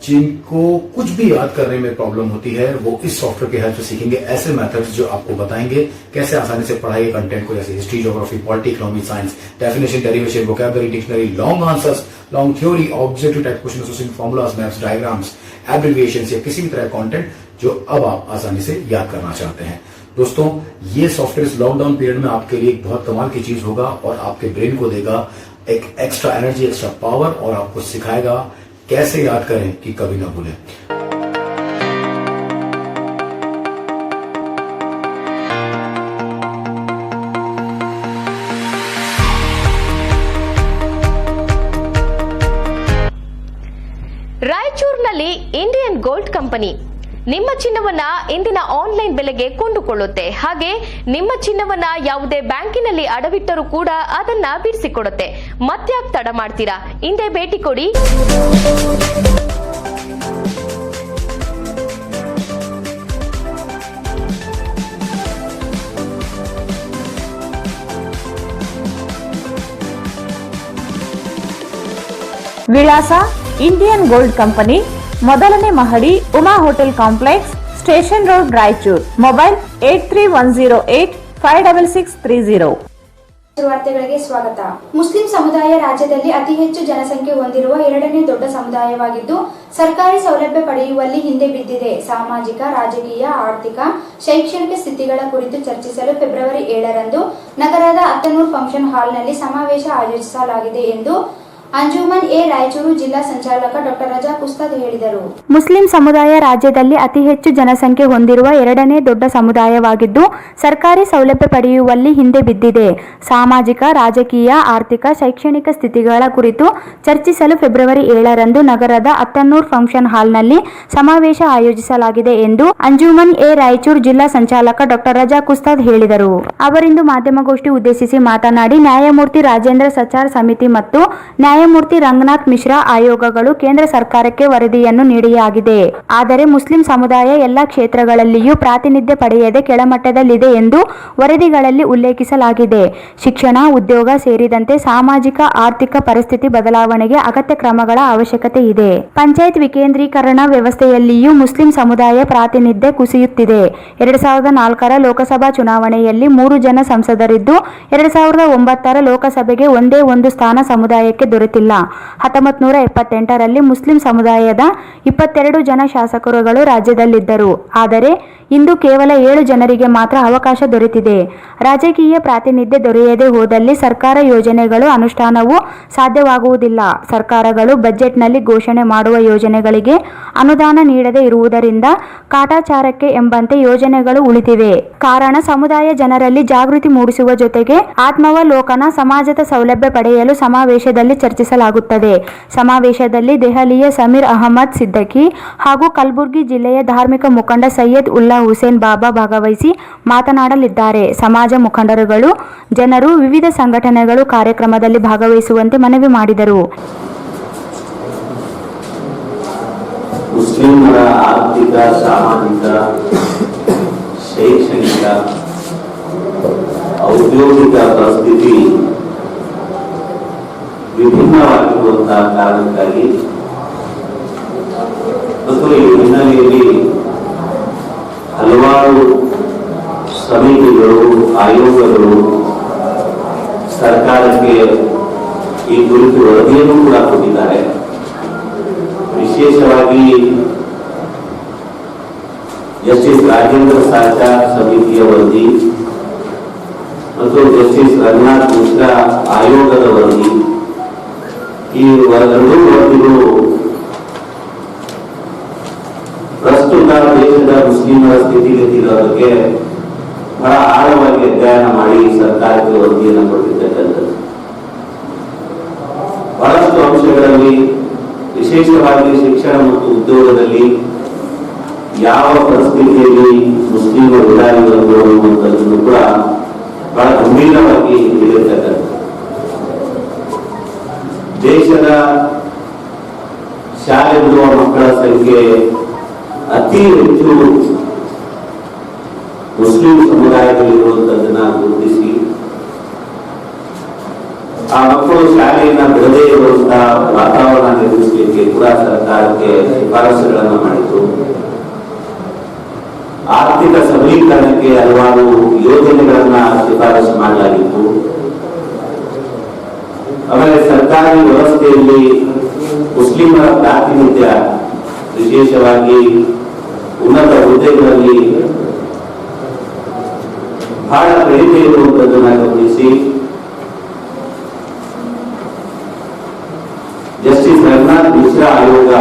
जिनको कुछ भी याद करने में प्रॉब्लम होती है, वो इस सॉफ्टवेयर की हेल्प से सीखेंगे ऐसे मेथड्स जो आपको बताएंगे कैसे आसानी से पढ़ाई कंटेंट को, जैसे history, geography, polity, economy, science, definition, derivation, vocabulary, dictionary, long answers, long theory, objective type question, association formulas, maps, diagrams, abbreviations या किसी भी तरह कंटेंट जो अब आप आसानी से याद करना चाहते हैं। दोस्तों, ये सॉफ्टवेयर इस लॉकडाउन पीरियड में आपके लिए एक बहुत कमाल की चीज होगा और आपके ब्रेन को देगा एक एक्स्ट्रा एनर्जी, एक्स्ट्रा पावर और आपको सिखाएगा कैसे याद करें कि कभी ना भूलें। ರಾಯಚೂರಿನಲ್ಲಿ ಇಂಡಿಯನ್ ಗೋಲ್ಡ್ ಕಂಪನಿ ನಿಮ್ಮ ಚಿನ್ನವನ್ನ ಇಂದಿನ ಆನ್ಲೈನ್ ಬೆಲೆಗೆ ಕೊಂಡುಕೊಳ್ಳುತ್ತೆ. ಹಾಗೆ ನಿಮ್ಮ ಚಿನ್ನವನ್ನ ಯಾವುದೇ ಬ್ಯಾಂಕಿನಲ್ಲಿ ಅಡವಿಟ್ಟರೂ ಕೂಡ ಅದನ್ನ ಬಿಡಿಸಿಕೊಡುತ್ತೆ. ಮತ್ಯಾಕ್ ತಡ ಮಾಡ್ತೀರಾ? ಹಿಂದೆ ಭೇಟಿ ಕೊಡಿ. ವಿಳಾಸ ಇಂಡಿಯನ್ ಗೋಲ್ಡ್ ಕಂಪನಿ, ಮೊದಲನೇ ಮಹಡಿ, Uma hotel complex, station road, Raichuru. Mobile 8310856630. ವಾರ್ತೆಗಳಿಗೆ ಸ್ವಾಗತ. ಮುಸ್ಲಿಂ ಸಮುದಾಯ ರಾಜ್ಯದಲ್ಲಿ ಅತಿ ಹೆಚ್ಚು ಜನಸಂಖ್ಯೆ ಹೊಂದಿರುವ 2ನೇ ದೊಡ್ಡ ಸಮುದಾಯವಾಗಿದ್ದು ಸರ್ಕಾರಿ ಸೌಲಭ್ಯ ಪಡೆಯುವಲ್ಲಿ ಹಿಂದೆ ಬಿದ್ದಿದೆ. ಸಾಮಾಜಿಕ, ರಾಜಕೀಯ, ಆರ್ಥಿಕ, ಶೈಕ್ಷಣಿಕ ಸ್ಥಿತಿಗಳ ಕುರಿತು ಚರ್ಚಿಸಲು ಫೆಬ್ರವರಿ 7ರಂದು ನಗರದ ಅತ್ತನೂರು ಫಂಕ್ಷನ್ ಹಾಲ್ನಲ್ಲಿ ಸಮಾವೇಶ ಆಯೋಜಿಸಲಾಗಿದೆ ಎಂದು ಅಂಜುಮನ್ ಎ ರಾಯಚೂರು ಜಿಲ್ಲಾ ಸಂಚಾಲಕ ಡಾಕ್ಟರ್ ರಜಾಕ್ ಉಸ್ತಾದ್ ಹೇಳಿದರು. ಮುಸ್ಲಿಂ ಸಮುದಾಯ ರಾಜ್ಯದಲ್ಲಿ ಅತಿ ಹೆಚ್ಚು ಜನಸಂಖ್ಯೆ ಹೊಂದಿರುವ 2ನೇ ದೊಡ್ಡ ಸಮುದಾಯವಾಗಿದ್ದು ಸರ್ಕಾರಿ ಸೌಲಭ್ಯ ಪಡೆಯುವಲ್ಲಿ ಹಿಂದೆ ಬಿದ್ದಿದೆ. ಸಾಮಾಜಿಕ, ರಾಜಕೀಯ, ಆರ್ಥಿಕ, ಶೈಕ್ಷಣಿಕ ಸ್ಥಿತಿಗಳ ಕುರಿತು ಚರ್ಚಿಸಲು ಫೆಬ್ರವರಿ 7ರಂದು ನಗರದ ಅತ್ತನೂರು ಫಂಕ್ಷನ್ ಹಾಲ್ನಲ್ಲಿ ಸಮಾವೇಶ ಆಯೋಜಿಸಲಾಗಿದೆ ಎಂದು ಅಂಜುಮನ್ ಎ ರಾಯಚೂರು ಜಿಲ್ಲಾ ಸಂಚಾಲಕ ಡಾಕ್ಟರ್ ರಜಾಕ್ ಉಸ್ತಾದ್ ಹೇಳಿದರು. ಅವರಿಂದು ಮಾಧ್ಯಮಗೋಷ್ಠಿ ಉದ್ದೇಶಿಸಿ ಮಾತನಾಡಿ, ನ್ಯಾಯಮೂರ್ತಿ ರಾಜೇಂದ್ರ ಸಚಾರ್ ಸಮಿತಿ ಮತ್ತು ನ್ಯಾಯಮೂರ್ತಿ ರಂಗನಾಥ್ ಮಿಶ್ರಾ ಆಯೋಗಗಳು ಕೇಂದ್ರ ಸರ್ಕಾರಕ್ಕೆ ವರದಿಯನ್ನು ನೀಡಿಯಾಗಿದೆ. ಆದರೆ ಮುಸ್ಲಿಂ ಸಮುದಾಯ ಎಲ್ಲ ಕ್ಷೇತ್ರಗಳಲ್ಲಿಯೂ ಪ್ರಾತಿನಿಧ್ಯ ಪಡೆಯದೆ ಕೆಳಮಟ್ಟದಲ್ಲಿದೆ ಎಂದು ವರದಿಗಳಲ್ಲಿ ಉಲ್ಲೇಖಿಸಲಾಗಿದೆ. ಶಿಕ್ಷಣ, ಉದ್ಯೋಗ ಸೇರಿದಂತೆ ಸಾಮಾಜಿಕ ಆರ್ಥಿಕ ಪರಿಸ್ಥಿತಿ ಬದಲಾವಣೆಗೆ ಅಗತ್ಯ ಕ್ರಮಗಳ ಅವಶ್ಯಕತೆ ಇದೆ. ಪಂಚಾಯತ್ ವಿಕೇಂದ್ರೀಕರಣ ವ್ಯವಸ್ಥೆಯಲ್ಲಿಯೂ ಮುಸ್ಲಿಂ ಸಮುದಾಯ ಪ್ರಾತಿನಿಧ್ಯ ಕುಸಿಯುತ್ತಿದೆ. 2004ರ ಲೋಕಸಭಾ ಚುನಾವಣೆಯಲ್ಲಿ 3 ಜನ ಸಂಸದರಿದ್ದು 2009ರ ಲೋಕಸಭೆಗೆ ಒಂದೇ ಒಂದು ಸ್ಥಾನ ಸಮುದಾಯಕ್ಕೆ ದೊರೆತಿಲ್ಲ. 1978ರಲ್ಲಿ ಮುಸ್ಲಿಂ ಸಮುದಾಯದ 22 ಜನ ಶಾಸಕರುಗಳು ರಾಜ್ಯದಲ್ಲಿದ್ದರು. ಆದರೆ ಇಂದು ಕೇವಲ 7 ಜನರಿಗೆ ಮಾತ್ರ ಅವಕಾಶ ದೊರೆತಿದೆ. ರಾಜಕೀಯ ಪ್ರಾತಿನಿಧ್ಯ ದೊರೆಯದೆ ಹೋದಲ್ಲಿ ಸರ್ಕಾರ ಯೋಜನೆಗಳು ಅನುಷ್ಠಾನವೂ ಸಾಧ್ಯವಾಗುವುದಿಲ್ಲ. ಸರ್ಕಾರಗಳು ಬಜೆಟ್ನಲ್ಲಿ ಘೋಷಣೆ ಮಾಡುವ ಯೋಜನೆಗಳಿಗೆ ಅನುದಾನ ನೀಡದೇ ಇರುವುದರಿಂದ ಕಾಟಾಚಾರಕ್ಕೆ ಎಂಬಂತೆ ಯೋಜನೆಗಳು ಉಳಿದಿವೆ. ಕಾರಣ ಸಮುದಾಯ ಜನರಲ್ಲಿ ಜಾಗೃತಿ ಮೂಡಿಸುವ ಜೊತೆಗೆ ಆತ್ಮಾವಲೋಕನ, ಸಮಾಜದ ಸೌಲಭ್ಯ ಪಡೆಯಲು ಸಮಾವೇಶದಲ್ಲಿ ಚರ್ಚಿಸಲಾಗುತ್ತದೆ. ಸಮಾವೇಶದಲ್ಲಿ ದೆಹಲಿಯ ಸಮೀರ್ ಅಹಮದ್ ಸಿದ್ದಿಕಿ ಹಾಗೂ ಕಲಬುರಗಿ ಜಿಲ್ಲೆಯ ಧಾರ್ಮಿಕ ಮುಖಂಡ ಸೈಯದ್ ಉಲ್ಲಾ ಹುಸೇನ್ ಬಾಬಾ ಭಾಗವಹಿಸಿ ಮಾತನಾಡಲಿದ್ದಾರೆ. ಸಮಾಜ ಮುಖಂಡರುಗಳು, ಜನರು, ವಿವಿಧ ಸಂಘಟನೆಗಳು ಕಾರ್ಯಕ್ರಮದಲ್ಲಿ ಭಾಗವಹಿಸುವಂತೆ ಮನವಿ ಮಾಡಿದರು. ಮುಸ್ಲಿಮರ ಆರ್ಥಿಕ, ಸಾಮಾಜಿಕ, ಶೈಕ್ಷಣಿಕ, ಔದ್ಯೋಗಿಕ ಪರಿಸ್ಥಿತಿ ವಿಭಿನ್ನವಾಗಿರುವಂತಹ ಕಾರಣಕ್ಕಾಗಿ ಮತ್ತು ಈ ಹಿನ್ನೆಲೆಯಲ್ಲಿ ಹಲವಾರು ಸಮಿತಿಗಳು, ಆಯೋಗಗಳು ಸರ್ಕಾರಕ್ಕೆ ಈ ಕುರಿತು ವರದಿಯನ್ನು ಕೂಡ ಕೊಟ್ಟಿದ್ದಾರೆ. ವಿಶೇಷವಾಗಿ ಜಸ್ಟಿಸ್ ರಾಜೇಂದ್ರ ಸಾಚಾರ್ ಸಮಿತಿಯ ವರದಿ ಮತ್ತು ಜಸ್ಟಿಸ್ ರಂಗನಾಥ್ ಮಿಶ್ರಾ ಆಯೋಗದ ವರದಿ, ಈ ಎರಡೂ ವರದಿಗಳು ಪ್ರಸ್ತುತ ದೇಶದ ಮುಸ್ಲಿಮರ ಸ್ಥಿತಿಗತಿಗಳ ಬಗ್ಗೆ ಬಹಳ ಆಳವಾಗಿ ಅಧ್ಯಯನ ಮಾಡಿ ಸರ್ಕಾರಕ್ಕೆ ವರದಿಯನ್ನು ಕೊಟ್ಟಿರ್ತಕ್ಕಂಥದ್ದು. ಬಹಳಷ್ಟು ಅಂಶಗಳಲ್ಲಿ ವಿಶೇಷ ವಿಶೇಷವಾಗಿ ಶಿಕ್ಷಣ ಮತ್ತು ಉದ್ಯೋಗದಲ್ಲಿ ಯಾವ ಪರಿಸ್ಥಿತಿಯಲ್ಲಿ ಮುಸ್ಲಿಮರು ಇದ್ದಾರೆ ಅನ್ನುವಂಥದ್ದನ್ನು ಕೂಡ ಬಹಳ ಗಂಭೀರವಾಗಿ ಹೇಳಿರ್ತಕ್ಕಂಥ ದೇಶದ ಶಾಲೆ ಬಿಡುವ ಮಕ್ಕಳ ಸಂಖ್ಯೆ ಅತಿ ಹೆಚ್ಚು ಮುಸ್ಲಿಂ ಸಮುದಾಯದಲ್ಲಿರುವಂತದ್ದನ್ನ ಗುರುತಿಸಿ ಆ ಮಕ್ಕಳು ಶಾಲೆಯನ್ನ ಬಿಡದೇ ಇರುವಂತಹ ವಾತಾವರಣ ನಿರ್ಮಿಸಲಿಕ್ಕೆ ಕೂಡ ಸರ್ಕಾರಕ್ಕೆ ಶಿಫಾರಸುಗಳನ್ನು ಮಾಡಿತು. ಆರ್ಥಿಕ ಸಬಲೀಕರಣಕ್ಕೆ ಹಲವಾರು ಯೋಜನೆಗಳನ್ನ ಶಿಫಾರಸು ಮಾಡಲಾಗಿತ್ತು. ಆಮೇಲೆ ಸರ್ಕಾರಿ ವ್ಯವಸ್ಥೆಯಲ್ಲಿ ಮುಸ್ಲಿಮರ ಪ್ರಾತಿನಿಧ್ಯ ವಿಶೇಷವಾಗಿ ಉನ್ನತ ಹುದ್ದೆಗಳಲ್ಲಿ ಬಹಳ ಕಡಿಮೆ ಇರುವಂತದ್ದನ್ನು ಗಮನಿಸಿ ಜಸ್ಟಿಸ್ ರಘುನಾಥ್ ಮಿಶ್ರಾ ಆಯೋಗ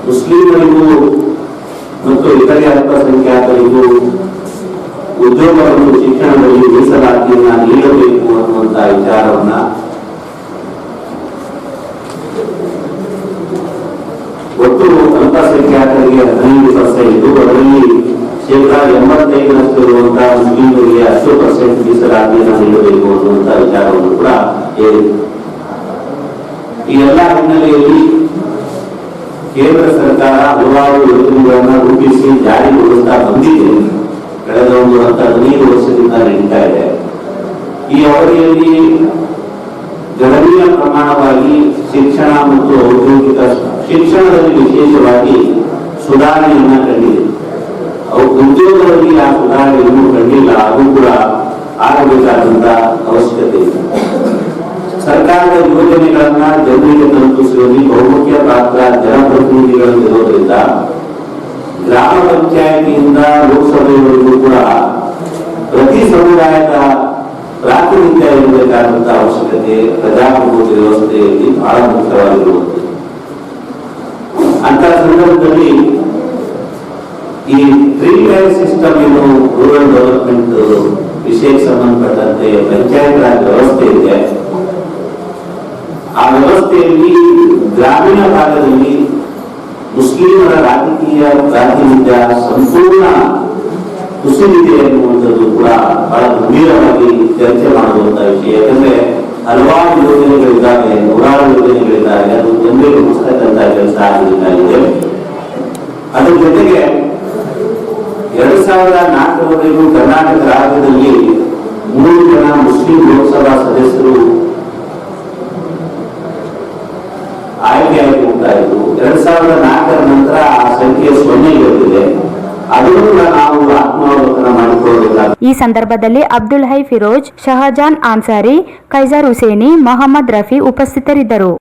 ಮುಸ್ಲಿಮರಿಗೂ ಮತ್ತು ಇತರೆ ಅಲ್ಪಸಂಖ್ಯಾತರಿಗೂ ಉದ್ಯೋಗ ಮತ್ತು ಶಿಕ್ಷಣದಲ್ಲಿ ಮೀಸಲಾತಿಯನ್ನ ನೀಡಬೇಕು ಅನ್ನುವಂತಹ ವಿಚಾರವನ್ನ ಒಟ್ಟು ಅಲ್ಪಸಂಖ್ಯಾತರಿಗೆ 15%, ಅದರಲ್ಲಿ 85% ಇರುವಂತಹ ಮುಸ್ಲಿಮರಿಗೆ 10% ಮೀಸಲಾತಿಯನ್ನು ನೀಡಬೇಕು ಅನ್ನುವಂತಹ ವಿಚಾರವನ್ನು ಕೂಡ ಹೇಳಿದೆ. ಈ ಎಲ್ಲ ಹಿನ್ನೆಲೆಯಲ್ಲಿ ಕೇಂದ್ರ ಸರ್ಕಾರ ಹಲವಾರು ಯೋಜನೆಗಳನ್ನು ರೂಪಿಸಿ ಜಾರಿಗೊಳಿಸ್ತಾ ಬಂದಿದೆ. ಕಳೆದ ಒಂದು 15 ವರ್ಷದಿಂದ ನಡೀತಾ ಇದೆ. ಈ ಅವಧಿಯಲ್ಲಿ ಗಣನೀಯ ಪ್ರಮಾಣವಾಗಿ ಶಿಕ್ಷಣ ಮತ್ತು ಔದ್ಯೋಗಿಕ ಶಿಕ್ಷಣದಲ್ಲಿ ವಿಶೇಷವಾಗಿ ಸುಧಾರಣೆಯನ್ನ ಕಂಡಿದೆ. ಉದ್ಯೋಗದಲ್ಲಿ ಆ ಸುಧಾರಣೆಯನ್ನು ಕಂಡಿಲ್ಲ, ಅದು ಕೂಡ ಆಗಬೇಕಾದಂತ ಅವಶ್ಯಕತೆ ಇದೆ. ಸರ್ಕಾರದ ಯೋಜನೆಗಳನ್ನ ಜನರಿಗೆ ತಲುಪಿಸುವಲ್ಲಿ ಬಹುಮುಖ್ಯ ಪಾತ್ರ ಜನಪ್ರತಿನಿಧಿಗಳು ಇರೋದ್ರಿಂದ ಗ್ರಾಮ ಪಂಚಾಯಿತಿಯಿಂದ ಲೋಕಸಭೆಯವರೆಗೂ ಕೂಡ ಪ್ರತಿ ಸಮುದಾಯದ ಪ್ರಾತಿನಿಧ್ಯ ಇರಬೇಕಾದಂತಹ ಅವಶ್ಯಕತೆ ಪ್ರಜಾಪ್ರಭುತ್ವ ವ್ಯವಸ್ಥೆಯಲ್ಲಿ ಬಹಳ ಮುಖ್ಯವಾಗಿರುವುದು. ಅಂತ ಸಂದರ್ಭದಲ್ಲಿ ಈ 3-tier ಸಿಸ್ಟಮ್ ಏನು ರೂರಲ್ ಡೆವಲಪ್ಮೆಂಟ್ ವಿಷಯಕ್ಕೆ ಸಂಬಂಧಪಟ್ಟಂತೆ ಪಂಚಾಯತ್ ರಾಜ್ ವ್ಯವಸ್ಥೆ ಇದೆ. ಆ ವ್ಯವಸ್ಥೆಯಲ್ಲಿ ಗ್ರಾಮೀಣ ಭಾಗದಲ್ಲಿ ಮುಸ್ಲಿಮರ ರಾಜಕೀಯ ಪ್ರಾತಿನಿಧ್ಯ ಸಂಪೂರ್ಣ ಕುಸಿದಿದೆ ಎನ್ನುವಂಥದ್ದು ಕೂಡ ಬಹಳ ಗಂಭೀರವಾಗಿ ಚರ್ಚೆ ಮಾಡುವಂತಹ ವಿಷಯ. ಯಾಕಂದ್ರೆ ಹಲವಾರು ಯೋಜನೆಗಳಿದ್ದಾವೆ, ನೂರಾರು ಯೋಜನೆಗಳಿದ್ದಾವೆ, ಅದು ಜನರಿಗೆ ಮುಗಿಸ್ತಕ್ಕಂಥ ಕೆಲಸ ಆಗಬೇಕಾಗಿದೆ. ಅದರ ಜೊತೆಗೆ 2004ರವರೆಗೂ ಕರ್ನಾಟಕ ರಾಜ್ಯದಲ್ಲಿ 3 ಜನ ಮುಸ್ಲಿಂ ಲೋಕಸಭಾ ಸದಸ್ಯರು ಆಯ್ಕೆಯಾಗಿ ಹೋಗ್ತಾ ಇದ್ರು. 2004ರ ನಂತರ ಆ ಸಂಖ್ಯೆ 0 ಇರುತ್ತದೆ. ಅದನ್ನು ಕೂಡ ನಾವು ಆತ್ಮಾವಲೋಕನ ಮಾಡಿಕೊಳ್ಳಬೇಕಾಗಿದೆ. ಈ ಸಂದರ್ಭದಲ್ಲಿ ಅಬ್ದುಲ್ ಹೈ ಫಿರೋಜ್, ಶಹಜಾನ್ ಆನ್ಸಾರಿ, ಕೈಸರ್ ಹುಸೇನಿ, ಮೊಹಮ್ಮದ್ ರಫಿ ಉಪಸ್ಥಿತರಿದ್ದರು.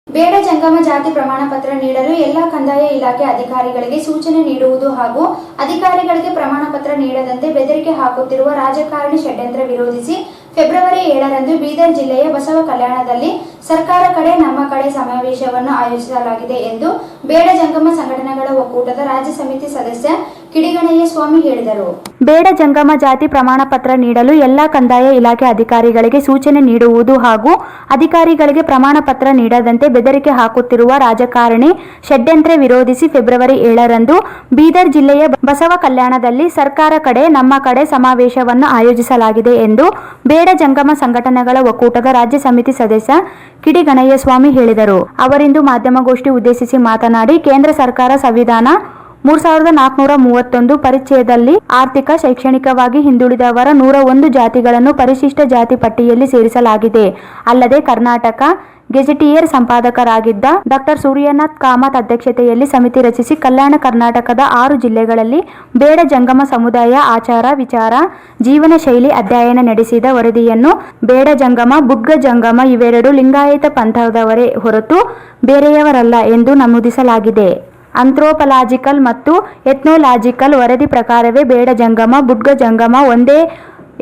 ಬೇಡ ಜಂಗಮ ಜಾತಿ ಪ್ರಮಾಣ ಪತ್ರ ನೀಡಲು ಎಲ್ಲ ಕಂದಾಯ ಇಲಾಖೆ ಅಧಿಕಾರಿಗಳಿಗೆ ಸೂಚನೆ ನೀಡುವುದು ಹಾಗೂ ಅಧಿಕಾರಿಗಳಿಗೆ ಪ್ರಮಾಣ ಪತ್ರ ನೀಡದಂತೆ ಬೆದರಿಕೆ ಹಾಕುತ್ತಿರುವ ರಾಜಕಾರಣಿ ಷಡ್ಯಂತ್ರ ವಿರೋಧಿಸಿ ಫೆಬ್ರವರಿ 7ರಂದು ಬೀದರ್ ಜಿಲ್ಲೆಯ ಬಸವ ಕಲ್ಯಾಣದಲ್ಲಿ ಸರ್ಕಾರ ಕಡೆ ನಮ್ಮ ಕಡೆ ಸಮಾವೇಶವನ್ನು ಆಯೋಜಿಸಲಾಗಿದೆ ಎಂದು ಬೇಡ ಜಂಗಮ ಸಂಘಟನೆಗಳ ಒಕ್ಕೂಟದ ರಾಜ್ಯ ಸಮಿತಿ ಸದಸ್ಯ ಕಿಡಿಗಣಯ್ಯ ಸ್ವಾಮಿ ಹೇಳಿದರು. ಬೇಡ ಜಂಗಮ ಜಾತಿ ಪ್ರಮಾಣ ಪತ್ರ ನೀಡಲು ಎಲ್ಲ ಕಂದಾಯ ಇಲಾಖೆ ಅಧಿಕಾರಿಗಳಿಗೆ ಸೂಚನೆ ನೀಡುವುದು ಹಾಗೂ ಅಧಿಕಾರಿಗಳಿಗೆ ಪ್ರಮಾಣ ಪತ್ರ ನೀಡದಂತೆ ಬೆದರಿಕೆ ಹಾಕುತ್ತಿರುವ ರಾಜಕಾರಣಿ ಷಡ್ಯಂತ್ರ ವಿರೋಧಿಸಿ ಫೆಬ್ರವರಿ 7ರಂದು ಬೀದರ್ ಜಿಲ್ಲೆಯ ಬಸವ ಕಲ್ಯಾಣದಲ್ಲಿ ಸರ್ಕಾರ ಕಡೆ ನಮ್ಮ ಕಡೆ ಸಮಾವೇಶವನ್ನು ಆಯೋಜಿಸಲಾಗಿದೆ ಎಂದು ಬೇಡ ಜಂಗಮ ಸಂಘಟನೆಗಳ ಒಕ್ಕೂಟದ ರಾಜ್ಯ ಸಮಿತಿ ಸದಸ್ಯ ಕಿಡಿಗಣಯ್ಯ ಸ್ವಾಮಿ ಹೇಳಿದರು. ಅವರಿಂದು ಮಾಧ್ಯಮಗೋಷ್ಠಿ ಉದ್ದೇಶಿಸಿ ಮಾತನಾಡಿ, ಕೇಂದ್ರ ಸರ್ಕಾರ ಸಂವಿಧಾನ 3431 ಪರಿಚ್ಛೇದದಲ್ಲಿ ಆರ್ಥಿಕ ಶೈಕ್ಷಣಿಕವಾಗಿ ಹಿಂದುಳಿದವರ 101 ಜಾತಿಗಳನ್ನು ಪರಿಶಿಷ್ಟ ಜಾತಿ ಪಟ್ಟಿಯಲ್ಲಿ ಸೇರಿಸಲಾಗಿದೆ. ಅಲ್ಲದೆ ಕರ್ನಾಟಕ ಗೆಜೆಟಿಯರ್ ಸಂಪಾದಕರಾಗಿದ್ದ ಡಾಕ್ಟರ್ ಸೂರ್ಯನಾಥ್ ಕಾಮತ್ ಅಧ್ಯಕ್ಷತೆಯಲ್ಲಿ ಸಮಿತಿ ರಚಿಸಿ ಕಲ್ಯಾಣ ಕರ್ನಾಟಕದ 6 ಜಿಲ್ಲೆಗಳಲ್ಲಿ ಬೇಡ ಜಂಗಮ ಸಮುದಾಯ ಆಚಾರ ವಿಚಾರ ಜೀವನ ಶೈಲಿ ಅಧ್ಯಯನ ನಡೆಸಿದ ವರದಿಯನ್ನು ಬೇಡ ಜಂಗಮ ಬುಡ್ಗ ಜಂಗಮ ಇವೆರಡು ಲಿಂಗಾಯತ ಪಂಥದವರೇ ಹೊರತು ಬೇರೆಯವರಲ್ಲ ಎಂದು ನಮೂದಿಸಲಾಗಿದೆ. ಆಂಥ್ರೋಪಲಾಜಿಕಲ್ ಮತ್ತು ಎಥ್ನೋಲಾಜಿಕಲ್ ವರದಿ ಪ್ರಕಾರವೇ ಬೇಡ ಜಂಗಮ ಬುಡ್ಗ ಜಂಗಮ ಒಂದೇ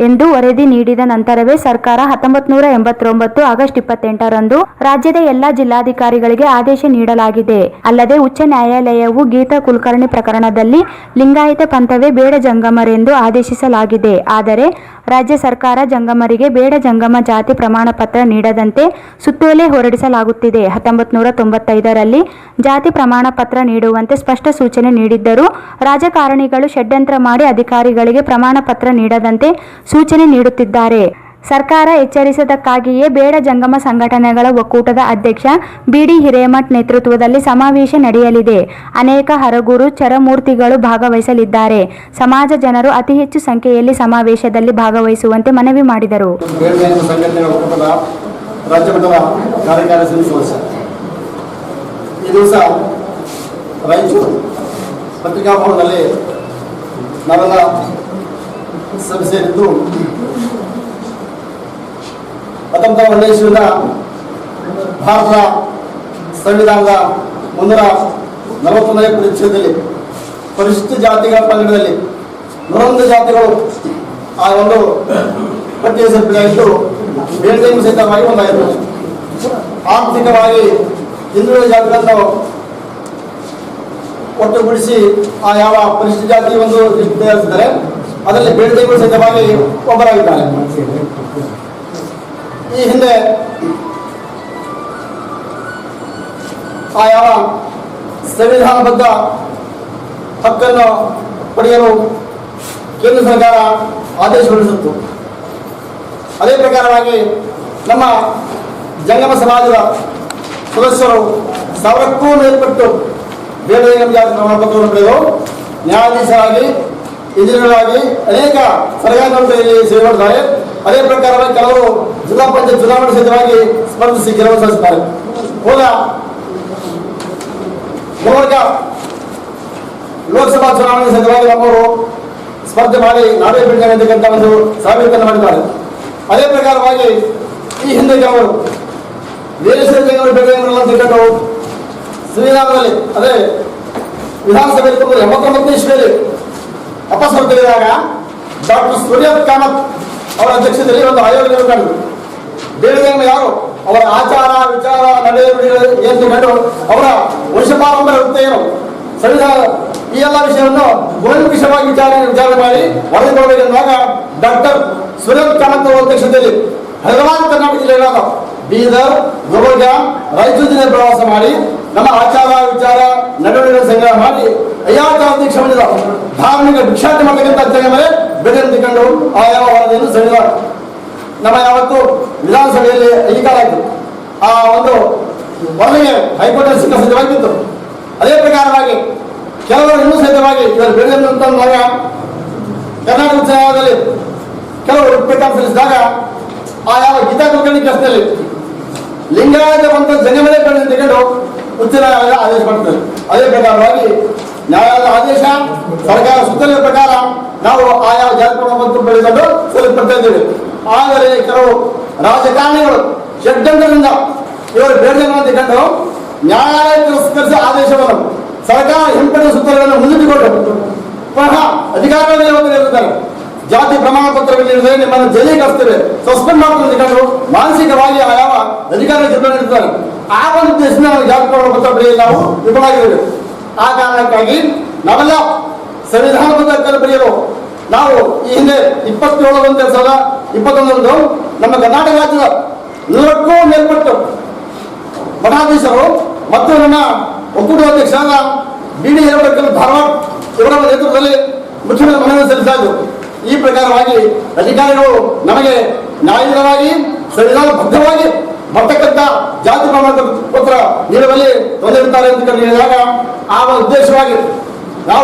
ಎಂದು ವರದಿ ನೀಡಿದ ನಂತರವೇ ಸರ್ಕಾರ 1989 ಆಗಸ್ಟ್ 28ರಂದು ರಾಜ್ಯದ ಎಲ್ಲಾ ಜಿಲ್ಲಾಧಿಕಾರಿಗಳಿಗೆ ಆದೇಶ ನೀಡಲಾಗಿದೆ. ಅಲ್ಲದೆ ಉಚ್ಚ ನ್ಯಾಯಾಲಯವು ಗೀತಾ ಕುಲಕರ್ಣಿ ಪ್ರಕರಣದಲ್ಲಿ ಲಿಂಗಾಯತ ಪಂಥವೇ ಬೇಡ ಜಂಗಮರೆಂದು ಆದೇಶಿಸಲಾಗಿದೆ. ಆದರೆ ರಾಜ್ಯ ಸರ್ಕಾರ ಜಂಗಮರಿಗೆ ಬೇಡ ಜಂಗಮ ಜಾತಿ ಪ್ರಮಾಣ ಪತ್ರ ನೀಡದಂತೆ ಸುತ್ತೋಲೆ ಹೊರಡಿಸಲಾಗುತ್ತಿದೆ. 1995ರಲ್ಲಿ ಜಾತಿ ಪ್ರಮಾಣ ಪತ್ರ ನೀಡುವಂತೆ ಸ್ಪಷ್ಟ ಸೂಚನೆ ನೀಡಿದ್ದರೂ ರಾಜಕಾರಣಿಗಳು ಷಡ್ಯಂತ್ರ ಮಾಡಿ ಅಧಿಕಾರಿಗಳಿಗೆ ಪ್ರಮಾಣ ಪತ್ರ ನೀಡದಂತೆ ಸೂಚನೆ ನೀಡುತ್ತಿದ್ದಾರೆ. ಸರ್ಕಾರ ಎಚ್ಚರಿಸಿದ್ದಕ್ಕಾಗಿಯೇ ಬೇಡ ಜಂಗಮ ಸಂಘಟನೆಗಳ ಒಕ್ಕೂಟದ ಅಧ್ಯಕ್ಷ ಬಿಡಿ ಹಿರೇಮಠ್ ನೇತೃತ್ವದಲ್ಲಿ ಸಮಾವೇಶ ನಡೆಯಲಿದೆ. ಅನೇಕ ಹರಗುರು ಚರಮೂರ್ತಿಗಳು ಭಾಗವಹಿಸಲಿದ್ದಾರೆ. ಸಮಾಜ ಜನರು ಅತಿ ಹೆಚ್ಚು ಸಂಖ್ಯೆಯಲ್ಲಿ ಸಮಾವೇಶದಲ್ಲಿ ಭಾಗವಹಿಸುವಂತೆ ಮನವಿ ಮಾಡಿದರು. ರಾಜ್ಯಮಟ್ಟದ ಕಾರ್ಯಕಾರಿ ಸದಸ್ಯ ಈ ದಿವಸ ರಾಯಚೂರು ಪತ್ರಿಕಾಭವನದಲ್ಲಿ ನಾವೆಲ್ಲ ಸಭೆ ಸೇರಿದ್ದು 19ನೇ ಇಸ್ವಿಯಿಂದ ಭಾರತದ ಸಂವಿಧಾನದ 341ನೇ ಪರಿಚ್ಛೇದದಲ್ಲಿ ಪರಿಶಿಷ್ಟ ಜಾತಿಗಳ ಪಂಗಡದಲ್ಲಿ 101 ಜಾತಿಗಳು ಆ ಒಂದು ಪಟ್ಟಿಗೆ ಸೇರ್ಪಡೆಯಾಗಿದ್ದು ಬೇಡಿಕೆಗೂ ಸಹಿತವಾಗಿ ಒಂದಾಯಿತು. ಆರ್ಥಿಕವಾಗಿ ಹಿಂದುಳಿದ ಜಾತಿಗಳನ್ನು ಒಟ್ಟುಗೂಡಿಸಿ ಆ ಯಾವ ಪರಿಶಿಷ್ಟ ಜಾತಿ ಒಂದು ತಯಾರಿಸಿದ್ದಾರೆ ಅದರಲ್ಲಿ ಬೇಡಿಕೆಗೂ ಸಹಿತವಾಗಿ ಒಬ್ಬರಾಗಿದ್ದಾರೆ. ಈ ಹಿಂದೆ ಆ ಯಾವ ಸಂವಿಧಾನಬದ್ಧ ಹಕ್ಕನ್ನು ಪಡೆಯಲು ಕೇಂದ್ರ ಸರ್ಕಾರ ಆದೇಶ ಹೊರಡಿಸಿತ್ತು. ಅದೇ ಪ್ರಕಾರವಾಗಿ ನಮ್ಮ ಜಂಗಮ ಸಮಾಜದ ಸದಸ್ಯರು 1000ಕ್ಕೂ ಮೇಲ್ಪಟ್ಟು ಬೇಡ ಜಾತಿ ಪ್ರಮಾಣ ಪತ್ರವನ್ನು ಪಡೆದು ನ್ಯಾಯಾಧೀಶರಾಗಿ ಇಂಜಿನಿಯರ್ ಅನೇಕ ಸರ್ಕಾರಿ ನೌಕರಿಯಲ್ಲಿ ಸೇವೆ ಮಾಡಿದ್ದಾರೆ. ಅದೇ ಪ್ರಕಾರವಾಗಿ ಕೆಲವರು ಜಿಲ್ಲಾ ಪಂಚಾಯತ್ ಚುನಾವಣೆ ಸಹಿತವಾಗಿ ಸ್ಪರ್ಧಿಸಿ ಗೆಲುವು ಸಾಧಿಸುತ್ತಾರೆ. ಹೋದ ಲೋಕಸಭಾ ಚುನಾವಣೆ ಸಹಿತವಾಗಿ ನಮ್ಮವರು ಸ್ಪರ್ಧೆ ಮಾಡಿ ನಾವೇ ಬಿಡ್ತೇವೆ ಅಂತಕ್ಕಂಥ ಒಂದು ಸಾಬೀತನ್ನು ಮಾಡಿದ್ದಾರೆ. ಅದೇ ಪ್ರಕಾರವಾಗಿ ಈ ಹಿಂದೆ ಕೆಲವರು ಬೇರೆ ಜನಗಳು ಬೆಳೆಗಳನ್ನು ತಿಳ್ಕೊಂಡು ಸಂವಿಧಾನದಲ್ಲಿ ಅದೇ ವಿಧಾನಸಭೆಯಲ್ಲಿ 89ನೇ ಇಸ್ವಿಯಲ್ಲಿ ಅಪಸ್ವರತೆಯಾದಾಗ ಡಾಕ್ಟರ್ ಸೂರ್ಯತ್ ಕಾಮತ್ ಅವರ ಅಧ್ಯಕ್ಷತೆಯಲ್ಲಿ ಒಂದು ಆಯೋಗ ನೇಮಕ ಬೇಡಿಕೆಯನ್ನು ಯಾರು ಅವರ ಆಚಾರ ವಿಚಾರ ನಡೆಯುವುದು ಏನು ತಿಳ್ಕೊಂಡು ಅವರ ವಂಶಪಾರಂಪರ್ಯ ವೃತ್ತ ಏನು ಸಂವಿಧಾನ ಈ ಎಲ್ಲ ವಿಷಯವನ್ನು ಕೂಲಂಕಷವಾಗಿ ವಿಚಾರ ಮಾಡಿ ವರದಿ ಕೊಡಬೇಕೆಂದಾಗ ಡಾಕ್ಟರ್ ಸೂರ್ಯತ್ ಕಾಮತ್ ಅವರ ಅಧ್ಯಕ್ಷತೆಯಲ್ಲಿ ಹೈದರಾಬಾದ್ ಕರ್ನಾಟಕ ಜಿಲ್ಲೆಗಳಾದ ಬೀದರ್, ಗುಲ್ಬರ್ಗಾ, ರಾಯಚೂರು ಜಿಲ್ಲೆ ಪ್ರವಾಸ ಮಾಡಿ ನಮ್ಮ ಆಚಾರ ವಿಚಾರ ನಡವಳಿಕೆ ಸಂಗ್ರಹ ಮಾಡಿ ಅಯ್ಯಾಚಾರ ಮಾಡಿದ ಧಾರ್ಮಿಕ ಭಿಕ್ಷಾಟನೆ ಮಾಡತಕ್ಕಂಥ ಅಧ್ಯಯನ ಮೇಲೆ ಬೆಲೆ ತಿಳ್ಕೊಂಡು ಆ ಯಾವ ವರದಿಯನ್ನು ಸಂವಿಧಾನ ನಮ್ಮ ಯಾವತ್ತು ವಿಧಾನಸಭೆಯಲ್ಲಿ ಅಂಗೀಕಾರ ಆಯಿತು. ಆ ಒಂದು ವರದಿಗೆ ಹೈಕೋರ್ಟ್ ಸಿಕ್ಕ ಸಿದ್ಧವಾಗಿತ್ತು. ಅದೇ ಪ್ರಕಾರವಾಗಿ ಕೆಲವರು ಇನ್ನೂ ಸಹಿತವಾಗಿ ಇದರ ಬೆಲೆ ಅಂತಂದಾಗ ಕರ್ನಾಟಕ ಉಚ್ಚ ನ್ಯಾಯಾಲಯದಲ್ಲಿ ಕೆಲವರು ಪ್ರಕಾರ ಸಲ್ಲಿಸಿದಾಗ ಆ ಯಾವ ಗೀತಾ ಕುಲಕರ್ಣಿ ಕೇಸ್ನಲ್ಲಿ ಲಿಂಗಾಯತ ಬಂತ ಜಂಗಮರೇ ತೆಗೆದು ಉಚ್ಚ ನ್ಯಾಯಾಲಯ ಆದೇಶ ಮಾಡ್ತದೆ. ಅದೇ ಪ್ರಕಾರವಾಗಿ ನ್ಯಾಯಾಲಯದ ಆದೇಶ ಸರ್ಕಾರ ಸುತ್ತಲಿನ ಪ್ರಕಾರ ನಾವು ಆಯಾ ಜಾತಿ ಪ್ರಮಾಣ ಪತ್ರ ಪಡೆದುಕೊಂಡು ಸಲ್ಲಿಸ್ತಾ ಇದ್ದೇವೆ. ಆದರೆ ಕೆಲವು ರಾಜಕಾರಣಿಗಳು ಷಡ್ಯಂತ್ರದಿಂದ ಇವರು ಬೇಡಗಳನ್ನು ತೆಗೆದು ನ್ಯಾಯಾಲಯ ತಿರಸ್ಕರಿಸಿ ಆದೇಶವನ್ನು ಸರ್ಕಾರ ಹಿಂಪಡೆದ ಸುತ್ತಲನ್ನು ಮುಂದಿಟ್ಟುಕೊಂಡು ಪುನಃ ಅಧಿಕಾರಿಗಳಿಗೆ ಇರುತ್ತಾರೆ. ಜಾತಿ ಪ್ರಮಾಣ ಪತ್ರಗಳಿಲ್ಲದೆ ನಿಮ್ಮನ್ನು ಜೈಲಿಗೆ ಕಳಿಸ್ತೇವೆ, ಸಸ್ಪೆಂಡ್ ಮಾಡ್ಕೊಂಡು ಮಾನಸಿಕವಾಗಿ ಆ ಯಾವ ಅಧಿಕಾರಿ ಜೊತೆ ಇರ್ತಾರೆ. ಆ ಒಂದು ಉದ್ದೇಶದಿಂದ ಜಾತಿ ಪ್ರಮಾಣ ಪತ್ರ ಪಡೆಯಲು ನಾವು ವಿಫಲವಾಗಿದ್ದೇವೆ. ಆ ಕಾರಣಕ್ಕಾಗಿ ನಾವೆಲ್ಲ ಸಂವಿಧಾನಬದ್ಧ ಹಕ್ಕನ್ನು ಪಡೆಯಲು ನಾವು ಈ ಹಿಂದೆ 27/2021 ನಮ್ಮ ಕರ್ನಾಟಕ ರಾಜ್ಯದ 100ಕ್ಕೂ ಮೇಲ್ಪಟ್ಟು ಮಠಾಧೀಶರು ಮತ್ತು ನಮ್ಮ ಒಕ್ಕೂಟದ ಅಧ್ಯಕ್ಷರಾದ ಬಿಡಿ ಹಿರೇಮಠ್ ಧಾರವಾಡ ಇವರ ನೇತೃತ್ವದಲ್ಲಿ ಮುಖ್ಯಮಂತ್ರಿ ಮನವಿ ಸಲ್ಲಿಸ್ತಾ ಇದ್ರು. ಈ ಪ್ರಕಾರವಾಗಿ ಅಧಿಕಾರಿಗಳು ನಮಗೆ ನ್ಯಾಯಯುತವಾಗಿ ಸಂವಿಧಾನಬದ್ಧವಾಗಿ ಬರ್ತಕ್ಕಂಥ ಜಾತಿ ಪ್ರಮಾಣ ಪತ್ರ ನೀಡುವಲ್ಲಿ ತೊಂದರೆಯುತ್ತಾರೆ ಅಂತ ಹೇಳಿದಾಗ ಆ ಉದ್ದೇಶವಾಗಿ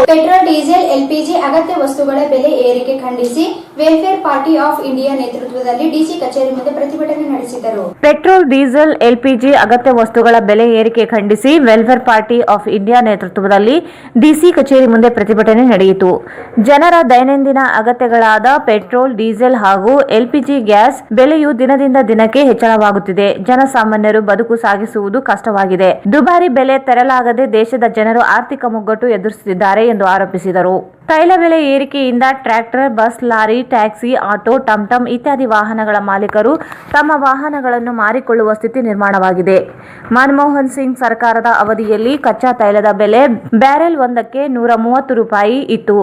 ಪೆಟ್ರೋಲ್, ಡೀಸೆಲ್, ಎಲ್ಪಿಜಿ ಅಗತ್ಯ ವಸ್ತುಗಳ ಬೆಲೆ ಏರಿಕೆ ಖಂಡಿಸಿ ವೆಲ್ಫೇರ್ ಪಾರ್ಟಿ ಆಫ್ ಇಂಡಿಯಾ ನೇತೃತ್ವದಲ್ಲಿ ಡಿಸಿ ಕಚೇರಿ ಮುಂದೆ ಪ್ರತಿಭಟನೆ ನಡೆಸಿದರು. ಪೆಟ್ರೋಲ್, ಡೀಸೆಲ್, ಎಲ್ಪಿಜಿ ಅಗತ್ಯ ವಸ್ತುಗಳ ಬೆಲೆ ಏರಿಕೆ ಖಂಡಿಸಿ ವೆಲ್ಫೇರ್ ಪಾರ್ಟಿ ಆಫ್ ಇಂಡಿಯಾ ನೇತೃತ್ವದಲ್ಲಿ ಡಿಸಿ ಕಚೇರಿ ಮುಂದೆ ಪ್ರತಿಭಟನೆ ನಡೆಯಿತು. ಜನರ ದೈನಂದಿನ ಅಗತ್ಯಗಳಾದ ಪೆಟ್ರೋಲ್, ಡೀಸೆಲ್ ಹಾಗೂ ಎಲ್ಪಿಜಿ ಗ್ಯಾಸ್ ಬೆಲೆಯು ದಿನದಿಂದ ದಿನಕ್ಕೆ ಹೆಚ್ಚಳವಾಗುತ್ತಿದೆ. ಜನಸಾಮಾನ್ಯರು ಬದುಕು ಸಾಗಿಸುವುದು ಕಷ್ಟವಾಗಿದೆ. ದುಬಾರಿ ಬೆಲೆ ತೆರಲಾಗದೆ ದೇಶದ ಜನರು ಆರ್ಥಿಕ ಮುಗ್ಗಟ್ಟು ಎದುರಿಸುತ್ತಿದ್ದಾರೆ. ಮಾಡುತ್ತಿದ್ದಾರೆ ಎಂದು ಆರೋಪಿಸಿದರು. ತೈಲ ಬೆಲೆ ಏರಿಕೆಯಿಂದ tractor, bus, lorry, taxi, auto, ಟಮ್ಟಮ್ ಇತ್ಯಾದಿ ವಾಹನಗಳ ಮಾಲೀಕರು ತಮ್ಮ ವಾಹನಗಳನ್ನು ಮಾರಿಕೊಳ್ಳುವ ಸ್ಥಿತಿ ನಿರ್ಮಾಣವಾಗಿದೆ. ಮನಮೋಹನ್ ಸಿಂಗ್ ಸರ್ಕಾರದ ಅವಧಿಯಲ್ಲಿ ಕಚ್ಚಾ ತೈಲದ ಬೆಲೆ ಬ್ಯಾರೆಲ್ ಒಂದಕ್ಕೆ 130 ರೂಪಾಯಿ ಇತ್ತು.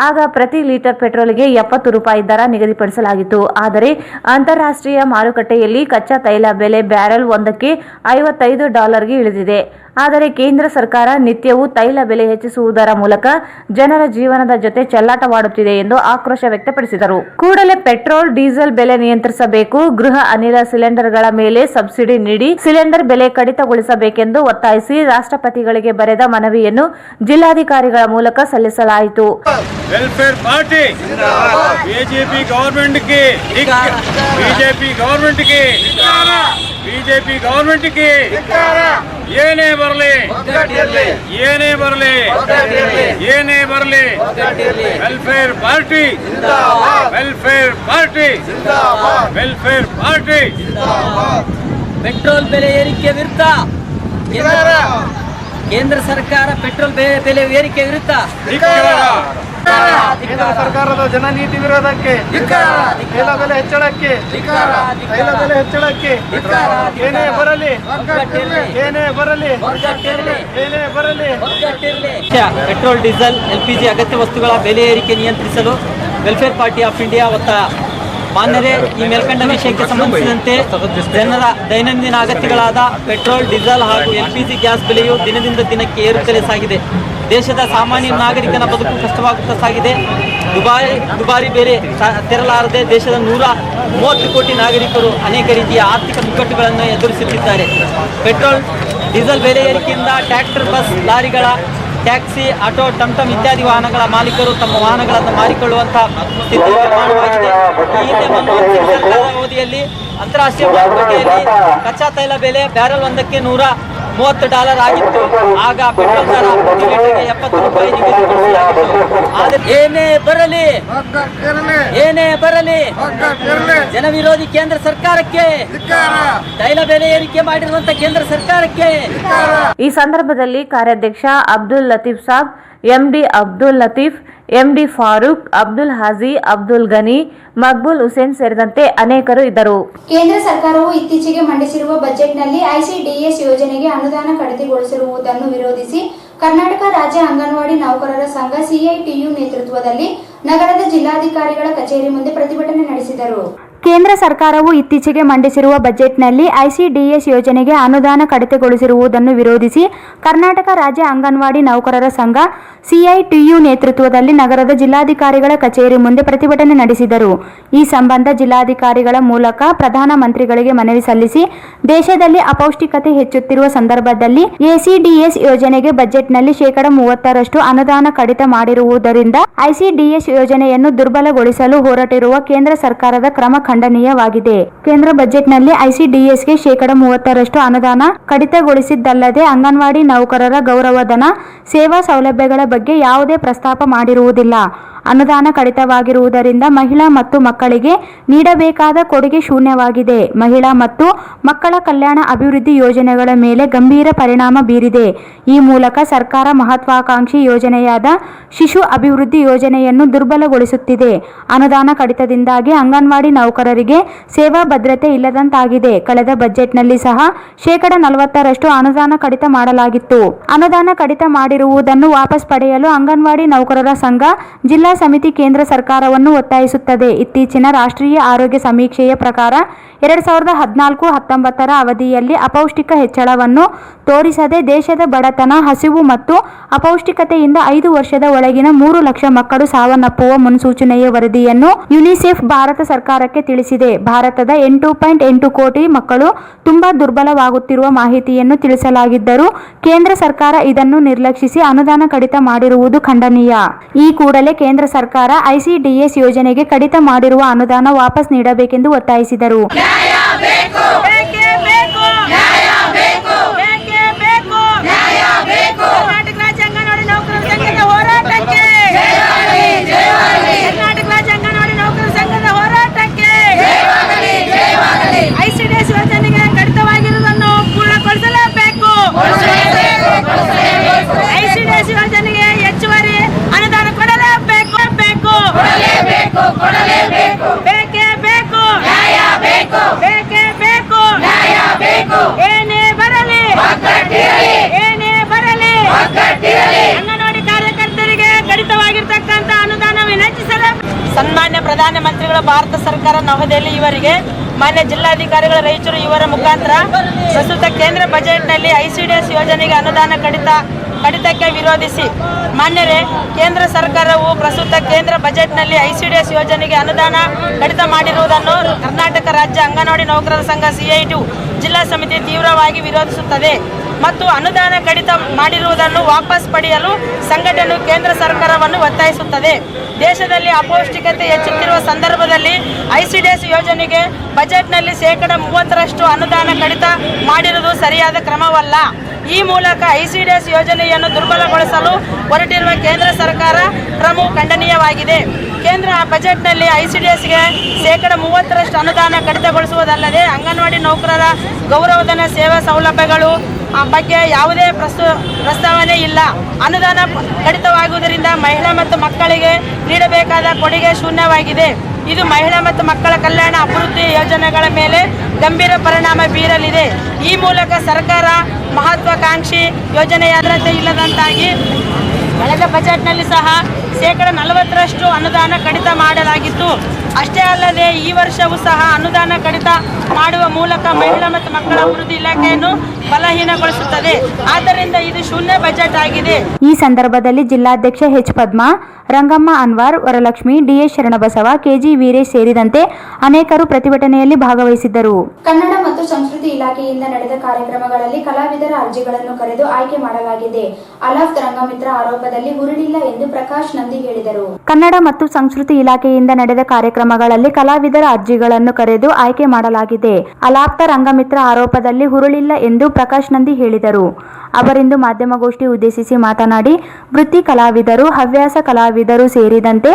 ಆಗ ಪ್ರತಿ ಲೀಟರ್ ಪೆಟ್ರೋಲ್ಗೆ 70 ರೂಪಾಯಿ ದರ ನಿಗದಿಪಡಿಸಲಾಗಿತ್ತು. ಆದರೆ ಅಂತಾರಾಷ್ಟ್ರೀಯ ಮಾರುಕಟ್ಟೆಯಲ್ಲಿ ಕಚ್ಚಾ ತೈಲ ಬೆಲೆ ಬ್ಯಾರೆಲ್ ಒಂದಕ್ಕೆ $55ಗೆ ಇಳಿದಿದೆ. ಆದರೆ ಕೇಂದ್ರ ಸರ್ಕಾರ ನಿತ್ಯವೂ ತೈಲ ಬೆಲೆ ಹೆಚ್ಚಿಸುವುದರ ಮೂಲಕ ಜನರ ಜೀವನದ ಜೊತೆ ಚೆಲ್ಲಾಟವಾಡುತ್ತಿದೆ ಎಂದು ಆಕ್ರೋಶ ವ್ಯಕ್ತಪಡಿಸಿದರು. ಕೂಡಲೇ ಪೆಟ್ರೋಲ್, ಡೀಸೆಲ್ ಬೆಲೆ ನಿಯಂತ್ರಿಸಬೇಕು. ಗೃಹ ಅನಿಲ ಸಿಲಿಂಡರ್ಗಳ ಮೇಲೆ ಸಬ್ಸಿಡಿ ನೀಡಿ ಸಿಲಿಂಡರ್ ಬೆಲೆ ಕಡಿತಗೊಳಿಸಬೇಕೆಂದು ಒತ್ತಾಯಿಸಿ ರಾಷ್ಟ್ರಪತಿಗಳಿಗೆ ಬರೆದ ಮನವಿಯನ್ನು ಜಿಲ್ಲಾಧಿಕಾರಿಗಳ ಮೂಲಕ ಸಲ್ಲಿಸಲಾಯಿತು. ವೆಲ್ಫೇರ್ ಪಾರ್ಟಿ ಬಿಜೆಪಿ ಗವರ್ಮೆಂಟ್ಗೆ ಏನೇ ಬರಲಿ ವೆಲ್ಫೇರ್ ಪಾರ್ಟಿ ಪೆಟ್ರೋಲ್ ಬೆಲೆ ಏರಿಕೆ ವಿರುದ್ಧ ಕೇಂದ್ರ ಸರ್ಕಾರ ಪೆಟ್ರೋಲ್ ಬೆಲೆ ಏರಿಕೆ ವಿರುದ್ಧ ಕೇಂದ್ರ ಸರ್ಕಾರದ ಜನನೀತಿ ವಿರೋಧಕ್ಕೆ, ತೈಲ ಬೆಲೆ ಹೆಚ್ಚಳಕ್ಕೆ ಏನೇ ಬರಲಿ ಪೆಟ್ರೋಲ್, ಡೀಸೆಲ್, LPG ಅಗತ್ಯ ವಸ್ತುಗಳ ಬೆಲೆ ಏರಿಕೆ ನಿಯಂತ್ರಿಸಲು ವೆಲ್ಫೇರ್ ಪಾರ್ಟಿ ಆಫ್ ಇಂಡಿಯಾ ಒತ್ತಾಯ. ಮಾನ್ಯರೇ, ಈ ಮೇಲ್ಕಂಡ ವಿಷಯಕ್ಕೆ ಸಂಬಂಧಿಸಿದಂತೆ ಜನರ ದೈನಂದಿನ ಅಗತ್ಯಗಳಾದ ಪೆಟ್ರೋಲ್, ಡೀಸೆಲ್ ಹಾಗೂ LPG ಗ್ಯಾಸ್ ಬೆಲೆಯು ದಿನದಿಂದ ದಿನಕ್ಕೆ ಏರುತ್ತಲೇ ಸಾಗಿದೆ. ದೇಶದ ಸಾಮಾನ್ಯ ನಾಗರಿಕನ ಬದುಕು ಕಷ್ಟವಾಗುತ್ತಾ ಸಾಗಿದೆ. ದುಬಾರಿ ಬೆಲೆ ತೆರಲಾರದೆ ದೇಶದ 130 ಕೋಟಿ ನಾಗರಿಕರು ಅನೇಕ ರೀತಿಯ ಆರ್ಥಿಕ ಬಿಕ್ಕಟ್ಟುಗಳನ್ನು ಎದುರಿಸುತ್ತಿದ್ದಾರೆ. ಪೆಟ್ರೋಲ್, ಡೀಸೆಲ್ ಬೆಲೆ ಏರಿಕೆಯಿಂದ ಟ್ರ್ಯಾಕ್ಟರ್, ಬಸ್, ಲಾರಿಗಳ, ಟ್ಯಾಕ್ಸಿ, ಆಟೋ, ಟಮ್ಟಮ್ ಇತ್ಯಾದಿ ವಾಹನಗಳ ಮಾಲೀಕರು ತಮ್ಮ ವಾಹನಗಳನ್ನು ಮಾರಿಕೊಳ್ಳುವಂತಹ ಸ್ಥಿತಿ ನಿರ್ಮಾಣವಾಗಿದೆ. ಈ ಹಿಂದೆ ಮನಮೋಹನ್ ಸಿಂಗ್ ಸರ್ಕಾರದ ಅವಧಿಯಲ್ಲಿ ಅಂತಾರಾಷ್ಟ್ರೀಯ ಮಾರುಕಟ್ಟೆಯಲ್ಲಿ ಕಚ್ಚಾ ತೈಲ ಬೆಲೆ ಬ್ಯಾರೆಲ್ ಒಂದಕ್ಕೆ $130 ಆಗಿತ್ತು. ಆಗ ಪೆಟ್ರೋಲ್ ದರ ಪ್ರತಿ ಲೀಟರ್ಗೆ 70 ರೂಪಾಯಿ ನಿಗದಿಪಡಿಸಲಾಗಿತ್ತು. ಆದರೆ ಏನೇ ಬರಲಿ ಜನ ವಿರೋಧಿ ಕೇಂದ್ರ ಸರ್ಕಾರಕ್ಕೆ, ತೈಲ ಬೆಲೆ ಏರಿಕೆ ಮಾಡಿರುವಂತಹ ಕೇಂದ್ರ ಸರ್ಕಾರಕ್ಕೆ. ಈ ಸಂದರ್ಭದಲ್ಲಿ ಕಾರ್ಯಾಧ್ಯಕ್ಷ ಅಬ್ದುಲ್ ಲತೀಫ್ ಸಾಬ್, MD ಅಬ್ದುಲ್ ಲತೀಫ್, MD ಫಾರೂಕ್, ಅಬ್ದುಲ್ ಹಾಜಿ, ಅಬ್ದುಲ್ ಗನಿ, ಮಕ್ಬೂಲ್ ಹುಸೇನ್ ಸೇರಿದಂತೆ ಅನೇಕರು ಇದ್ದರು. ಕೇಂದ್ರ ಸರ್ಕಾರವು ಇತ್ತೀಚೆಗೆ ಮಂಡಿಸಿರುವ ಬಜೆಟ್ನಲ್ಲಿ ICDS ಯೋಜನೆಗೆ ಅನುದಾನ ಕಡಿತಗೊಳಿಸಿರುವುದನ್ನು ವಿರೋಧಿಸಿ ಕರ್ನಾಟಕ ರಾಜ್ಯ ಅಂಗನವಾಡಿ ನೌಕರರ ಸಂಘ CITU ನೇತೃತ್ವದಲ್ಲಿ ನಗರದ ಜಿಲ್ಲಾಧಿಕಾರಿಗಳ ಕಚೇರಿ ಮುಂದೆ ಪ್ರತಿಭಟನೆ ನಡೆಸಿದರು. ಕೇಂದ್ರ ಸರ್ಕಾರವು ಇತ್ತೀಚೆಗೆ ಮಂಡಿಸಿರುವ ಬಜೆಟ್ನಲ್ಲಿ ICDS ಯೋಜನೆಗೆ ಅನುದಾನ ಕಡಿತಗೊಳಿಸಿರುವುದನ್ನು ವಿರೋಧಿಸಿ ಕರ್ನಾಟಕ ರಾಜ್ಯ ಅಂಗನವಾಡಿ ನೌಕರರ ಸಂಘ CITU ನೇತೃತ್ವದಲ್ಲಿ ನಗರದ ಜಿಲ್ಲಾಧಿಕಾರಿಗಳ ಕಚೇರಿ ಮುಂದೆ ಪ್ರತಿಭಟನೆ ನಡೆಸಿದರು. ಈ ಸಂಬಂಧ ಜಿಲ್ಲಾಧಿಕಾರಿಗಳ ಮೂಲಕ ಪ್ರಧಾನಮಂತ್ರಿಗಳಿಗೆ ಮನವಿ ಸಲ್ಲಿಸಿ ದೇಶದಲ್ಲಿ ಅಪೌಷ್ಟಿಕತೆ ಹೆಚ್ಚುತ್ತಿರುವ ಸಂದರ್ಭದಲ್ಲಿ ACDS ಯೋಜನೆಗೆ ಬಜೆಟ್ನಲ್ಲಿ 30% ಅನುದಾನ ಕಡಿತ ಮಾಡಿರುವುದರಿಂದ ICDS ಯೋಜನೆಯನ್ನು ದುರ್ಬಲಗೊಳಿಸಲು ಹೊರಟಿರುವ ಕೇಂದ್ರ ಸರ್ಕಾರದ ಕ್ರಮ ಖಂಡನೀಯವಾಗಿದೆ. ಕೇಂದ್ರ ಬಜೆಟ್ನಲ್ಲಿ ICDSಗೆ 30% ಅನುದಾನ ಕಡಿತಗೊಳಿಸಿದ್ದಲ್ಲದೆ ಅಂಗನವಾಡಿ ನೌಕರರ ಗೌರವಧನ, ಸೇವಾ ಸೌಲಭ್ಯಗಳ ಬಗ್ಗೆ ಯಾವುದೇ ಪ್ರಸ್ತಾಪ ಮಾಡಿರುವುದಿಲ್ಲ. ಅನುದಾನ ಕಡಿತವಾಗಿರುವುದರಿಂದ ಮಹಿಳಾ ಮತ್ತು ಮಕ್ಕಳಿಗೆ ನೀಡಬೇಕಾದ ಕೊಡುಗೆ ಶೂನ್ಯವಾಗಿದೆ. ಮಹಿಳಾ ಮತ್ತು ಮಕ್ಕಳ ಕಲ್ಯಾಣ ಅಭಿವೃದ್ಧಿ ಯೋಜನೆಗಳ ಮೇಲೆ ಗಂಭೀರ ಪರಿಣಾಮ ಬೀರಿದೆ. ಈ ಮೂಲಕ ಸರ್ಕಾರ ಮಹತ್ವಾಕಾಂಕ್ಷಿ ಯೋಜನೆಯಾದ ಶಿಶು ಅಭಿವೃದ್ಧಿ ಯೋಜನೆಯನ್ನು ದುರ್ಬಲಗೊಳಿಸುತ್ತಿದೆ. ಅನುದಾನ ಕಡಿತದಿಂದಾಗಿ ಅಂಗನವಾಡಿ ನೌಕರರಿಗೆ ಸೇವಾ ಭದ್ರತೆ ಇಲ್ಲದಂತಾಗಿದೆ. ಕಳೆದ ಬಜೆಟ್ನಲ್ಲಿ ಸಹ 40% ಅನುದಾನ ಕಡಿತ ಮಾಡಲಾಗಿತ್ತು. ಅನುದಾನ ಕಡಿತ ಮಾಡಿರುವುದನ್ನು ವಾಪಸ್ ಪಡೆಯಲು ಅಂಗನವಾಡಿ ನೌಕರರ ಸಂಘ ಜಿಲ್ಲಾ ಸಮಿತಿ ಕೇಂದ್ರ ಸರ್ಕಾರವನ್ನು ಒತ್ತಾಯಿಸುತ್ತದೆ. ಇತ್ತೀಚಿನ ರಾಷ್ಟ್ರೀಯ ಆರೋಗ್ಯ ಸಮೀಕ್ಷೆಯ ಪ್ರಕಾರ 2014-19 ಅವಧಿಯಲ್ಲಿ ಅಪೌಷ್ಟಿಕ ಹೆಚ್ಚಳವನ್ನು ತೋರಿಸದೆ ದೇಶದ ಬಡತನ, ಹಸಿವು ಮತ್ತು ಅಪೌಷ್ಟಿಕತೆಯಿಂದ 5 ವರ್ಷದ ಒಳಗಿನ 3 ಲಕ್ಷ ಮಕ್ಕಳು ಸಾವನ್ನಪ್ಪುವ ಮುನ್ಸೂಚನೆಯ ವರದಿಯನ್ನು ಯುನಿಸೆಫ್ ಭಾರತ ಸರ್ಕಾರಕ್ಕೆ ತಿಳಿಸಿದೆ. ಭಾರತದ 8.8 ಕೋಟಿ ಮಕ್ಕಳು ತುಂಬಾ ದುರ್ಬಲವಾಗುತ್ತಿರುವ ಮಾಹಿತಿಯನ್ನು ತಿಳಿಸಲಾಗಿದ್ದರೂ ಕೇಂದ್ರ ಸರ್ಕಾರ ಇದನ್ನು ನಿರ್ಲಕ್ಷಿಸಿ ಅನುದಾನ ಕಡಿತ ಮಾಡಿರುವುದು ಖಂಡನೀಯ. ಈ ಕೂಡಲೇ ಕೇಂದ್ರ ಸರ್ಕಾರ ICDS ಯೋಜನೆಗೆ ಕಡಿತ ಮಾಡಿರುವ ಅನುದಾನ ವಾಪಸ್ ನೀಡಬೇಕೆಂದು ಒತ್ತಾಯಿಸಿದರು. ಕರ್ನಾಟಕ ರಾಜ್ಯ ಅಂಗನವಾಡಿ ನೌಕರರ ಸಂಘದ ಹೋರಾಟಕ್ಕೆ, ಕರ್ನಾಟಕ ರಾಜ್ಯ ಅಂಗನವಾಡಿ ನೌಕರರ ಸಂಘದ ಹೋರಾಟಕ್ಕೆ, ICDS ಯೋಜನೆಗೆ ಕಡಿತವಾಗಿರುವುದನ್ನು ಪೂರ್ಣಗೊಳಿಸಲೇಬೇಕು. ICDS ಯೋಜನೆಗೆ ಹೆಚ್ಚುವರಿ ಅವಧಿಯಲ್ಲಿ ಇವರಿಗೆ ಮಾನ್ಯ ಜಿಲ್ಲಾಧಿಕಾರಿಗಳ ರಾಯಚೂರು ಇವರ ಮುಖಾಂತರ ಪ್ರಸ್ತುತ ಕೇಂದ್ರ ಬಜೆಟ್ನಲ್ಲಿ ICDS ಯೋಜನೆಗೆ ಅನುದಾನ ಕಡಿತಕ್ಕೆ ವಿರೋಧಿಸಿ ಮಾನ್ಯರೇ, ಕೇಂದ್ರ ಸರ್ಕಾರವು ಪ್ರಸ್ತುತ ಕೇಂದ್ರ ಬಜೆಟ್ನಲ್ಲಿ ICDS ಯೋಜನೆಗೆ ಅನುದಾನ ಕಡಿತ ಮಾಡಿರುವುದನ್ನು ಕರ್ನಾಟಕ ರಾಜ್ಯ ಅಂಗನವಾಡಿ ನೌಕರರ ಸಂಘ CITU ಜಿಲ್ಲಾ ಸಮಿತಿ ತೀವ್ರವಾಗಿ ವಿರೋಧಿಸುತ್ತದೆ ಮತ್ತು ಅನುದಾನ ಕಡಿತ ಮಾಡಿರುವುದನ್ನು ವಾಪಸ್ ಪಡೆಯಲು ಸಂಘಟನೆಯು ಕೇಂದ್ರ ಸರ್ಕಾರವನ್ನು ಒತ್ತಾಯಿಸುತ್ತದೆ. ದೇಶದಲ್ಲಿ ಅಪೌಷ್ಟಿಕತೆ ಹೆಚ್ಚುತ್ತಿರುವ ಸಂದರ್ಭದಲ್ಲಿ ICDS ಯೋಜನೆಗೆ ಬಜೆಟ್ನಲ್ಲಿ 30% ಅನುದಾನ ಕಡಿತ ಮಾಡಿರುವುದು ಸರಿಯಾದ ಕ್ರಮವಲ್ಲ. ಈ ಮೂಲಕ ICDS ಯೋಜನೆಯನ್ನು ದುರ್ಬಲಗೊಳಿಸಲು ಹೊರಟಿರುವ ಕೇಂದ್ರ ಸರ್ಕಾರ ಕ್ರಮವು ಖಂಡನೀಯವಾಗಿದೆ. ಕೇಂದ್ರ ಬಜೆಟ್ನಲ್ಲಿ ICDSಗೆ 30% ಅನುದಾನ ಕಡಿತಗೊಳಿಸುವುದಲ್ಲದೆ ಅಂಗನವಾಡಿ ನೌಕರರ ಗೌರವಧನ ಸೇವಾ ಸೌಲಭ್ಯಗಳು ಬಗ್ಗೆ ಯಾವುದೇ ಪ್ರಸ್ತಾವನೆ ಇಲ್ಲ. ಅನುದಾನ ಕಡಿತವಾಗುವುದರಿಂದ ಮಹಿಳಾ ಮತ್ತು ಮಕ್ಕಳಿಗೆ ನೀಡಬೇಕಾದ ಕೊಡುಗೆ ಶೂನ್ಯವಾಗಿದೆ. ಇದು ಮಹಿಳಾ ಮತ್ತು ಮಕ್ಕಳ ಕಲ್ಯಾಣ ಅಭಿವೃದ್ಧಿ ಯೋಜನೆಗಳ ಮೇಲೆ ಗಂಭೀರ ಪರಿಣಾಮ ಬೀರಲಿದೆ. ಈ ಮೂಲಕ ಸರ್ಕಾರ ಮಹತ್ವಾಕಾಂಕ್ಷಿ ಯೋಜನೆಯಾದ್ರತೆ ಇಲ್ಲದಂತಾಗಿ ಕಳೆದ ಬಜೆಟ್ನಲ್ಲಿ ಸಹ 40% ಅನುದಾನ ಕಡಿತ ಮಾಡಲಾಗಿತ್ತು. ಅಷ್ಟೇ ಅಲ್ಲದೆ ಈ ವರ್ಷವೂ ಸಹ ಅನುದಾನ ಕಡಿತ ಮಾಡುವ ಮೂಲಕ ಮಹಿಳಾ ಮತ್ತು ಮಕ್ಕಳ ಅಭಿವೃದ್ಧಿ ಇಲಾಖೆಯನ್ನು ಬಲಹೀನಗೊಳಿಸುತ್ತದೆ. ಆದ್ದರಿಂದ ಇದು ಶೂನ್ಯ ಬಜೆಟ್ ಆಗಿದೆ. ಈ ಸಂದರ್ಭದಲ್ಲಿ ಜಿಲ್ಲಾಧ್ಯಕ್ಷ H. Padma, Rangamma Anwar, Varalakshmi, DS Sharanabasava, KG Veeresh ಸೇರಿದಂತೆ ಅನೇಕರು ಪ್ರತಿಭಟನೆಯಲ್ಲಿ ಭಾಗವಹಿಸಿದ್ದರು. ಕನ್ನಡ ಮತ್ತು ಸಂಸ್ಕೃತಿ ಇಲಾಖೆಯಿಂದ ನಡೆದ ಕಾರ್ಯಕ್ರಮಗಳಲ್ಲಿ ಕಲಾವಿದರ ಅರ್ಜಿಗಳನ್ನು ಕರೆದು ಆಯ್ಕೆ ಮಾಡಲಾಗಿದೆ. ಅಲಾಫ್ ರಂಗಮಿತ್ರ ಆರೋಪದಲ್ಲಿ ಹುರುಳಿಲ್ಲ ಎಂದು ಪ್ರಕಾಶ್ ನಂದಿ ಹೇಳಿದರು. ಕನ್ನಡ ಮತ್ತು ಸಂಸ್ಕೃತಿ ಇಲಾಖೆಯಿಂದ ನಡೆದ ಕಾರ್ಯಕ್ರಮಗಳಲ್ಲಿ ಕಲಾವಿದರ ಅರ್ಜಿಗಳನ್ನು ಕರೆದು ಆಯ್ಕೆ ಮಾಡಲಾಗಿದೆ. ಅಲಾಪ್ತ ರಂಗಮಿತ್ರ ಆರೋಪದಲ್ಲಿ ಹುರುಳಿಲ್ಲ ಎಂದು ಪ್ರಕಾಶ್ ನಂದಿ ಹೇಳಿದರು. ಅವರಿಂದು ಮಾಧ್ಯಮಗೋಷ್ಠಿ ಉದ್ದೇಶಿಸಿ ಮಾತನಾಡಿ, ವೃತ್ತಿ ಕಲಾವಿದರು, ಹವ್ಯಾಸ ಕಲಾವಿದರು ಸೇರಿದಂತೆ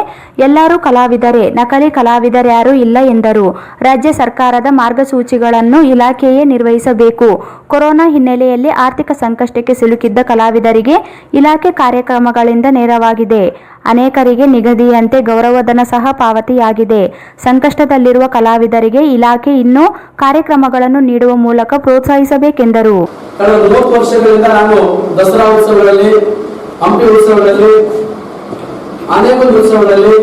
ಎಲ್ಲರೂ ಕಲಾವಿದರೇ, ನಕಲಿ ಕಲಾವಿದರ್ಯಾರೂ ಇಲ್ಲ ಎಂದರು. ರಾಜ್ಯ ಸರ್ಕಾರದ ಮಾರ್ಗಸೂಚಿಗಳನ್ನು ಇಲಾಖೆಯೇ ನಿರ್ವಹಿಸಬೇಕು. ಕೊರೋನಾ ಹಿನ್ನೆಲೆಯಲ್ಲಿ ಆರ್ಥಿಕ ಸಂಕಷ್ಟಕ್ಕೆ ಸಿಲುಕಿದ್ದ ಕಲಾವಿದರಿಗೆ ಇಲಾಖೆ ಕಾರ್ಯಕ್ರಮಗಳಿಂದ ನೆರವಾಗಿದೆ. ಅನೇಕರಿಗೆ ನಿಗದಿಯಂತೆ ಗೌರವಧನ ಸಹ ಪಾವತಿಯಾಗಿದೆ. ಸಂಕಷ್ಟದಲ್ಲಿರುವ ಕಲಾವಿದರಿಗೆ ಇಲಾಖೆ ಇನ್ನೂ ಕಾರ್ಯಕ್ರಮಗಳನ್ನು ನೀಡುವ ಮೂಲಕ ಪ್ರೋತ್ಸಾಹಿಸಬೇಕೆಂದರು. ಕಳೆದ 30 ವರ್ಷಗಳಿಂದ ನಾನು ದಸರಾ ಉತ್ಸವಗಳಲ್ಲಿ, ಹಂಪಿ ಉತ್ಸವಗಳಲ್ಲಿ, ಆನೆಗೊಂದಿ ಉತ್ಸವಗಳಲ್ಲಿ,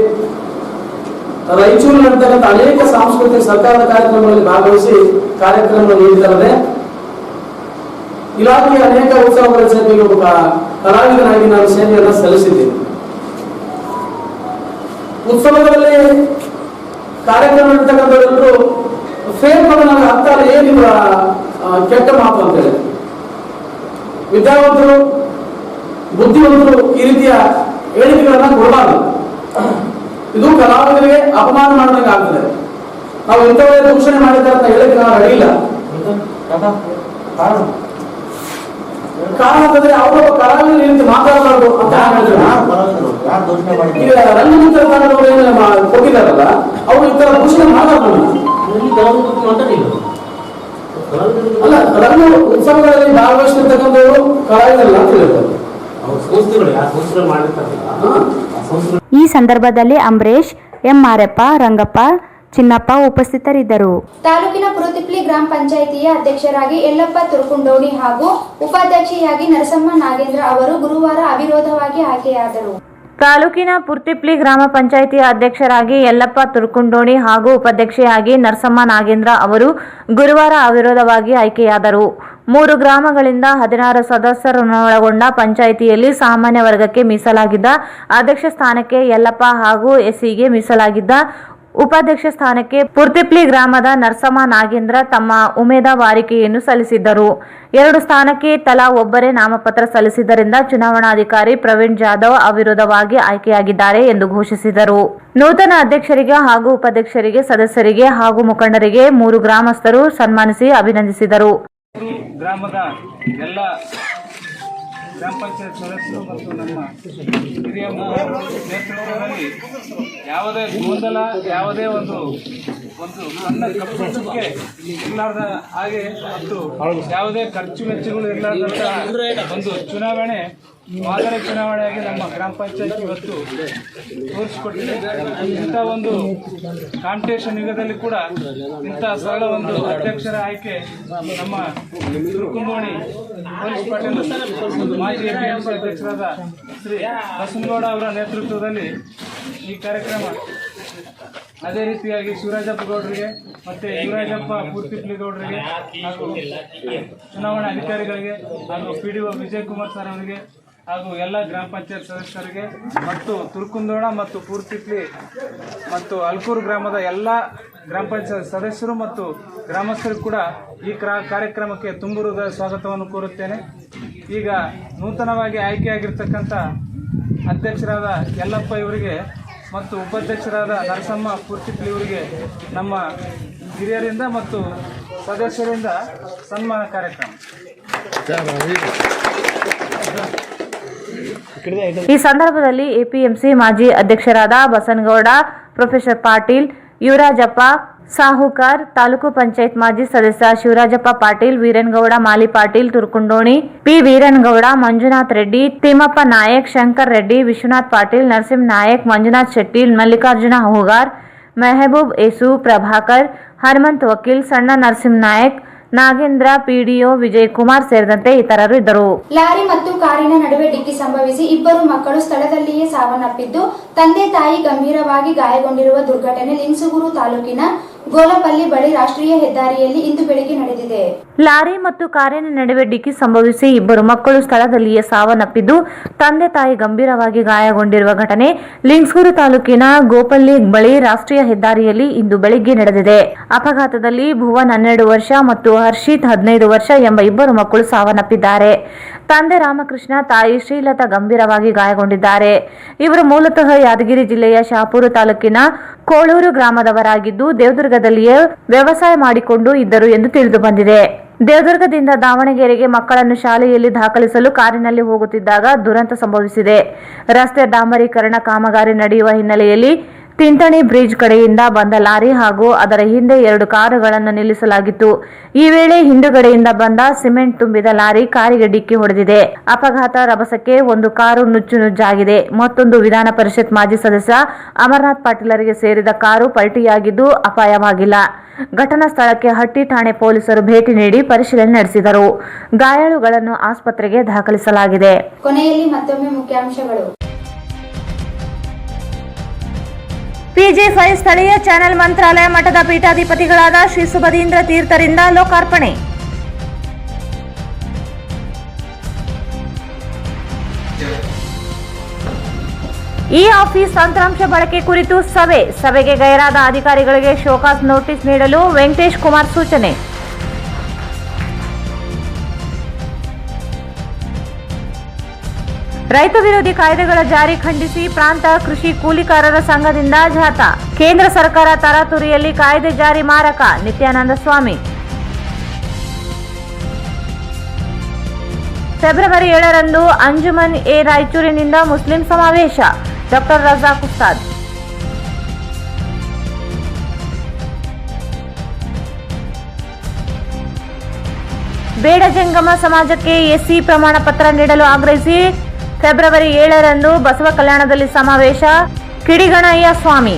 ರಾಯಚೂರು ನಡೆತಕ್ಕಂಥ ಅನೇಕ ಸಾಂಸ್ಕೃತಿಕ ಸರ್ಕಾರದ ಕಾರ್ಯಕ್ರಮಗಳಲ್ಲಿ ಭಾಗವಹಿಸಿ ಕಾರ್ಯಕ್ರಮ ನೀಡಿದ್ದಾರೆ. ಇಲಾಖೆಯ ಅನೇಕ ಉತ್ಸವಗಳ ಸೇವೆಗೆ ಒಬ್ಬ ಕಲಾವಿದನಾಗಿ ನಾನು ಸೇವೆಯನ್ನು ಸಲ್ಲಿಸಿದ್ದೇನೆ. ಉತ್ಸವಗಳಲ್ಲಿ ಕಾರ್ಯಕ್ರಮ ಇರ್ತಕ್ಕಂಥವರೆಲ್ಲರೂ ಫೇಲ್ ನನಗೆ ಅರ್ಥ ಏನಿಲ್ಲ, ಕೆಟ್ಟ ಮಾತು ಅಂತ ಹೇಳಿ ವಿದ್ಯಾವಂತರು, ಬುದ್ಧಿವಂತರು ಈ ರೀತಿಯ ಹೇಳಿಕೆಗಳನ್ನ ಕೊಡಬಾರದು. ಇದು ಕಲಾವಿದರಿಗೆ ಅಪಮಾನ ಮಾಡಿದಂಗೆ ಆಗ್ತದೆ. ನಾವು ಇಂಥವರೇ ದೂಷಣೆ ಮಾಡಿದ್ದಾರೆ ಅಂತ ಹೇಳಿಕೆ ನಾವು ರೆಡಿ ಇಲ್ಲ. ಕಾರಣ ಅಂತಂದ್ರೆ ಅವರೊಬ್ಬ ಕಲಾವಿದರು ಈ ರೀತಿ ಮಾತಾಡಬಾರ್ದು ಅಂತ ಈಗ ರಂಗಮಿತ್ರ ಕೊಟ್ಟಿದ್ದಾರಲ್ಲ, ಅವರು ಈ ತರ ದೂಷಣೆ ಮಾಡಬಾರ್ದು. ಅಲ್ಲ, ರಂಗ ಉತ್ಸವಗಳಲ್ಲಿ ಭಾಗವಹಿಸಿರ್ತಕ್ಕಂಥವರು ಕಲಾವಿದರಲ್ಲ ಅಂತ ಹೇಳ್ತಾರೆ. ಈ ಸಂದರ್ಭದಲ್ಲಿ ಅಂಬರೀಶ್, ಎಂ ಮಾರಪ್ಪ, ರಂಗಪ್ಪ, ಚಿನ್ನಪ್ಪ ಉಪಸ್ಥಿತರಿದ್ದರು. ತಾಲೂಕಿನ ಪುರುತಿಪ್ಲಿ ಗ್ರಾಮ ಪಂಚಾಯಿತಿಯ ಅಧ್ಯಕ್ಷರಾಗಿ ಯಲ್ಲಪ್ಪ ತುರ್ಕುಂಡೋಣಿ ಹಾಗೂ ಉಪಾಧ್ಯಕ್ಷೆಯಾಗಿ ನರಸಮ್ಮ ನಾಗೇಂದ್ರ ಅವರು ಗುರುವಾರ ಅವಿರೋಧವಾಗಿ ಆಯ್ಕೆಯಾದರು. ತಾಲೂಕಿನ ಪುರ್ತಿಪ್ಲಿ ಗ್ರಾಮ ಪಂಚಾಯಿತಿಯ ಅಧ್ಯಕ್ಷರಾಗಿ ಯಲ್ಲಪ್ಪ ತುರ್ಕುಂಡೋಣಿ ಹಾಗೂ ಉಪಾಧ್ಯಕ್ಷೆಯಾಗಿ ನರಸಮ್ಮ ನಾಗೇಂದ್ರ ಅವರು ಗುರುವಾರ ಅವಿರೋಧವಾಗಿ ಆಯ್ಕೆಯಾದರು. 3 ಗ್ರಾಮಗಳಿಂದ 16 ಸದಸ್ಯರನ್ನೊಳಗೊಂಡ ಪಂಚಾಯಿತಿಯಲ್ಲಿ ಸಾಮಾನ್ಯ ವರ್ಗಕ್ಕೆ ಮೀಸಲಾಗಿದ್ದ ಅಧ್ಯಕ್ಷ ಸ್ಥಾನಕ್ಕೆ ಯಲ್ಲಪ್ಪ ಹಾಗೂ SCಗೆ ಮೀಸಲಾಗಿದ್ದ ಉಪಾಧ್ಯಕ್ಷ ಸ್ಥಾನಕ್ಕೆ ಪುರ್ತಿಪ್ಲಿ ಗ್ರಾಮದ ನರಸಮ್ಮ ನಾಗೇಂದ್ರ ತಮ್ಮ ಉಮೇದುವಾರಿಕೆಯನ್ನು ಸಲ್ಲಿಸಿದ್ದರು. 2 ಸ್ಥಾನಕ್ಕೆ ತಲಾ ಒಬ್ಬರೇ ನಾಮಪತ್ರ ಸಲ್ಲಿಸಿದ್ದರಿಂದ ಚುನಾವಣಾಧಿಕಾರಿ ಪ್ರವೀಣ್ ಜಾಧವ್ ಅವಿರೋಧವಾಗಿ ಆಯ್ಕೆಯಾಗಿದ್ದಾರೆ ಎಂದು ಘೋಷಿಸಿದರು. ನೂತನ ಅಧ್ಯಕ್ಷರಿಗೆ ಹಾಗೂ ಉಪಾಧ್ಯಕ್ಷರಿಗೆ, ಸದಸ್ಯರಿಗೆ ಹಾಗೂ ಮುಖಂಡರಿಗೆ 3 ಗ್ರಾಮಸ್ಥರು ಸನ್ಮಾನಿಸಿ ಅಭಿನಂದಿಸಿದರು. ಗ್ರಾಮದ ಎಲ್ಲ ಗ್ರಾಮ ಪಂಚಾಯತ್ ಸದಸ್ಯರು ಮತ್ತು ನಮ್ಮ ಹಿರಿಯ ನೇತೃತ್ವದಲ್ಲಿ ಯಾವುದೇ ಗೊಂದಲ, ಯಾವುದೇ ಒಂದು ಸಣ್ಣ ಕಪ್ಪುಕ್ಕೆ ಇರಲಾರ್ದ ಹಾಗೆ ಮತ್ತು ಯಾವುದೇ ಖರ್ಚು ವೆಚ್ಚಗಳು ಇರಲಾರ್ದಂತಹ ಒಂದು ಚುನಾವಣೆ, ಮಾದರಿ ಚುನಾವಣೆಯಾಗಿ ನಮ್ಮ ಗ್ರಾಮ ಪಂಚಾಯತ್ ಇವತ್ತು ತೋರಿಸಿಕೊಟ್ಟಿದೆ. ಇಂಥ ಒಂದು ಕಾಂಪಿಟೇಷನ್ ಯುಗದಲ್ಲಿ ಕೂಡ ಇಂಥ ಸರಳ ಒಂದು ಅಧ್ಯಕ್ಷರ ಆಯ್ಕೆ ನಮ್ಮ ತುರ್ಕುಂಡೋಣಿ ಪೊಲೀಸ್ ಪಾಟೀಲ್ ಮಾಜಿ APMC ಅಧ್ಯಕ್ಷರಾದ ಶ್ರೀ ಬಸನಗೌಡ ಅವರ ನೇತೃತ್ವದಲ್ಲಿ ಈ ಕಾರ್ಯಕ್ರಮ ಅದೇ ರೀತಿಯಾಗಿ ಶಿವರಾಜಪ್ಪ ಗೌಡರಿಗೆ ಮತ್ತು ಯುವರಾಜಪ್ಪ ಪೂರ್ತಿಪ್ಲಿ ಗೌಡರಿಗೆ ಹಾಗೂ ಚುನಾವಣಾ ಅಧಿಕಾರಿಗಳಿಗೆ ಹಾಗೂ PDO ವಿಜಯಕುಮಾರ್ ಸರ್ ಅವರಿಗೆ ಹಾಗೂ ಎಲ್ಲ ಗ್ರಾಮ ಪಂಚಾಯತ್ ಸದಸ್ಯರಿಗೆ ಮತ್ತು ತುರ್ಕುಂದೋಣ ಮತ್ತು ಪೂರ್ತಿಪ್ಲಿ ಮತ್ತು ಅಲ್ಕೂರು ಗ್ರಾಮದ ಎಲ್ಲ ಗ್ರಾಮ ಪಂಚಾಯತ್ ಸದಸ್ಯರು ಮತ್ತು ಗ್ರಾಮಸ್ಥರು ಕೂಡ ಈ ಕಾರ್ಯಕ್ರಮಕ್ಕೆ ತುಂಬು ಹೃದಯ ಸ್ವಾಗತವನ್ನು ಕೋರುತ್ತೇನೆ. ಈಗ ನೂತನವಾಗಿ ಆಯ್ಕೆಯಾಗಿರ್ತಕ್ಕಂಥ ಅಧ್ಯಕ್ಷರಾದ ಯಲ್ಲಪ್ಪ ಇವರಿಗೆ ಮತ್ತು ಉಪಾಧ್ಯಕ್ಷರಾದ ನರಸಮ್ಮ ಪೂರ್ತಿಪ್ಲಿ ಇವರಿಗೆ ನಮ್ಮ ಹಿರಿಯರಿಂದ ಮತ್ತು ಸದಸ್ಯರಿಂದ ಸನ್ಮಾನ ಕಾರ್ಯಕ್ರಮ. ಈ ಸಂದರ್ಭದಲ್ಲಿ ಎಪಿಎಂಸಿ ಮಾಜಿ ಅಧ್ಯಕ್ಷರಾದ ಬಸನಗೌಡ, ಪ್ರೊಫೆಸರ್ ಪಾಟೀಲ್, ಯುವರಾಜಪ್ಪ ಸಾಹುಕಾರ್, ತಾಲೂಕು ಪಂಚಾಯತ್ ಮಾಜಿ ಸದಸ್ಯ ಶಿವರಾಜಪ್ಪ ಪಾಟೀಲ್, ವೀರನಗೌಡ ಮಾಲಿ ಪಾಟೀಲ್, ತುರ್ಕುಂಡೋಣಿ, ಪಿ ವೀರನಗೌಡ, ಮಂಜುನಾಥ್ ರೆಡ್ಡಿ, ತಿಮ್ಮಪ್ಪ ನಾಯಕ್, ಶಂಕರ್ ರೆಡ್ಡಿ, ವಿಶ್ವನಾಥ್ ಪಾಟೀಲ್, ನರಸಿಂಹ ನಾಯಕ್, ಮಂಜುನಾಥ್ ಶೆಟ್ಟಿ, ಮಲ್ಲಿಕಾರ್ಜುನ ಹೂಗಾರ್, ಮೆಹಬೂಬ್ ಏಸು, ಪ್ರಭಾಕರ್, ಹನುಮಂತ್ ವಕೀಲ್, ಸಣ್ಣ ನರಸಿಂಹ ನಾಯಕ್, ನಾಗೇಂದ್ರ, PDO ವಿಜಯಕುಮಾರ್ ಸೇರಿದಂತೆ ಇತರರು ಇದ್ದರು. ಲಾರಿ ಮತ್ತು ಕಾರಿನ ನಡುವೆ ಡಿಕ್ಕಿ ಸಂಭವಿಸಿ ಇಬ್ಬರು ಮಕ್ಕಳು ಸ್ಥಳದಲ್ಲಿಯೇ ಸಾವನ್ನಪ್ಪಿದ್ದು, ತಂದೆ ತಾಯಿ ಗಂಭೀರವಾಗಿ ಗಾಯಗೊಂಡಿರುವ ದುರ್ಘಟನೆ ಲಿಂಗಸೂಗೂರು ತಾಲೂಕಿನ ಗೋಲಪಲ್ಲಿ ಬಳಿ ರಾಷ್ಟ್ರೀಯ ಹೆದ್ದಾರಿಯಲ್ಲಿ ಇಂದು ಬೆಳಗ್ಗೆ ನಡೆದಿದೆ. ಲಾರಿ ಮತ್ತು ಕಾರಿನ ನಡುವೆ ಡಿಕ್ಕಿ ಸಂಭವಿಸಿ ಇಬ್ಬರು ಮಕ್ಕಳು ಸ್ಥಳದಲ್ಲಿಯೇ ಸಾವನ್ನಪ್ಪಿದ್ದು, ತಂದೆ ತಾಯಿ ಗಂಭೀರವಾಗಿ ಗಾಯಗೊಂಡಿರುವ ಘಟನೆ ಲಿಂಗಸೂರು ತಾಲೂಕಿನ ಗೋಪಲ್ಲಿ ಬಳಿ ರಾಷ್ಟ್ರೀಯ ಹೆದ್ದಾರಿಯಲ್ಲಿ ಇಂದು ಬೆಳಗ್ಗೆ ನಡೆದಿದೆ. ಅಪಘಾತದಲ್ಲಿ ಭುವನ್ 12 ವರ್ಷ ಮತ್ತು ಹರ್ಷಿತ್ 15 ವರ್ಷ ಎಂಬ ಇಬ್ಬರು ಮಕ್ಕಳು ಸಾವನ್ನಪ್ಪಿದ್ದಾರೆ. ತಂದೆ ರಾಮಕೃಷ್ಣ, ತಾಯಿ ಶ್ರೀಲತಾ ಗಂಭೀರವಾಗಿ ಗಾಯಗೊಂಡಿದ್ದಾರೆ. ಇವರು ಮೂಲತಃ ಯಾದಗಿರಿ ಜಿಲ್ಲೆಯ ಶಹಾಪುರ ತಾಲೂಕಿನ ಕೋಳೂರು ಗ್ರಾಮದವರಾಗಿದ್ದು, ದೇವದುರ್ಗದಲ್ಲಿಯೇ ವ್ಯವಸಾಯ ಮಾಡಿಕೊಂಡು ಇದ್ದರು ಎಂದು ತಿಳಿದು ಬಂದಿದೆ. ದೇವದುರ್ಗದಿಂದ ದಾವಣಗೆರೆಗೆ ಮಕ್ಕಳನ್ನು ಶಾಲೆಯಲ್ಲಿ ದಾಖಲಿಸಲು ಕಾರಿನಲ್ಲಿ ಹೋಗುತ್ತಿದ್ದಾಗ ದುರಂತ ಸಂಭವಿಸಿದೆ. ರಸ್ತೆ ಡಾಂಬರೀಕರಣ ಕಾಮಗಾರಿ ನಡೆಯುವ ಹಿನ್ನೆಲೆಯಲ್ಲಿ ತಿಂತಣಿ ಬ್ರಿಡ್ಜ್ ಕಡೆಯಿಂದ ಬಂದ ಲಾರಿ ಹಾಗೂ ಅದರ ಹಿಂದೆ 2 ಕಾರುಗಳನ್ನು ನಿಲ್ಲಿಸಲಾಗಿತ್ತು. ಈ ವೇಳೆ ಹಿಂದುಗಡೆಯಿಂದ ಬಂದ ಸಿಮೆಂಟ್ ತುಂಬಿದ ಲಾರಿ ಕಾರಿಗೆ ಡಿಕ್ಕಿ ಹೊಡೆದಿದೆ. ಅಪಘಾತ ರಭಸಕ್ಕೆ ಒಂದು ಕಾರು ನುಜ್ಜಾಗಿದೆ. ಮತ್ತೊಂದು ವಿಧಾನ ಪರಿಷತ್ ಮಾಜಿ ಸದಸ್ಯ ಅಮರನಾಥ್ ಪಾಟೀಲರಿಗೆ ಸೇರಿದ ಕಾರು ಪಲ್ಟಿಯಾಗಿದ್ದು ಅಪಾಯವಾಗಿಲ್ಲ. ಘಟನಾ ಸ್ಥಳಕ್ಕೆ ಹಟ್ಟಿ ಠಾಣೆ ಪೊಲೀಸರು ಭೇಟಿ ನೀಡಿ ಪರಿಶೀಲನೆ ನಡೆಸಿದರು. ಗಾಯಾಳುಗಳನ್ನು ಆಸ್ಪತ್ರೆಗೆ ದಾಖಲಿಸಲಾಗಿದೆ. ಕೊನೆಯಲ್ಲಿ ಮತ್ತೊಮ್ಮೆ ಮುಖ್ಯಾಂಶಗಳು. PG5 ಸ್ಥಳೀಯ ಚಾನೆಲ್ ಮಂತ್ರಾಲಯ ಮಠದ ಪೀಠಾಧಿಪತಿಗಳಾದ ಶ್ರೀ ಸುಬಧೀಂದ್ರ ತೀರ್ಥರಿಂದ ಲೋಕಾರ್ಪಣೆ. ಈ ಆಫೀಸ್ ತಂತ್ರಾಂಶ ಬಳಕೆ ಕುರಿತು ಸಭೆಗೆ ಗೈರಾದ ಅಧಿಕಾರಿಗಳಿಗೆ ಶೋಕಾಸ್ ನೋಟಿಸ್ ನೀಡಲು ವೆಂಕಟೇಶ್ ಕುಮಾರ್ ಸೂಚನೆ. ರೈತ ವಿರೋಧಿ ಕಾಯ್ದೆಗಳ ಜಾರಿ ಖಂಡಿಸಿ ಪ್ರಾಂತ ಕೃಷಿ ಕೂಲಿಕಾರರ ಸಂಘದಿಂದ ಜಾಥಾ. ಕೇಂದ್ರ ಸರ್ಕಾರ ತರಾತುರಿಯಲ್ಲಿ ಕಾಯ್ದೆ ಜಾರಿ ಮಾರಕ, ನಿತ್ಯಾನಂದ ಸ್ವಾಮಿ. ಫೆಬ್ರವರಿ 7ರಂದು ಅಂಜುಮನ್ ರಾಯಚೂರಿನಿಂದ ಮುಸ್ಲಿಂ ಸಮಾವೇಶ. ಡಾಕ್ಟರ್ ರಜಾಕ್ ಉಸ್ತಾದ್. ಬೇಡ ಜಂಗಮ ಸಮಾಜಕ್ಕೆ SC ಪ್ರಮಾಣ ಪತ್ರ ನೀಡಲು ಆಗ್ರಹಿಸಿ ಫೆಬ್ರವರಿ 7ರಂದು ಬಸವ ಕಲ್ಯಾಣದಲ್ಲಿ ಸಮಾವೇಶ. ಕಿಡಿಗಣಯ್ಯ ಸ್ವಾಮಿ.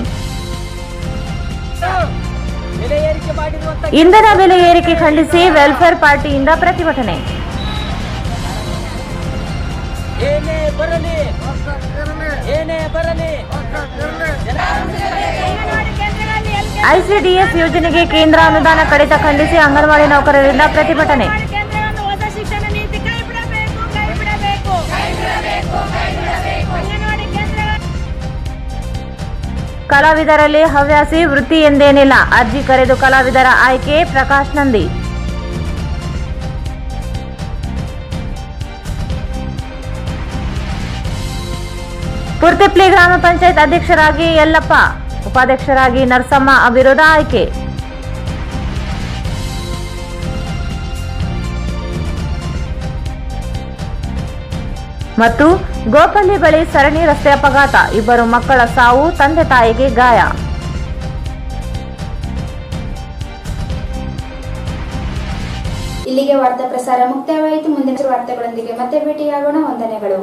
ಇಂಧನ ಬೆಲೆ ಏರಿಕೆ ಖಂಡಿಸಿ ವೆಲ್ಫೇರ್ ಪಾರ್ಟಿಯಿಂದ ಪ್ರತಿಭಟನೆ. ICDS ಯೋಜನೆಗೆ ಕೇಂದ್ರ ಅನುದಾನ ಕಡಿತ ಖಂಡಿಸಿ ಅಂಗನವಾಡಿ ನೌಕರರಿಂದ ಪ್ರತಿಭಟನೆ. ಕಲಾವಿದರಲ್ಲಿ ಹವ್ಯಾಸಿ ವೃತ್ತಿ ಎಂದೇನಿಲ್ಲ, ಅರ್ಜಿ ಕರೆದು ಕಲಾವಿದರ ಆಯ್ಕೆ. ಪ್ರಕಾಶ್ ನಂದಿ. ಪೂರ್ತಿಪ್ಲಿ ಗ್ರಾಮ ಪಂಚಾಯತ್ ಅಧ್ಯಕ್ಷರಾಗಿ ಯಲ್ಲಪ್ಪ, ಉಪಾಧ್ಯಕ್ಷರಾಗಿ ನರಸಮ್ಮ ಅವಿರೋಧ ಆಯ್ಕೆ. ಮತ್ತು ಗೋಪಲ್ಲಿ ಬಳಿ ಸರಣಿ ರಸ್ತೆ ಅಪಘಾತ, ಇಬ್ಬರು ಮಕ್ಕಳ ಸಾವು, ತಂದೆ ತಾಯಿಗೆ ಗಾಯ. ಇಲ್ಲಿಗೆ ವಾರ್ತಾ ಪ್ರಸಾರ ಮುಕ್ತಾಯವಾಯಿತು. ಮುಂದಿನ ವಾರ್ತೆಗಳೊಂದಿಗೆ ಮತ್ತೆ ಭೇಟಿಯಾಗೋಣ. ವಂದನೆಗಳು.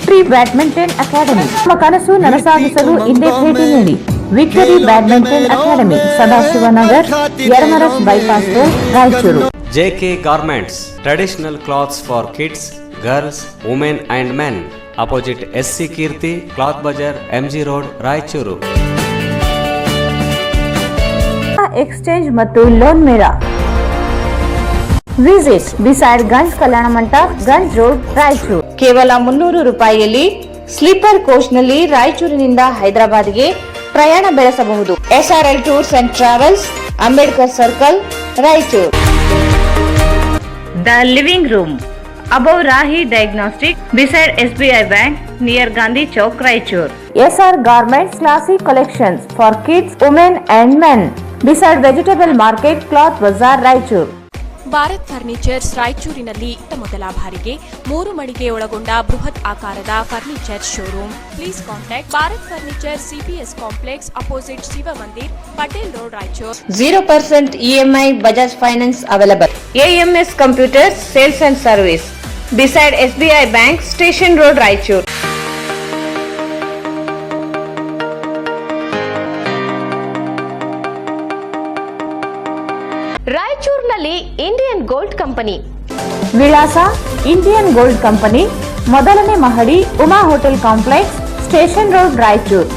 Victory badminton academy. ನಿಮ್ಮ ಕನಸು ನನಸಾಗಿಸಲು ಹಿಂದೆ ಭೇಟಿ ನೀಡಿ. Victory badminton academy, Sadashivanagar, Yermarus bypass road, Raichur. JK Garments, traditional clothes for kids, girls, women and men. Opposite SC Kirti, Cloth Bazar, MG Road, Raichur. Exchange ಮತ್ತು loan ಮೇಳಾ. Visit beside Ganj Kalyana Mantapa, Ganj road, Raichur. ಕೇವಲ 300 ರೂಪಾಯಿಯಲ್ಲಿ ಸ್ಲೀಪರ್ ಕೋಚ್ನಲ್ಲಿ ರಾಯಚೂರಿನಿಂದ ಹೈದರಾಬಾದ್ಗೆ ಪ್ರಯಾಣ ಬೆಳೆಸಬಹುದು. SRL tours and travels, Ambedkar circle, Raichur. The living room above Rahi Diagnostic, beside SBI Bank, near Gandhi Chowk, Raichur. SR Garments Classic Collections for kids, women and men, beside Vegetable Market, Cloth Bazaar, Raichur. Bharat furnitures ರಾಯಚೂರಿನಲ್ಲಿ ಮೊದಲ ಬಾರಿಗೆ 3 ಮಳಿಗೆ ಒಳಗೊಂಡ ಬೃಹತ್ ಆಕಾರದ furniture showroom. Please contact Bharat furniture CPS complex opposite Shiva Mandir, Patel road, Raichur. 0% EMI Bajaj Finance available. AMS Computers Sales and Service, beside SBI Bank, Station Road, Raichur. ರಾಯಚೂರಿನಲ್ಲಿ Indian gold company. ವಿಳಾಸ Indian gold company, ಮೊದಲನೇ ಮಹಡಿ, Uma hotel complex, station road, Raichur.